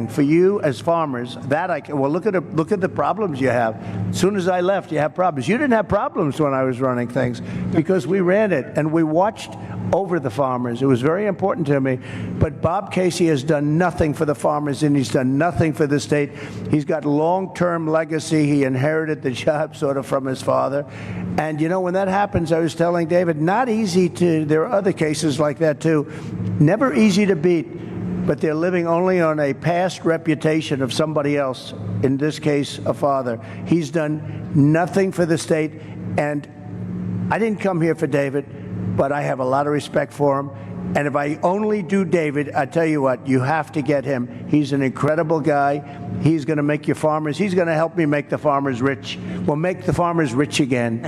for you as farmers. Look at the problems you have. As soon as I left, you have problems. You didn't have problems when I was running things because we ran it and we watched over the farmers. It was very important to me. But Bob Casey has done nothing for the farmers, and he's done nothing for the state. He's got long-term legacy. He inherited the job sort of from his father. And when that happens, I was telling David, not easy there are other cases like that too. Never easy to beat. But they're living only on a past reputation of somebody else, in this case, a father. He's done nothing for the state, and I didn't come here for David, but I have a lot of respect for him. And if I only do David, I tell you what, you have to get him. He's an incredible guy. He's going to make your farmers, he's going to help me make the farmers rich. We'll make the farmers rich again.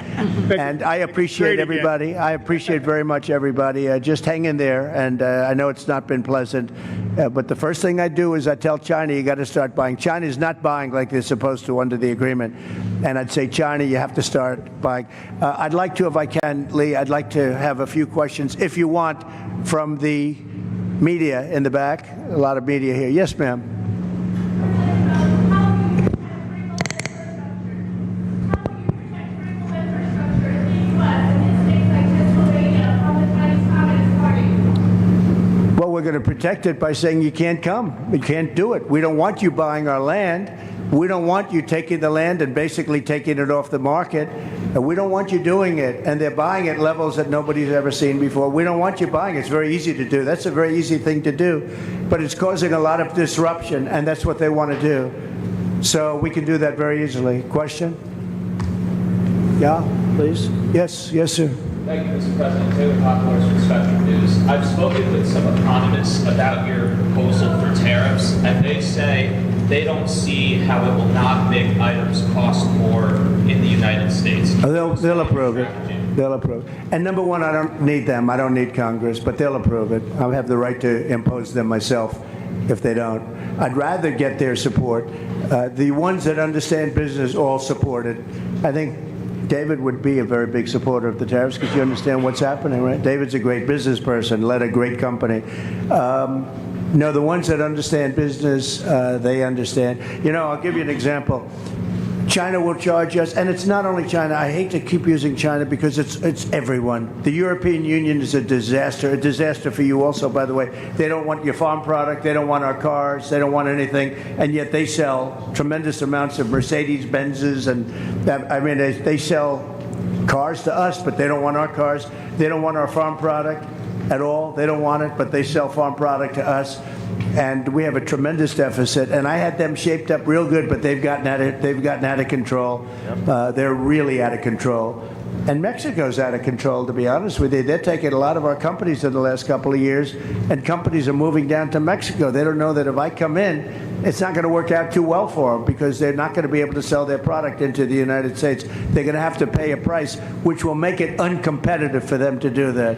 And I appreciate everybody. I appreciate very much everybody. Just hang in there. And I know it's not been pleasant. But the first thing I do is I tell China, you got to start buying. China's not buying like they're supposed to under the agreement. And I'd say, China, you have to start buying. I'd like to, if I can, Lee, I'd like to have a few questions, if you want, from the media in the back. A lot of media here. Yes, ma'am. Well, we're going to protect it by saying you can't come. You can't do it. We don't want you buying our land. We don't want you taking the land and basically taking it off the market. And we don't want you doing it. And they're buying at levels that nobody's ever seen before. We don't want you buying it. It's very easy to do. That's a very easy thing to do. But it's causing a lot of disruption, and that's what they want to do. So we can do that very easily. Question? Yeah, please. Yes, sir. Thank you, Mr. President. Taylor Hawthorne from Spectrum News. I've spoken with some economists about your proposal for tariffs, and they say they don't see how it will not make items cost more in the United States. They'll approve it. They'll approve. And number one, I don't need them. I don't need Congress, but they'll approve it. I'll have the right to impose them myself if they don't. I'd rather get their support. The ones that understand business all support it. I think David would be a very big supporter of the tariffs because you understand what's happening, right? David's a great business person, led a great company. No, the ones that understand business, they understand. You know, I'll give you an example. China will charge us, and it's not only China. I hate to keep using China because it's everyone. The European Union is a disaster for you also, by the way. They don't want your farm product, they don't want our cars, they don't want anything, and yet they sell tremendous amounts of Mercedes-Benzes, and I mean, they sell cars to us, but they don't want our cars. They don't want our farm product at all. They don't want it, but they sell farm product to us. And we have a tremendous deficit. And I had them shaped up real good, but they've gotten out of control. They're really out of control. And Mexico's out of control, to be honest with you. They're taking a lot of our companies in the last couple of years, and companies are moving down to Mexico. They don't know that if I come in, it's not going to work out too well for them because they're not going to be able to sell their product into the United States. They're going to have to pay a price, which will make it uncompetitive for them to do that.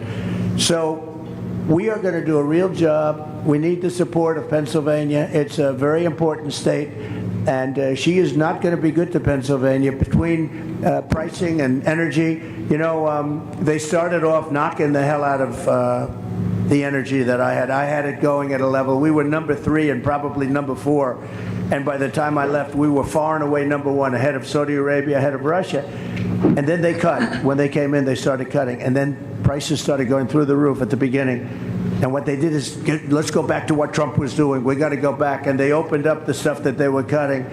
So we are going to do a real job. We need the support of Pennsylvania. It's a very important state, and she is not going to be good to Pennsylvania between pricing and energy. You know, they started off knocking the hell out of the energy that I had. I had it going at a level. We were number 3 and probably number 4. And by the time I left, we were far and away number 1, ahead of Saudi Arabia, ahead of Russia. And then they cut. When they came in, they started cutting. And then prices started going through the roof at the beginning. And what they did is, let's go back to what Trump was doing. We got to go back. And they opened up the stuff that they were cutting.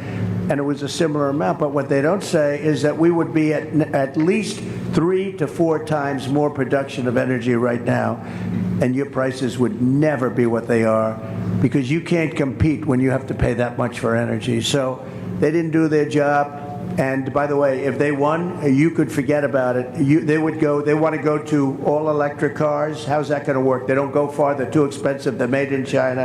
And it was a similar amount. But what they don't say is that we would be at least 3 to 4 times more production of energy right now. And your prices would never be what they are because you can't compete when you have to pay that much for energy. So they didn't do their job. And by the way, if they won, you could forget about it. They want to go to all electric cars. How's that going to work? They don't go far. They're too expensive. They're made in China.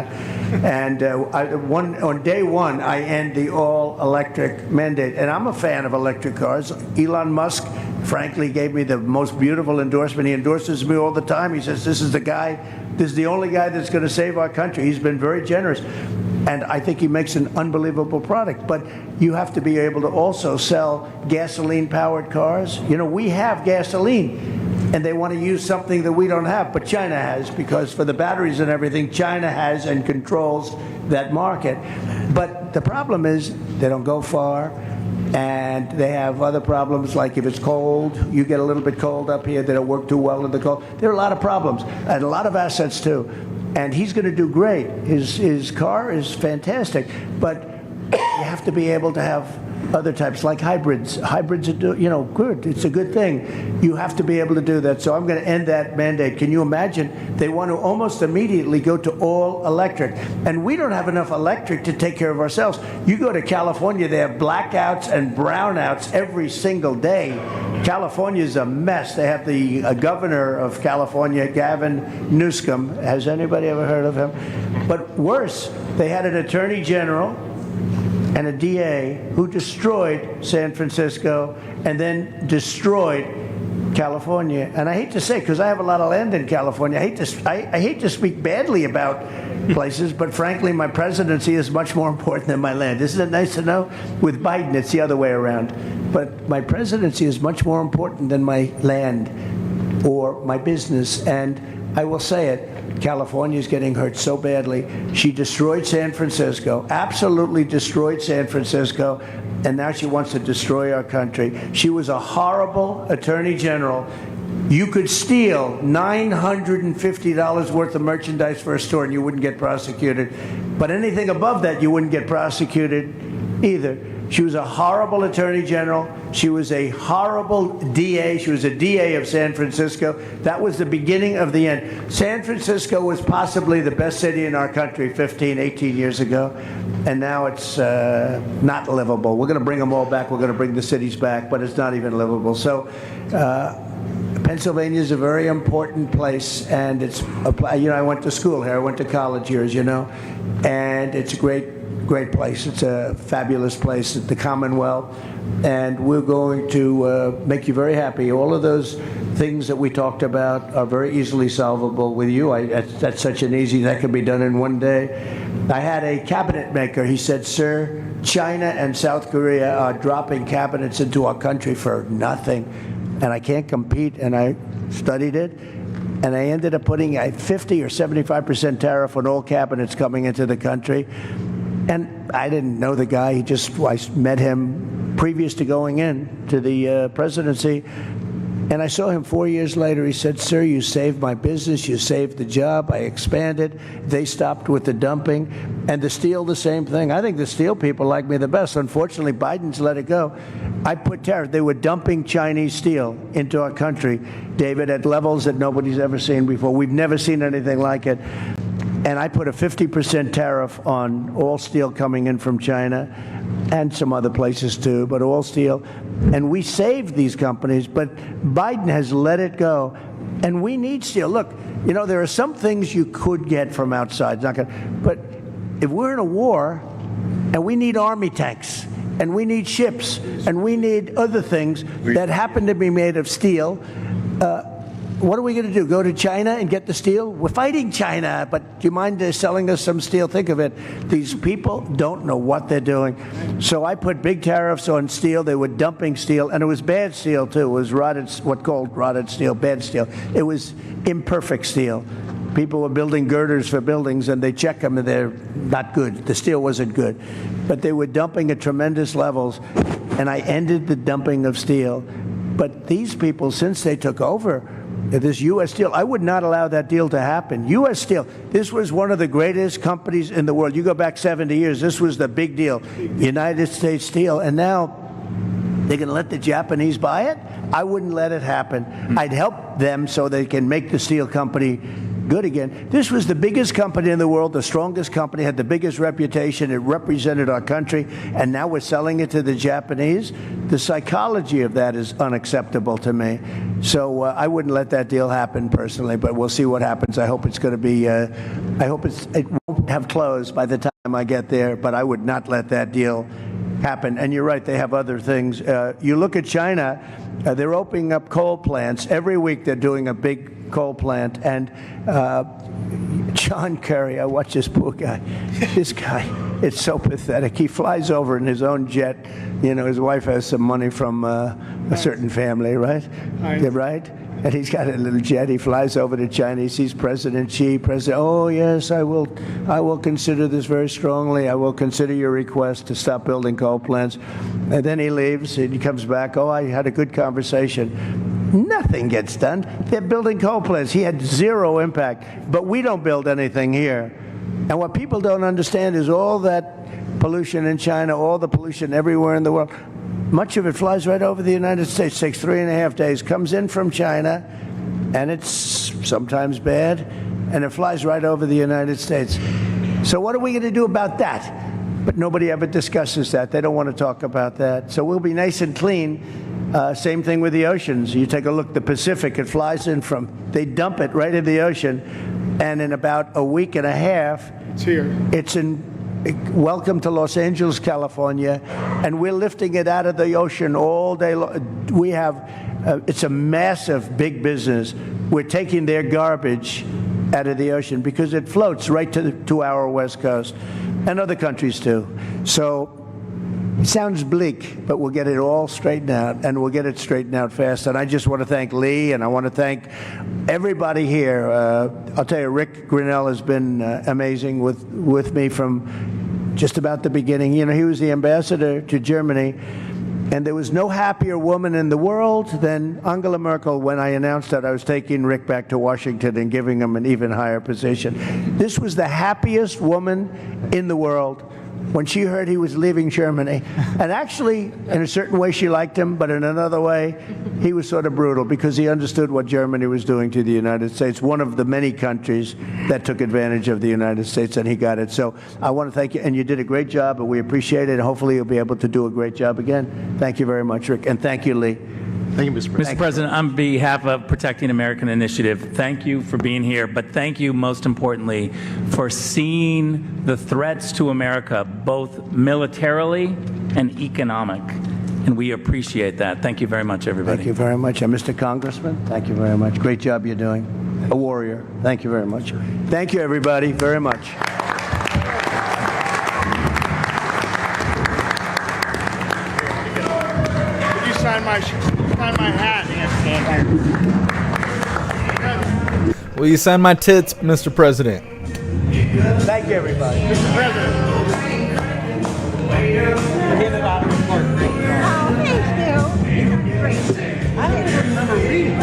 And on day one, I end the all electric mandate. And I'm a fan of electric cars. Elon Musk, frankly, gave me the most beautiful endorsement. He endorses me all the time. He says, this is the only guy that's going to save our country. He's been very generous. And I think he makes an unbelievable product. But you have to be able to also sell gasoline-powered cars. You know, we have gasoline, and they want to use something that we don't have, but China has, because for the batteries and everything, China has and controls that market. But the problem is they don't go far, and they have other problems, like if it's cold, you get a little bit cold up here, they don't work too well in the cold. There are a lot of problems, and a lot of assets, too. And he's going to do great. His car is fantastic, but you have to be able to have other types, like hybrids. Hybrids are, good. It's a good thing. You have to be able to do that. So I'm going to end that mandate. Can you imagine? They want to almost immediately go to all electric. And we don't have enough electric to take care of ourselves. You go to California, they have blackouts and brownouts every single day. California's a mess. They have the governor of California, Gavin Newsom. Has anybody ever heard of him? But worse, they had an attorney general and a DA who destroyed San Francisco and then destroyed California. And I hate to say, because I have a lot of land in California, I hate to speak badly about places, but frankly, my presidency is much more important than my land. Isn't it nice to know? With Biden, it's the other way around. But my presidency is much more important than my land or my business. And I will say it, California is getting hurt so badly. She destroyed San Francisco, absolutely destroyed San Francisco, and now she wants to destroy our country. She was a horrible attorney general. You could steal $950 worth of merchandise for a store and you wouldn't get prosecuted. But anything above that, you wouldn't get prosecuted either. She was a horrible attorney general. She was a horrible DA. She was a DA of San Francisco. That was the beginning of the end. San Francisco was possibly the best city in our country 15, 18 years ago. And now it's not livable. We're going to bring them all back. We're going to bring the cities back, but it's not even livable. So Pennsylvania is a very important place. And it's, I went to school here. I went to college here, as you know. And it's a great place. It's a fabulous place at the Commonwealth, and we're going to make you very happy. All of those things that we talked about are very easily solvable with you. That's such an easy, that can be done in one day. I had a cabinet maker. He said, sir, China and South Korea are dropping cabinets into our country for nothing, and I can't compete, and I studied it, and I ended up putting a 50 or 75% tariff on all cabinets coming into the country. And I didn't know the guy. I met him previous to going in to the presidency. And I saw him 4 years later. He said, "Sir, you saved my business. You saved the job. I expanded. They stopped with the dumping." And the steel, the same thing. I think the steel people like me the best. Unfortunately, Biden's let it go. I put tariff. They were dumping Chinese steel into our country, David, at levels that nobody's ever seen before. We've never seen anything like it. And I put a 50% tariff on all steel coming in from China and some other places too, but all steel. And we saved these companies, but Biden has let it go. And we need steel. Look, you know, there are some things you could get from outside. But if we're in a war and we need army tanks and we need ships and we need other things that happen to be made of steel, what are we going to do? Go to China and get the steel? We're fighting China, but do you mind selling us some steel? Think of it. These people don't know what they're doing. So I put big tariffs on steel. They were dumping steel, and it was bad steel, too. It was rotted steel, bad steel. It was imperfect steel. People were building girders for buildings, and they check them, and they're not good. The steel wasn't good. But they were dumping at tremendous levels, and I ended the dumping of steel. But these people, since they took over, this U.S. Steel, I would not allow that deal to happen. U.S. Steel, this was one of the greatest companies in the world. You go back 70 years, this was the big deal. United States Steel, and now they're going to let the Japanese buy it? I wouldn't let it happen. I'd help them so they can make the steel company good again. This was the biggest company in the world, the strongest company, had the biggest reputation. It represented our country, and now we're selling it to the Japanese. The psychology of that is unacceptable to me. So I wouldn't let that deal happen personally, but we'll see what happens. I hope it's going to be, I hope it won't have closed by the time I get there, but I would not let that deal happen. And you're right, they have other things. You look at China, they're opening up coal plants. Every week they're doing a big coal plant. And John Kerry, I watch this poor guy. This guy, it's so pathetic. He flies over in his own jet. You know, his wife has some money from a certain family, right? Yeah, right? And he's got a little jet. He flies over to China. He sees President Xi. President, oh yes, I will consider this very strongly. I will consider your request to stop building coal plants. And then he leaves. And he comes back. Oh, I had a good conversation. Nothing gets done. They're building coal plants. He had zero impact. But we don't build anything here. And what people don't understand is all that pollution in China, all the pollution everywhere in the world, much of it flies right over the United States, takes 3.5 days, comes in from China, and it's sometimes bad, and it flies right over the United States. So what are we going to do about that? But nobody ever discusses that. They don't want to talk about that. So we'll be nice and clean. Same thing with the oceans. You take a look, the Pacific, it flies in from, they dump it right in the ocean, and in about a week and a half, it's here. It's in. Welcome to Los Angeles, California, and we're lifting it out of the ocean all day long. We have, it's a massive, big business. We're taking their garbage out of the ocean because it floats right to our West Coast, and other countries too. So it sounds bleak, but we'll get it all straightened out, and we'll get it straightened out fast. And I just want to thank Lee, and I want to thank everybody here. I'll tell you, Rick Grinnell has been amazing with me from just about the beginning. You know, he was the ambassador to Germany, and there was no happier woman in the world than Angela Merkel when I announced that I was taking Rick back to Washington and giving him an even higher position. This was the happiest woman in the world when she heard he was leaving Germany. And actually, in a certain way, she liked him, but in another way, he was sort of brutal because he understood what Germany was doing to the United States, one of the many countries that took advantage of the United States, and he got it. So I want to thank you, and you did a great job, and we appreciate it, and hopefully you'll be able to do a great job again. Thank you very much, Rick, and thank you, Lee. Thank you, Mr. President. Mr. President, on behalf of Protecting American Initiative, thank you for being here, but thank you most importantly for seeing the threats to America, both militarily and economic. And we appreciate that. Thank you very much, everybody. Thank you very much. And Mr. Congressman, thank you very much. Great job you're doing. A warrior. Thank you very much. Thank you, everybody, very much. find my hat. Will you sign my tits, Mr. President? Thank you, everybody. Mr. President. I don't even remember reading it.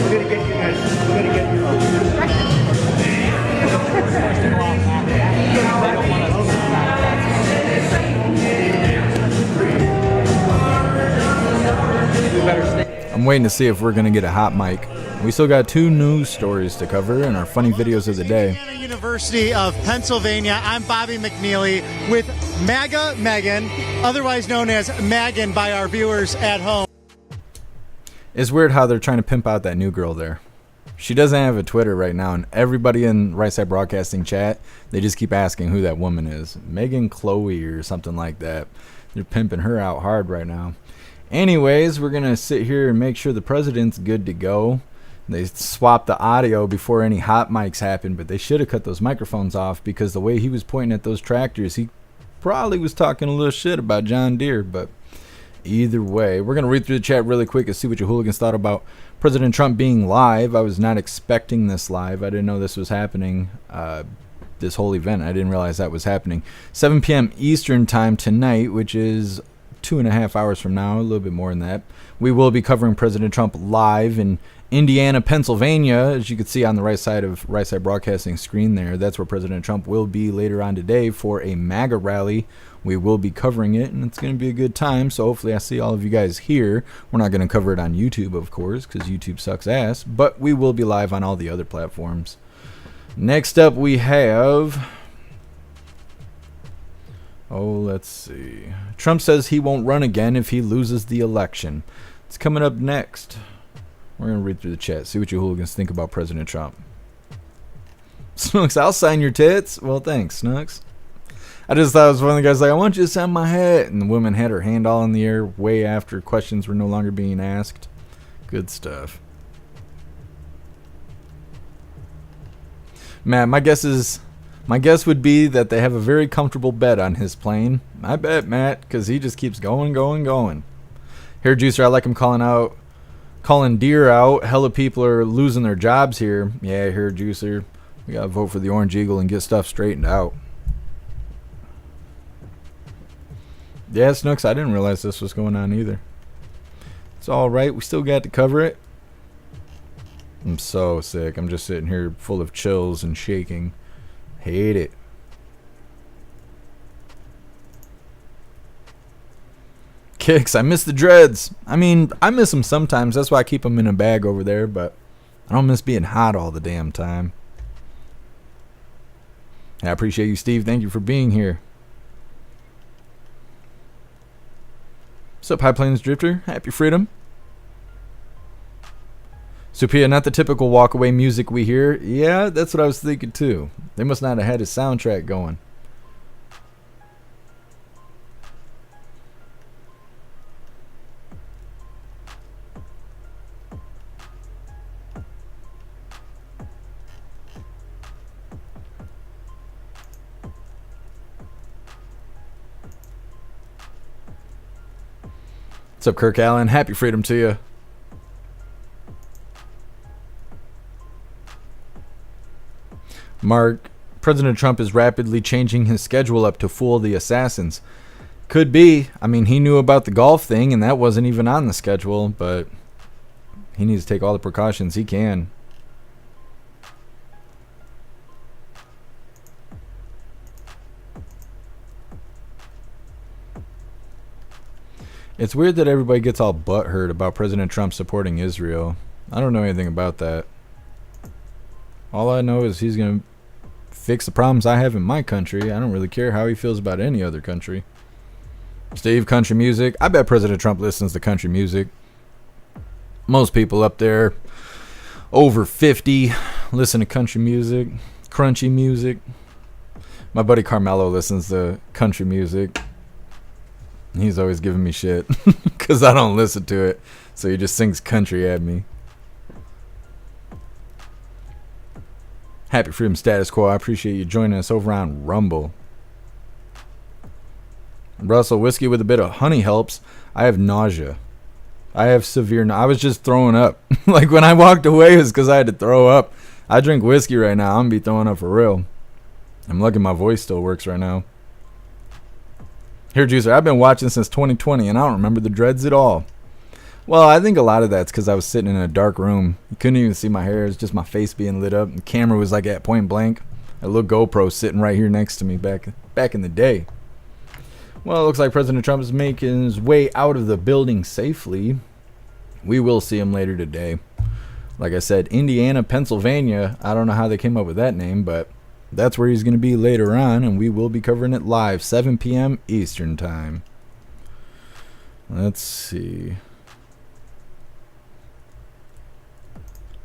We're going to get you guys. We're going to get you. I'm waiting to see if we're going to get a hot mic. We still got 2 news stories to cover and our funny videos of the day. Indiana University of Pennsylvania. I'm Bobby McNeely with MAGA Megan, otherwise known as Megan by our viewers at home. It's weird how they're trying to pimp out that new girl there. She doesn't have a Twitter right now, and everybody in Right Side Broadcasting chat, they just keep asking who that woman is. Megan Chloe or something like that. They're pimping her out hard right now. Anyways, we're going to sit here and make sure the president's good to go. They swapped the audio before any hot mics happened, but they should have cut those microphones off because the way he was pointing at those tractors, he probably was talking a little shit about John Deere. But either way, we're going to read through the chat really quick and see what your hooligans thought about President Trump being live. I was not expecting this live. I didn't know this was happening, this whole event. I didn't realize that was happening. 7 p.m. Eastern time tonight, which is 2.5 hours from now, a little bit more than that. We will be covering President Trump live in Indiana, Pennsylvania, as you can see on the right side of Right Side Broadcasting screen there. That's where President Trump will be later on today for a MAGA rally. We will be covering it, and it's going to be a good time, so hopefully I see all of you guys here. We're not going to cover it on YouTube, of course, because YouTube sucks ass, but we will be live on all the other platforms. Next up, we have... let's see. Trump says he won't run again if he loses the election. It's coming up next. We're going to read through the chat, see what you hooligans think about President Trump. Snooks, I'll sign your tits. Well, thanks, Snooks. I just thought it was one of the guys like, I want you to sign my hat. And the woman had her hand all in the air way after questions were no longer being asked. Good stuff. Matt, my guess would be that they have a very comfortable bed on his plane. I bet, Matt, because he just keeps going. Hair Juicer, I like him calling Deere out. Hella people are losing their jobs here. Yeah, Hair Juicer. We got to vote for the Orange Eagle and get stuff straightened out. Yeah, Snooks, I didn't realize this was going on either. It's all right. We still got to cover it. I'm so sick. I'm just sitting here full of chills and shaking. Hate it. Kicks, I miss the dreads. I mean, I miss them sometimes. That's why I keep them in a bag over there, but I don't miss being hot all the damn time. I appreciate you, Steve. Thank you for being here. What's up, High Plains Drifter? Happy freedom. Sophia, not the typical walkaway music we hear. Yeah, that's what I was thinking too. They must not have had his soundtrack going. What's up, Kirk Allen? Happy freedom to you. Mark, President Trump is rapidly changing his schedule up to fool the assassins. Could be. I mean, he knew about the golf thing, and that wasn't even on the schedule, but he needs to take all the precautions he can. It's weird that everybody gets all butthurt about President Trump supporting Israel. I don't know anything about that. All I know is he's going to fix the problems I have in my country. I don't really care how he feels about any other country. Steve, country music. I bet President Trump listens to country music. Most people up there over 50 listen to country music, crunchy music. My buddy Carmelo listens to country music. He's always giving me shit because I don't listen to it. So he just sings country at me. Happy Freedom Status Quo. I appreciate you joining us over on Rumble. Russell, whiskey with a bit of honey helps. I have nausea. I have severe. I was just throwing up. Like when I walked away, it was because I had to throw up. I drink whiskey right now. I'm gonna be throwing up for real. I'm lucky my voice still works right now. Here, Juicer, I've been watching since 2020, and I don't remember the dreads at all. Well, I think a lot of that's because I was sitting in a dark room. You couldn't even see my hair. It was just my face being lit up. The camera was like at point blank. A little GoPro sitting right here next to me back in the day. Well, it looks like President Trump is making his way out of the building safely. We will see him later today. Like I said, Indiana, Pennsylvania. I don't know how they came up with that name, but that's where he's going to be later on, and we will be covering it live, 7 p.m. Eastern Time. Let's see.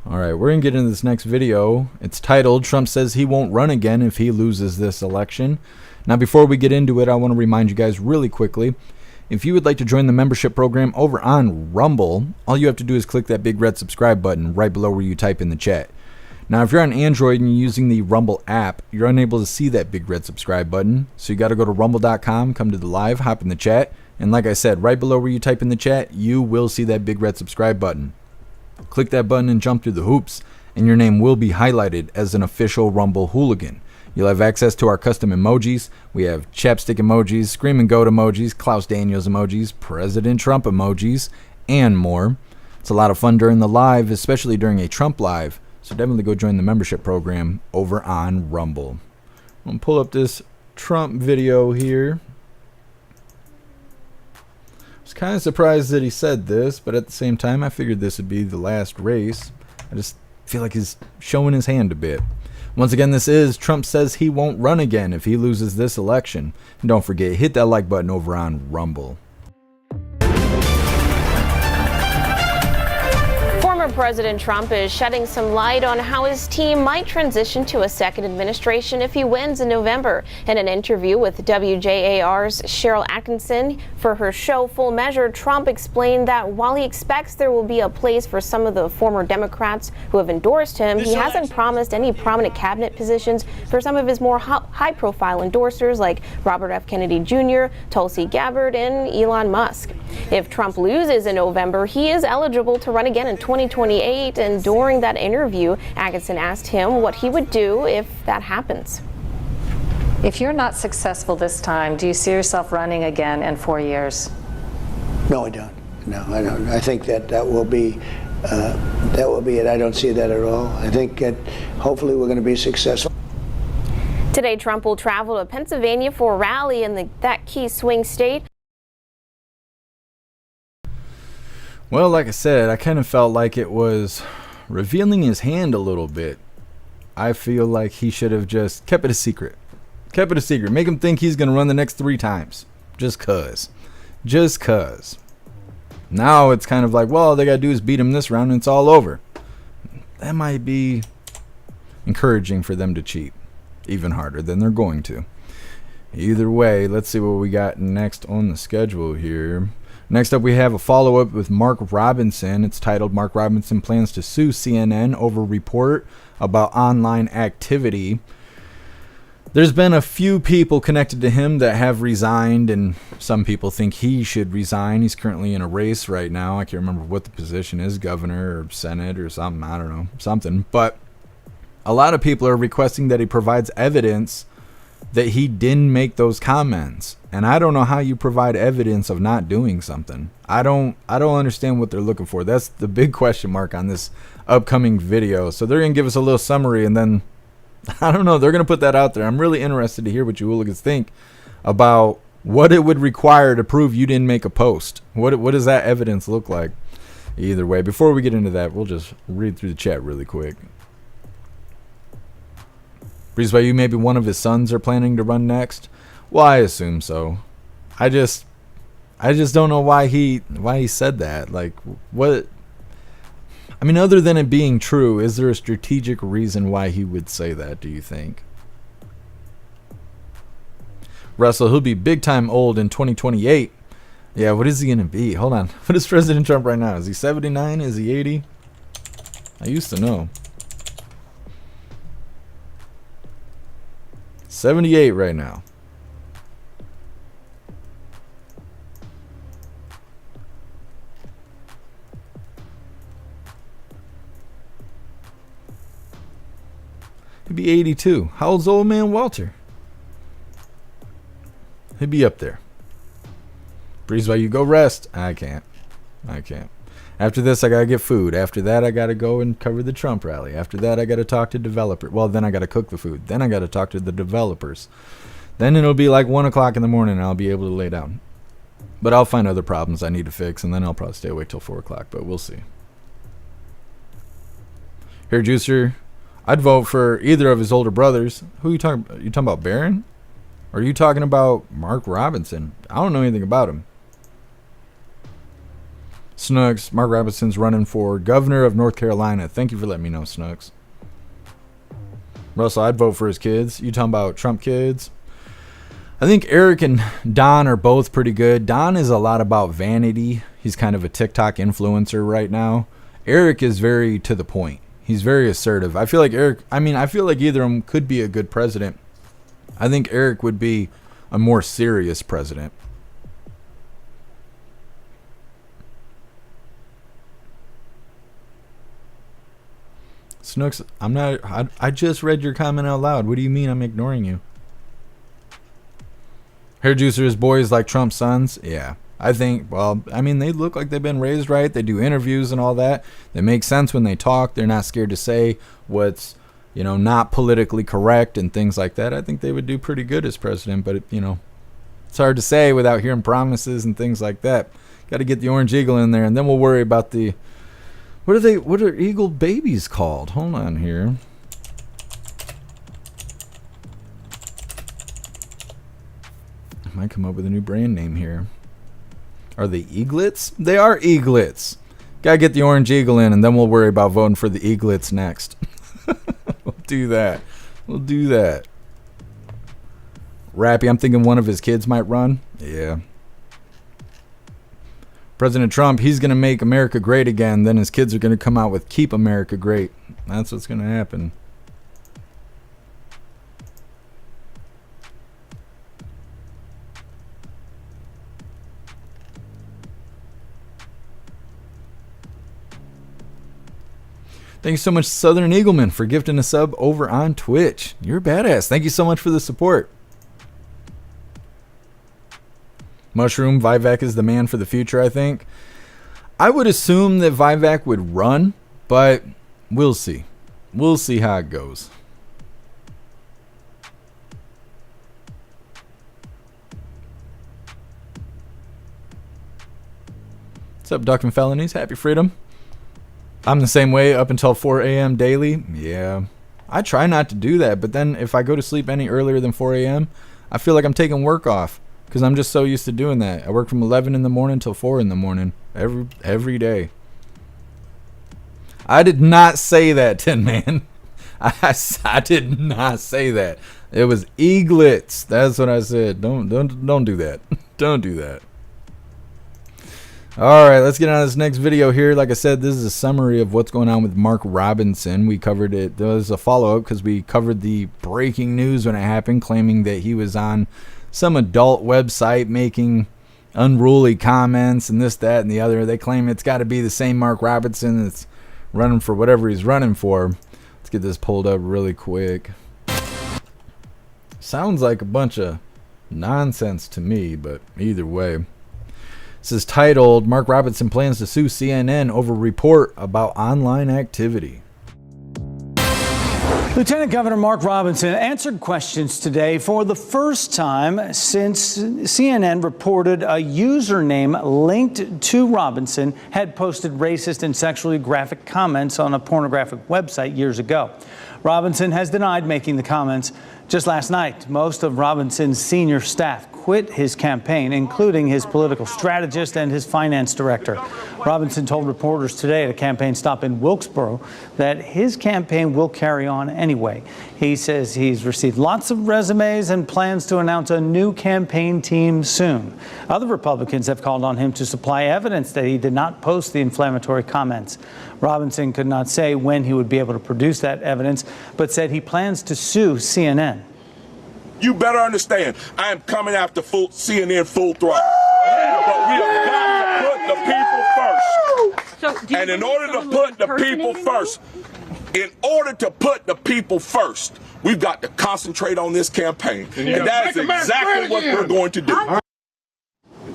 Alright, we're going to get into this next video. It's titled, Trump Says He Won't Run Again If He Loses This Election. Now, before we get into it, I want to remind you guys really quickly, if you would like to join the membership program over on Rumble, all you have to do is click that big red subscribe button right below where you type in the chat. Now, if you're on Android and you're using the Rumble app, you're unable to see that big red subscribe button, so you got to go to rumble.com, come to the live, hop in the chat, and like I said, right below where you type in the chat, you will see that big red subscribe button. Click that button and jump through the hoops, and your name will be highlighted as an official Rumble Hooligan. You'll have access to our custom emojis. We have chapstick emojis, scream and goat emojis, Klaus Daniels emojis, President Trump emojis, and more. It's a lot of fun during the live, especially during a Trump live, so definitely go join the membership program over on Rumble. I'm going to pull up this Trump video here. I was kind of surprised that he said this, but at the same time, I figured this would be the last race. I just feel like he's showing his hand a bit. Once again, this is Trump Says He Won't Run Again if he loses this election. And don't forget, hit that like button over on Rumble. Former President Trump is shedding some light on how his team might transition to a second administration if he wins in November. In an interview with WJAR's Cheryl Atkinson for her show Full Measure, Trump explained that while he expects there will be a place for some of the former Democrats who have endorsed him, he hasn't promised any prominent cabinet positions for some of his more high-profile endorsers like Robert F. Kennedy Jr., Tulsi Gabbard, and Elon Musk. If Trump loses in November, he is eligible to run again in 2028, and during that interview, Atkinson asked him what he would do if that happens. If you're not successful this time, do you see yourself running again in 4 years? No, I don't. No, I don't. I think that will be it. I don't see that at all. I think that hopefully we're going to be successful. Today, Trump will travel to Pennsylvania for a rally in that key swing state. Well, like I said, I kind of felt like it was revealing his hand a little bit. I feel like he should have just kept it a secret. Kept it a secret. Make him think he's going to run the next 3 times. Just cuz. Just cuz. Now it's kind of like, well, all they got to do is beat him this round and it's all over. That might be encouraging for them to cheat. Even harder than they're going to. Either way, let's see what we got next on the schedule here. Next up, we have a follow-up with Mark Robinson. It's titled, Mark Robinson Plans to Sue CNN Over Report About Online Activity. There's been a few people connected to him that have resigned, and some people think he should resign. He's currently in a race right now. I can't remember what the position is, governor or senate or something. I don't know, something. But a lot of people are requesting that he provides evidence that he didn't make those comments. And I don't know how you provide evidence of not doing something. I don't understand what they're looking for. That's the big question mark on this upcoming video. So they're going to give us a little summary, and then I don't know, they're going to put that out there. I'm really interested to hear what you hooligans think about what it would require to prove you didn't make a post. What does that evidence look like? Either way, before we get into that, we'll just read through the chat really quick. Breeze, by you, maybe one of his sons are planning to run next. Well, I assume so. I just don't know why he said that. Like, what? I mean, other than it being true, is there a strategic reason why he would say that, do you think? Russell, he'll be big time old in 2028. Yeah, what is he going to be? Hold on. What is President Trump right now? Is he 79? Is he 80? I used to know. 78 right now. He'd be 82. How old's old man Walter? He'd be up there. Breeze, while you go rest. I can't. After this, I gotta get food. After that, I gotta go and cover the Trump rally. After that, I gotta talk to developers. Well, then I gotta cook the food. Then I gotta talk to the developers. Then it'll be like 1 o'clock in the morning and I'll be able to lay down. But I'll find other problems I need to fix, and then I'll probably stay awake till 4 o'clock, but we'll see. Hair Juicer, I'd vote for either of his older brothers. Who are you talking about? You talking about Barron? Or are you talking about Mark Robinson? I don't know anything about him. Snooks, Mark Robinson's running for governor of North Carolina. Thank you for letting me know, Snooks. Russell, I'd vote for his kids. You talking about Trump kids? I think Eric and Don are both pretty good. Don is a lot about vanity. He's kind of a TikTok influencer right now. Eric is very to the point. He's very assertive. I feel like I feel like either of them could be a good president. I think Eric would be a more serious president. Snooks, I just read your comment out loud. What do you mean I'm ignoring you? Hair Juicer's boys like Trump's sons? Yeah. I think, they look like they've been raised right. They do interviews and all that. They make sense when they talk. They're not scared to say what's, not politically correct and things like that. I think they would do pretty good as president, but, it's hard to say without hearing promises and things like that. Got to get the orange eagle in there, and then we'll worry about the... What are eagle babies called? Hold on here. I might come up with a new brand name here. Are they eaglets? They are eaglets. Gotta get the orange eagle in, and then we'll worry about voting for the eaglets next. We'll do that. Rappy, I'm thinking one of his kids might run. Yeah. President Trump, he's going to make America great again. Then his kids are going to come out with Keep America Great. That's what's going to happen. Thank you so much, Southern Eagleman, for gifting a sub over on Twitch. You're a badass. Thank you so much for the support. Mushroom, Vivek is the man for the future, I think. I would assume that Vivek would run, but we'll see. We'll see how it goes. What's up, Duck and Felonies? Happy freedom. I'm the same way up until 4 a.m. daily. Yeah. I try not to do that, but then if I go to sleep any earlier than 4 a.m., I feel like I'm taking work off. Because I'm just so used to doing that. I work from 11 in the morning till 4 in the morning. Every day. I did not say that, Tin Man. I did not say that. It was eaglets. That's what I said. Don't do that. Don't do that. Alright, let's get on to this next video here. Like I said, this is a summary of what's going on with Mark Robinson. We covered it. There was a follow-up because we covered the breaking news when it happened, claiming that he was on some adult website making unruly comments and this, that, and the other. They claim it's got to be the same Mark Robinson that's running for whatever he's running for. Let's get this pulled up really quick. Sounds like a bunch of nonsense to me, but either way. This is titled, Mark Robinson Plans to Sue CNN Over Report About Online Activity. Lieutenant Governor Mark Robinson answered questions today for the first time since CNN reported a username linked to Robinson had posted racist and sexually graphic comments on a pornographic website years ago. Robinson has denied making the comments. Just last night, most of Robinson's senior staff quit his campaign, including his political strategist and his finance director. Robinson told reporters today at a campaign stop in Wilkesboro that his campaign will carry on anyway. He says he's received lots of resumes and plans to announce a new campaign team soon. Other Republicans have called on him to supply evidence that he did not post the inflammatory comments. Robinson could not say when he would be able to produce that evidence, but said he plans to sue CNN. You better understand, I am coming after CNN full throttle. But we have got to put the people first. And in order to put the people first, we've got to concentrate on this campaign. And that is exactly what we're going to do.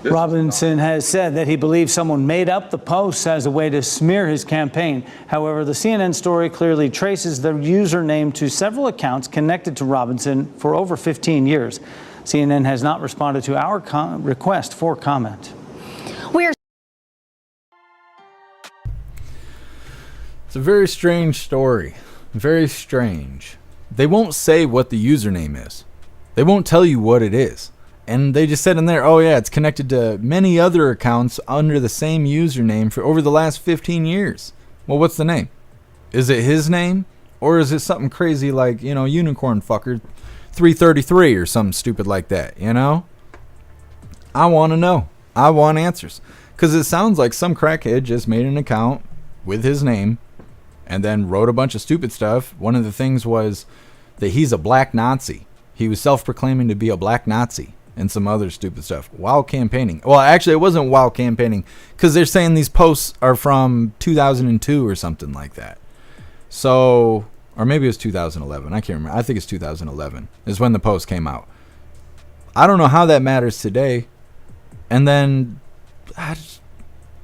Robinson has said that he believes someone made up the posts as a way to smear his campaign. However, the CNN story clearly traces the username to several accounts connected to Robinson for over 15 years. CNN has not responded to our request for comment. It's a very strange story. Very strange. They won't say what the username is. They won't tell you what it is. And they just said in there, oh yeah, it's connected to many other accounts under the same username for over the last 15 years. Well, what's the name? Is it his name? Or is it something crazy like, Unicorn Fucker 333 or something stupid like that, I want to know. I want answers. Because it sounds like some crackhead just made an account with his name and then wrote a bunch of stupid stuff. One of the things was that he's a black Nazi. He was self-proclaiming to be a black Nazi. And some other stupid stuff while campaigning. Well, actually, it wasn't while campaigning because they're saying these posts are from 2002 or something like that. So, or maybe it was 2011. I can't remember. I think it's 2011 is when the post came out. I don't know how that matters today. And then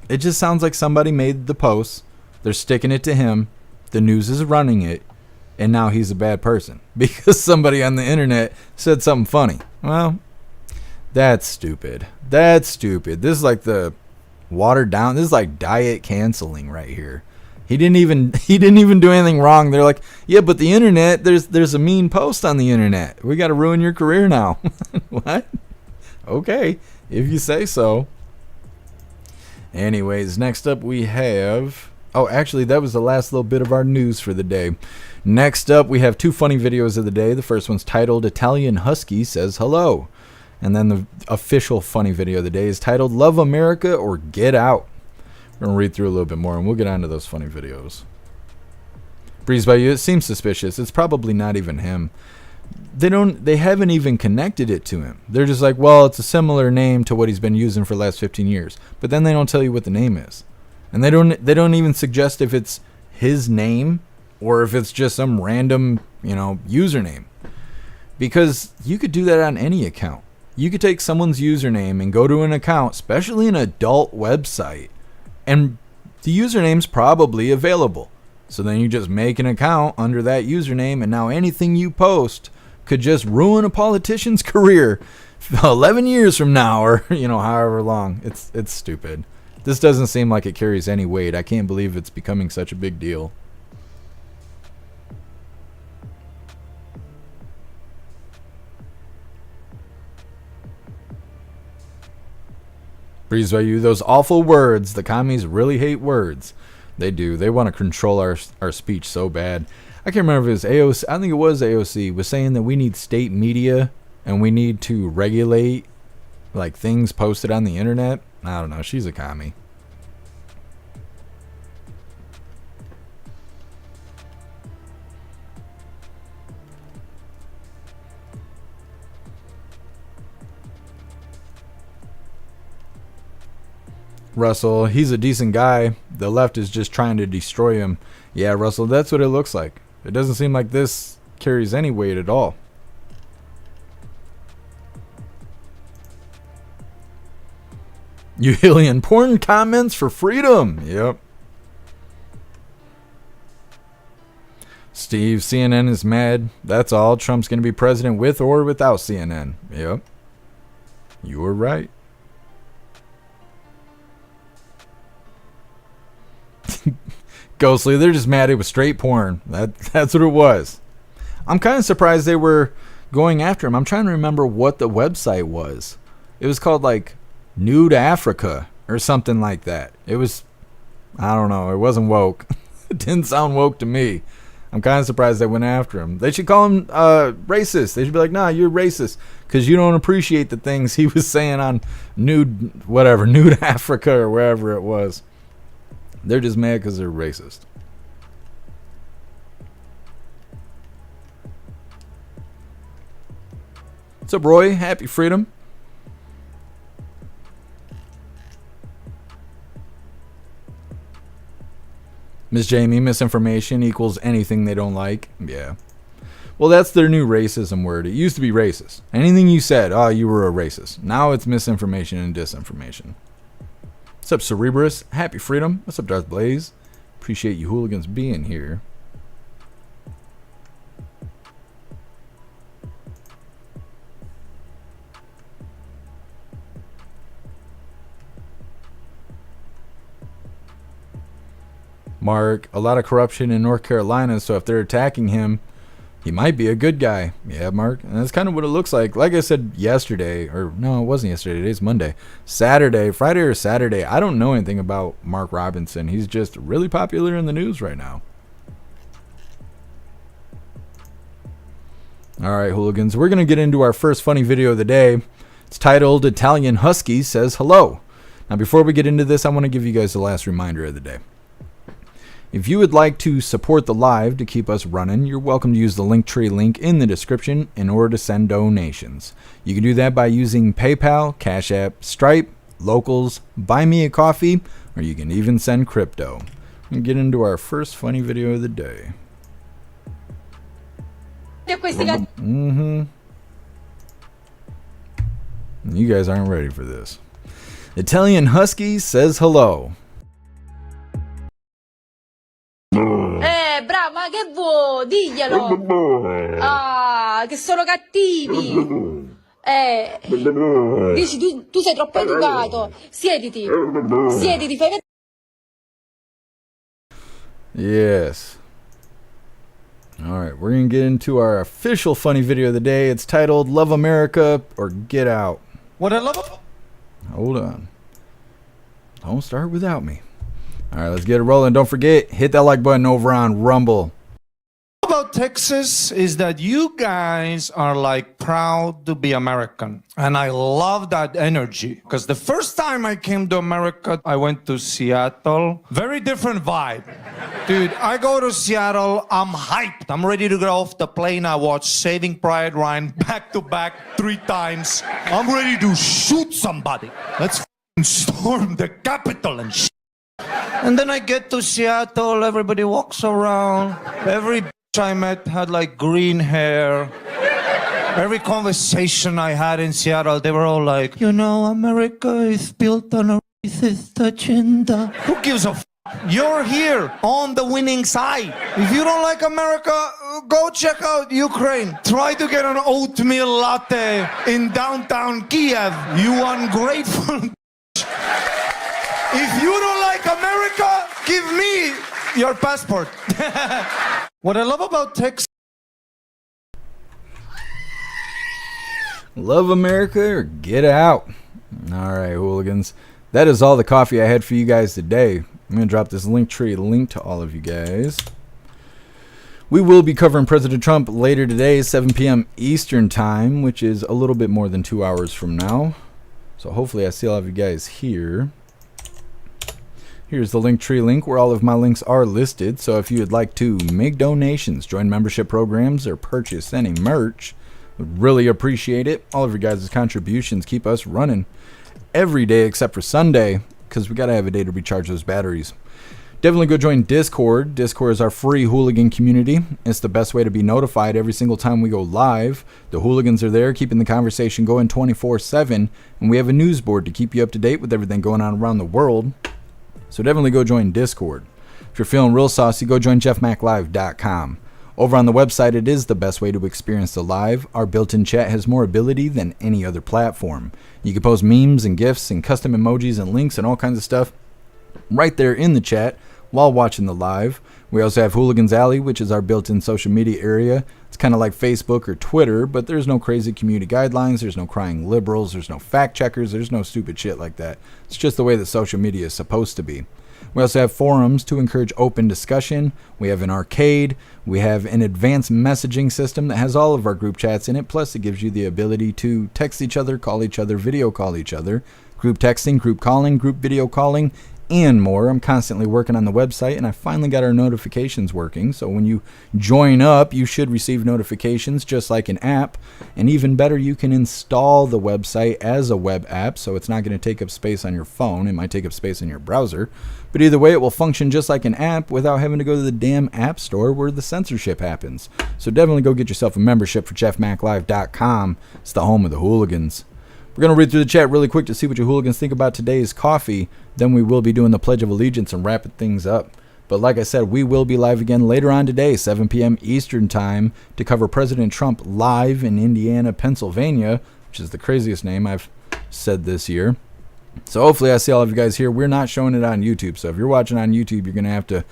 it just sounds like somebody made the post. They're sticking it to him. The news is running it. And now he's a bad person because somebody on the internet said something funny. Well, that's stupid. That's stupid. This is like the watered down. This is like diet canceling right here. He didn't even do anything wrong. They're like, yeah, but the internet, there's a mean post on the internet. We got to ruin your career now. What? Okay, if you say so. Anyways, next up we have. Oh, actually, that was the last little bit of our news for the day. Next up, we have two funny videos of the day. The first one's titled "Italian Husky Says Hello." And then the official funny video of the day is titled "Love America or Get Out." We're going to read through a little bit more and we'll get on to those funny videos. Breeze by you, it seems suspicious. It's probably not even him. They haven't even connected it to him. They're just like, well, it's a similar name to what he's been using for the last 15 years. But then they don't tell you what the name is. And they don't even suggest if it's his name or if it's just some random, username. Because you could do that on any account. You could take someone's username and go to an account, especially an adult website, and the username's probably available. So then you just make an account under that username, and now anything you post could just ruin a politician's career 11 years from now or, however long. It's stupid. This doesn't seem like it carries any weight. I can't believe it's becoming such a big deal. Breeze by you, those awful words. The commies really hate words. They do. They want to control our speech so bad. I can't remember if it was AOC. I think it was AOC was saying that we need state media and we need to regulate like things posted on the internet. I don't know. She's a commie. Russell, he's a decent guy. The left is just trying to destroy him. Yeah, Russell, that's what it looks like. It doesn't seem like this carries any weight at all. You alien porn comments for freedom. Yep. Steve, CNN is mad. That's all. Trump's going to be president with or without CNN. Yep. You were right. Ghostly, they're just mad it was straight porn. That's what it was. I'm kind of surprised they were going after him. I'm trying to remember what the website was. It was called like Nude Africa or something like that. It was, I don't know, it wasn't woke. It didn't sound woke to me. I'm kind of surprised they went after him. They should call him racist. They should be like, nah, you're racist because you don't appreciate the things he was saying on Nude Africa or wherever it was. They're just mad because they're racist. What's up, Roy? Happy freedom. Miss Jamie, misinformation equals anything they don't like. Yeah. Well, that's their new racism word. It used to be racist. Anything you said, oh, you were a racist. Now it's misinformation and disinformation. What's up, Cerebrus? Happy freedom. What's up, Darth Blaze? Appreciate you hooligans being here. Mark, a lot of corruption in North Carolina, so if they're attacking him, he might be a good guy. Yeah, Mark. And that's kind of what it looks like. Like I said yesterday, or no, it wasn't yesterday. Today's Monday. Saturday, Friday or Saturday. I don't know anything about Mark Robinson. He's just really popular in the news right now. All right, hooligans. We're going to get into our first funny video of the day. It's titled Italian Husky Says Hello. Now, before we get into this, I want to give you guys the last reminder of the day. If you would like to support the live to keep us running, you're welcome to use the Linktree link in the description in order to send donations. You can do that by using PayPal, Cash App, Stripe, Locals, Buy Me a Coffee, or you can even send crypto. We'll get into our first funny video of the day. You guys aren't ready for this. Italian Husky says hello. Bravo, ma che vuoi? Diglielo! Ah, che sono cattivi! Dici, tu sei troppo educato. Siediti, fai vedere. Yes. Alright, we're going to get into our official funny video of the day. It's titled Love America or Get Out. What I love... Hold on. Don't start without me. Alright, let's get it rolling. Don't forget, hit that like button over on Rumble. About Texas is that you guys are like proud to be American, and I love that energy because the first time I came to America I went to Seattle. Very different vibe, dude. I go to Seattle, I'm hyped, I'm ready to get off the plane. I watch Saving Private Ryan back to back 3 times. I'm ready to shoot somebody. Let's storm the Capitol and shit. And then I get to Seattle, everybody walks around, every bitch I met had like green hair. Every conversation I had in Seattle, they were all like, you know, America is built on a racist agenda. Who gives a f***? You're here on the winning side. If you don't like America, go check out Ukraine. Try to get an oatmeal latte in downtown Kiev, you ungrateful bitch. If you don't like America, give me your passport. What I love about Texas... Love America or get out. Alright, hooligans. That is all the coffee I had for you guys today. I'm going to drop this Linktree link to all of you guys. We will be covering President Trump later today, 7 p.m. Eastern Time, which is a little bit more than 2 hours from now. So hopefully I still have you guys here. Here's the Linktree link where all of my links are listed. So if you would like to make donations, join membership programs, or purchase any merch, would really appreciate it. All of your guys' contributions keep us running every day except for Sunday, because we got to have a day to recharge those batteries. Definitely go join Discord. Discord is our free hooligan community. It's the best way to be notified every single time we go live. The hooligans are there keeping the conversation going 24/7, and we have a news board to keep you up to date with everything going on around the world. So definitely go join Discord. If you're feeling real saucy, go join jeffmaclive.com. Over on the website, it is the best way to experience the live. Our built-in chat has more ability than any other platform. You can post memes and GIFs and custom emojis and links and all kinds of stuff right there in the chat while watching the live. We also have Hooligans Alley, which is our built-in social media area. It's kind of like Facebook or Twitter, but there's no crazy community guidelines. There's no crying liberals. There's no fact checkers. There's no stupid shit like that. It's just the way that social media is supposed to be. We also have forums to encourage open discussion. We have an arcade. We have an advanced messaging system that has all of our group chats in it. Plus, it gives you the ability to text each other, call each other, video call each other. Group texting, group calling, group video calling, and more. I'm constantly working on the website, and I finally got our notifications working. So when you join up, you should receive notifications just like an app. And even better, you can install the website as a web app, so it's not going to take up space on your phone. It might take up space in your browser. But either way, it will function just like an app without having to go to the damn app store where the censorship happens. So definitely go get yourself a membership for jeffmaclive.com. It's the home of the hooligans. We're going to read through the chat really quick to see what you hooligans think about today's coffee. Then we will be doing the Pledge of Allegiance and wrapping things up. But like I said, we will be live again later on today, 7 p.m. Eastern Time, to cover President Trump live in Indiana, Pennsylvania, which is the craziest name I've said this year. So hopefully I see all of you guys here. We're not showing it on YouTube. So if you're watching on YouTube, you're going to have to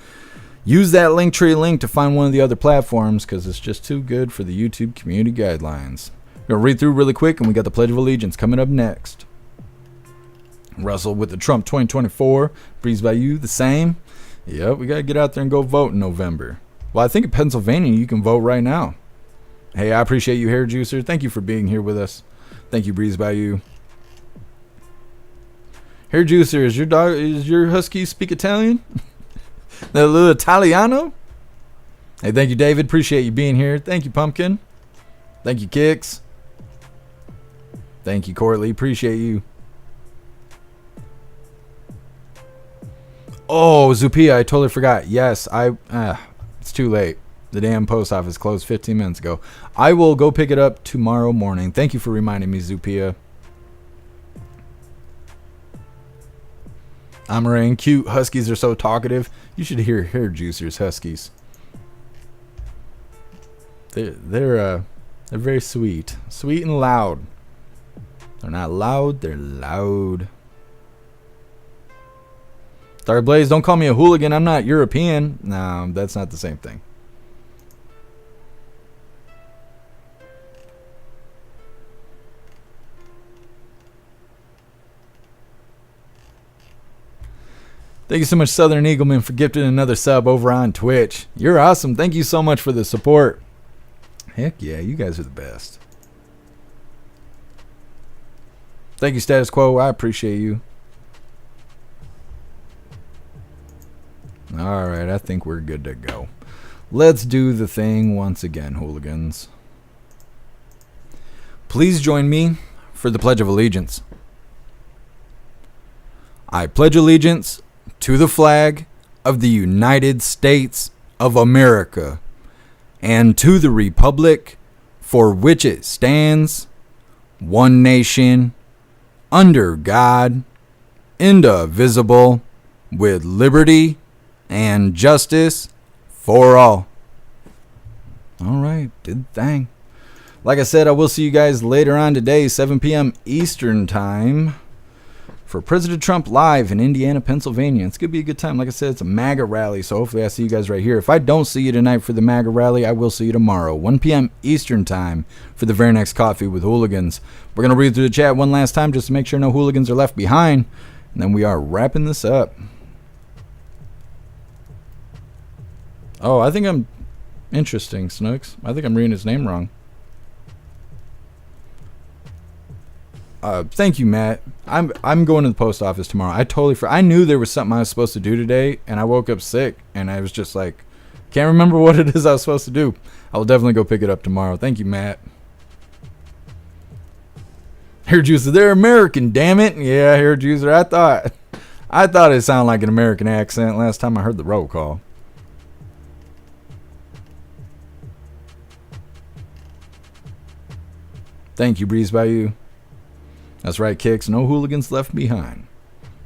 use that Linktree link to find one of the other platforms because it's just too good for the YouTube community guidelines. We're going to read through really quick, and we got the Pledge of Allegiance coming up next. Russell with the Trump 2024. Breeze by you, the same. Yep, we got to get out there and go vote in November. Well, I think in Pennsylvania you can vote right now. Hey, I appreciate you, Hair Juicer. Thank you for being here with us. Thank you, Breeze by you. Hair Juicer, is your husky speak Italian? The little Italiano? Hey, thank you, David. Appreciate you being here. Thank you, Pumpkin. Thank you, Kicks. Thank you, Courtly. Appreciate you. Oh, Zupia, I totally forgot. Yes, it's too late. The damn post office closed 15 minutes ago. I will go pick it up tomorrow morning. Thank you for reminding me, Zupia. Amarang, cute. Huskies are so talkative. You should hear Hair Juicer's huskies. They're very sweet. Sweet and loud. They're not loud, they're loud. Star Blaze, don't call me a hooligan. I'm not European. No, that's not the same thing. Thank you so much, Southern Eagleman, for gifting another sub over on Twitch. You're awesome. Thank you so much for the support. Heck yeah, you guys are the best. Thank you, Status Quo. I appreciate you. All right, I think we're good to go. Let's do the thing once again, hooligans. Please join me for the Pledge of Allegiance. I pledge allegiance to the flag of the United States of America and to the republic for which it stands, one nation, under God, indivisible, with liberty and justice for all. All right, did the thing. Like I said, I will see you guys later on today, 7 p.m. Eastern Time, for President Trump live in Indiana, Pennsylvania. It's going to be a good time. Like I said, it's a MAGA rally, so hopefully I see you guys right here. If I don't see you tonight for the MAGA rally, I will see you tomorrow, 1 p.m. Eastern Time, for the very next Coffee with Hooligans. We're going to read through the chat one last time just to make sure no hooligans are left behind, and then we are wrapping this up. Oh, I think I'm interesting, Snooks. I think I'm reading his name wrong. Thank you, Matt. I'm going to the post office tomorrow. I knew there was something I was supposed to do today, and I woke up sick, and I was just like, can't remember what it is I was supposed to do. I will definitely go pick it up tomorrow. Thank you, Matt. Hair Juicer, they're American, damn it. Yeah, Hair Juicer, I thought it sounded like an American accent last time I heard the roll call. Thank you, Breeze by you. That's right, Kicks. No hooligans left behind.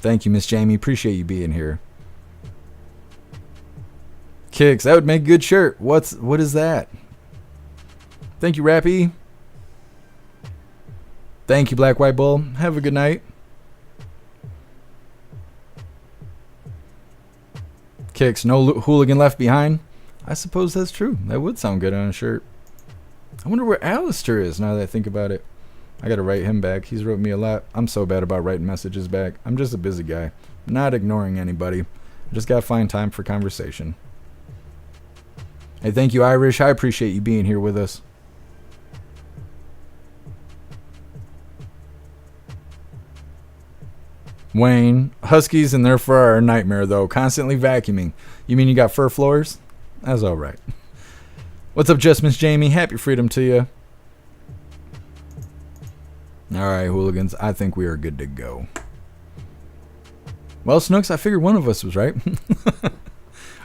Thank you, Miss Jamie. Appreciate you being here. Kicks, that would make a good shirt. What is that? Thank you, Rappy. Thank you, Black White Bull. Have a good night. Kicks, no hooligan left behind. I suppose that's true. That would sound good on a shirt. I wonder where Alistair is now that I think about it. I gotta write him back. He's wrote me a lot. I'm so bad about writing messages back. I'm just a busy guy. Not ignoring anybody. I just gotta find time for conversation. Hey, thank you, Irish. I appreciate you being here with us. Wayne, huskies and their fur are a nightmare, though. Constantly vacuuming. You mean you got fur floors? That's all right. What's up, Just Miss Jamie? Happy freedom to you. All right, hooligans. I think we are good to go. Well, Snooks, I figured one of us was right.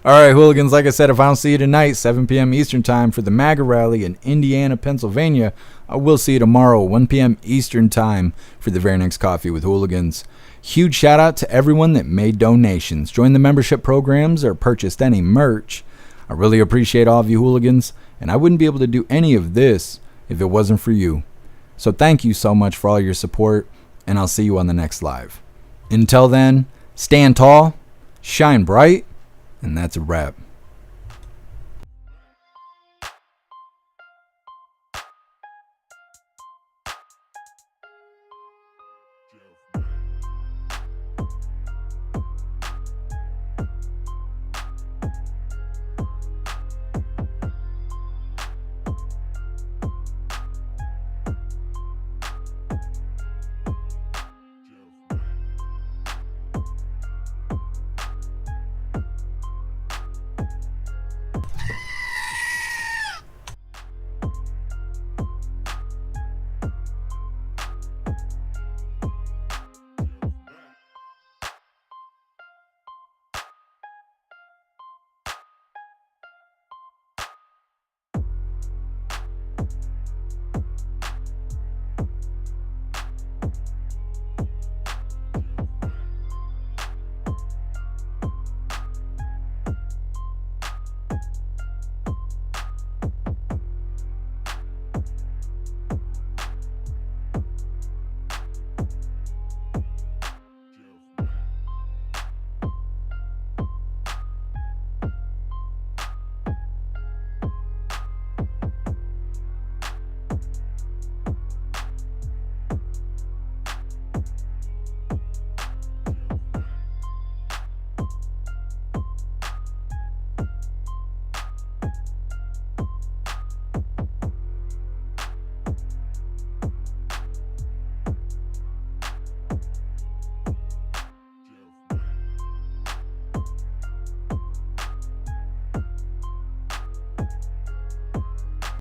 All right, hooligans. Like I said, if I don't see you tonight, 7 p.m. Eastern Time for the MAGA rally in Indiana, Pennsylvania, I will see you tomorrow, 1 p.m. Eastern Time for the very next Coffee with Hooligans. Huge shout out to everyone that made donations, joined the membership programs, or purchased any merch. I really appreciate all of you hooligans, and I wouldn't be able to do any of this if it wasn't for you. So thank you so much for all your support, and I'll see you on the next live. Until then, stand tall, shine bright, and that's a wrap.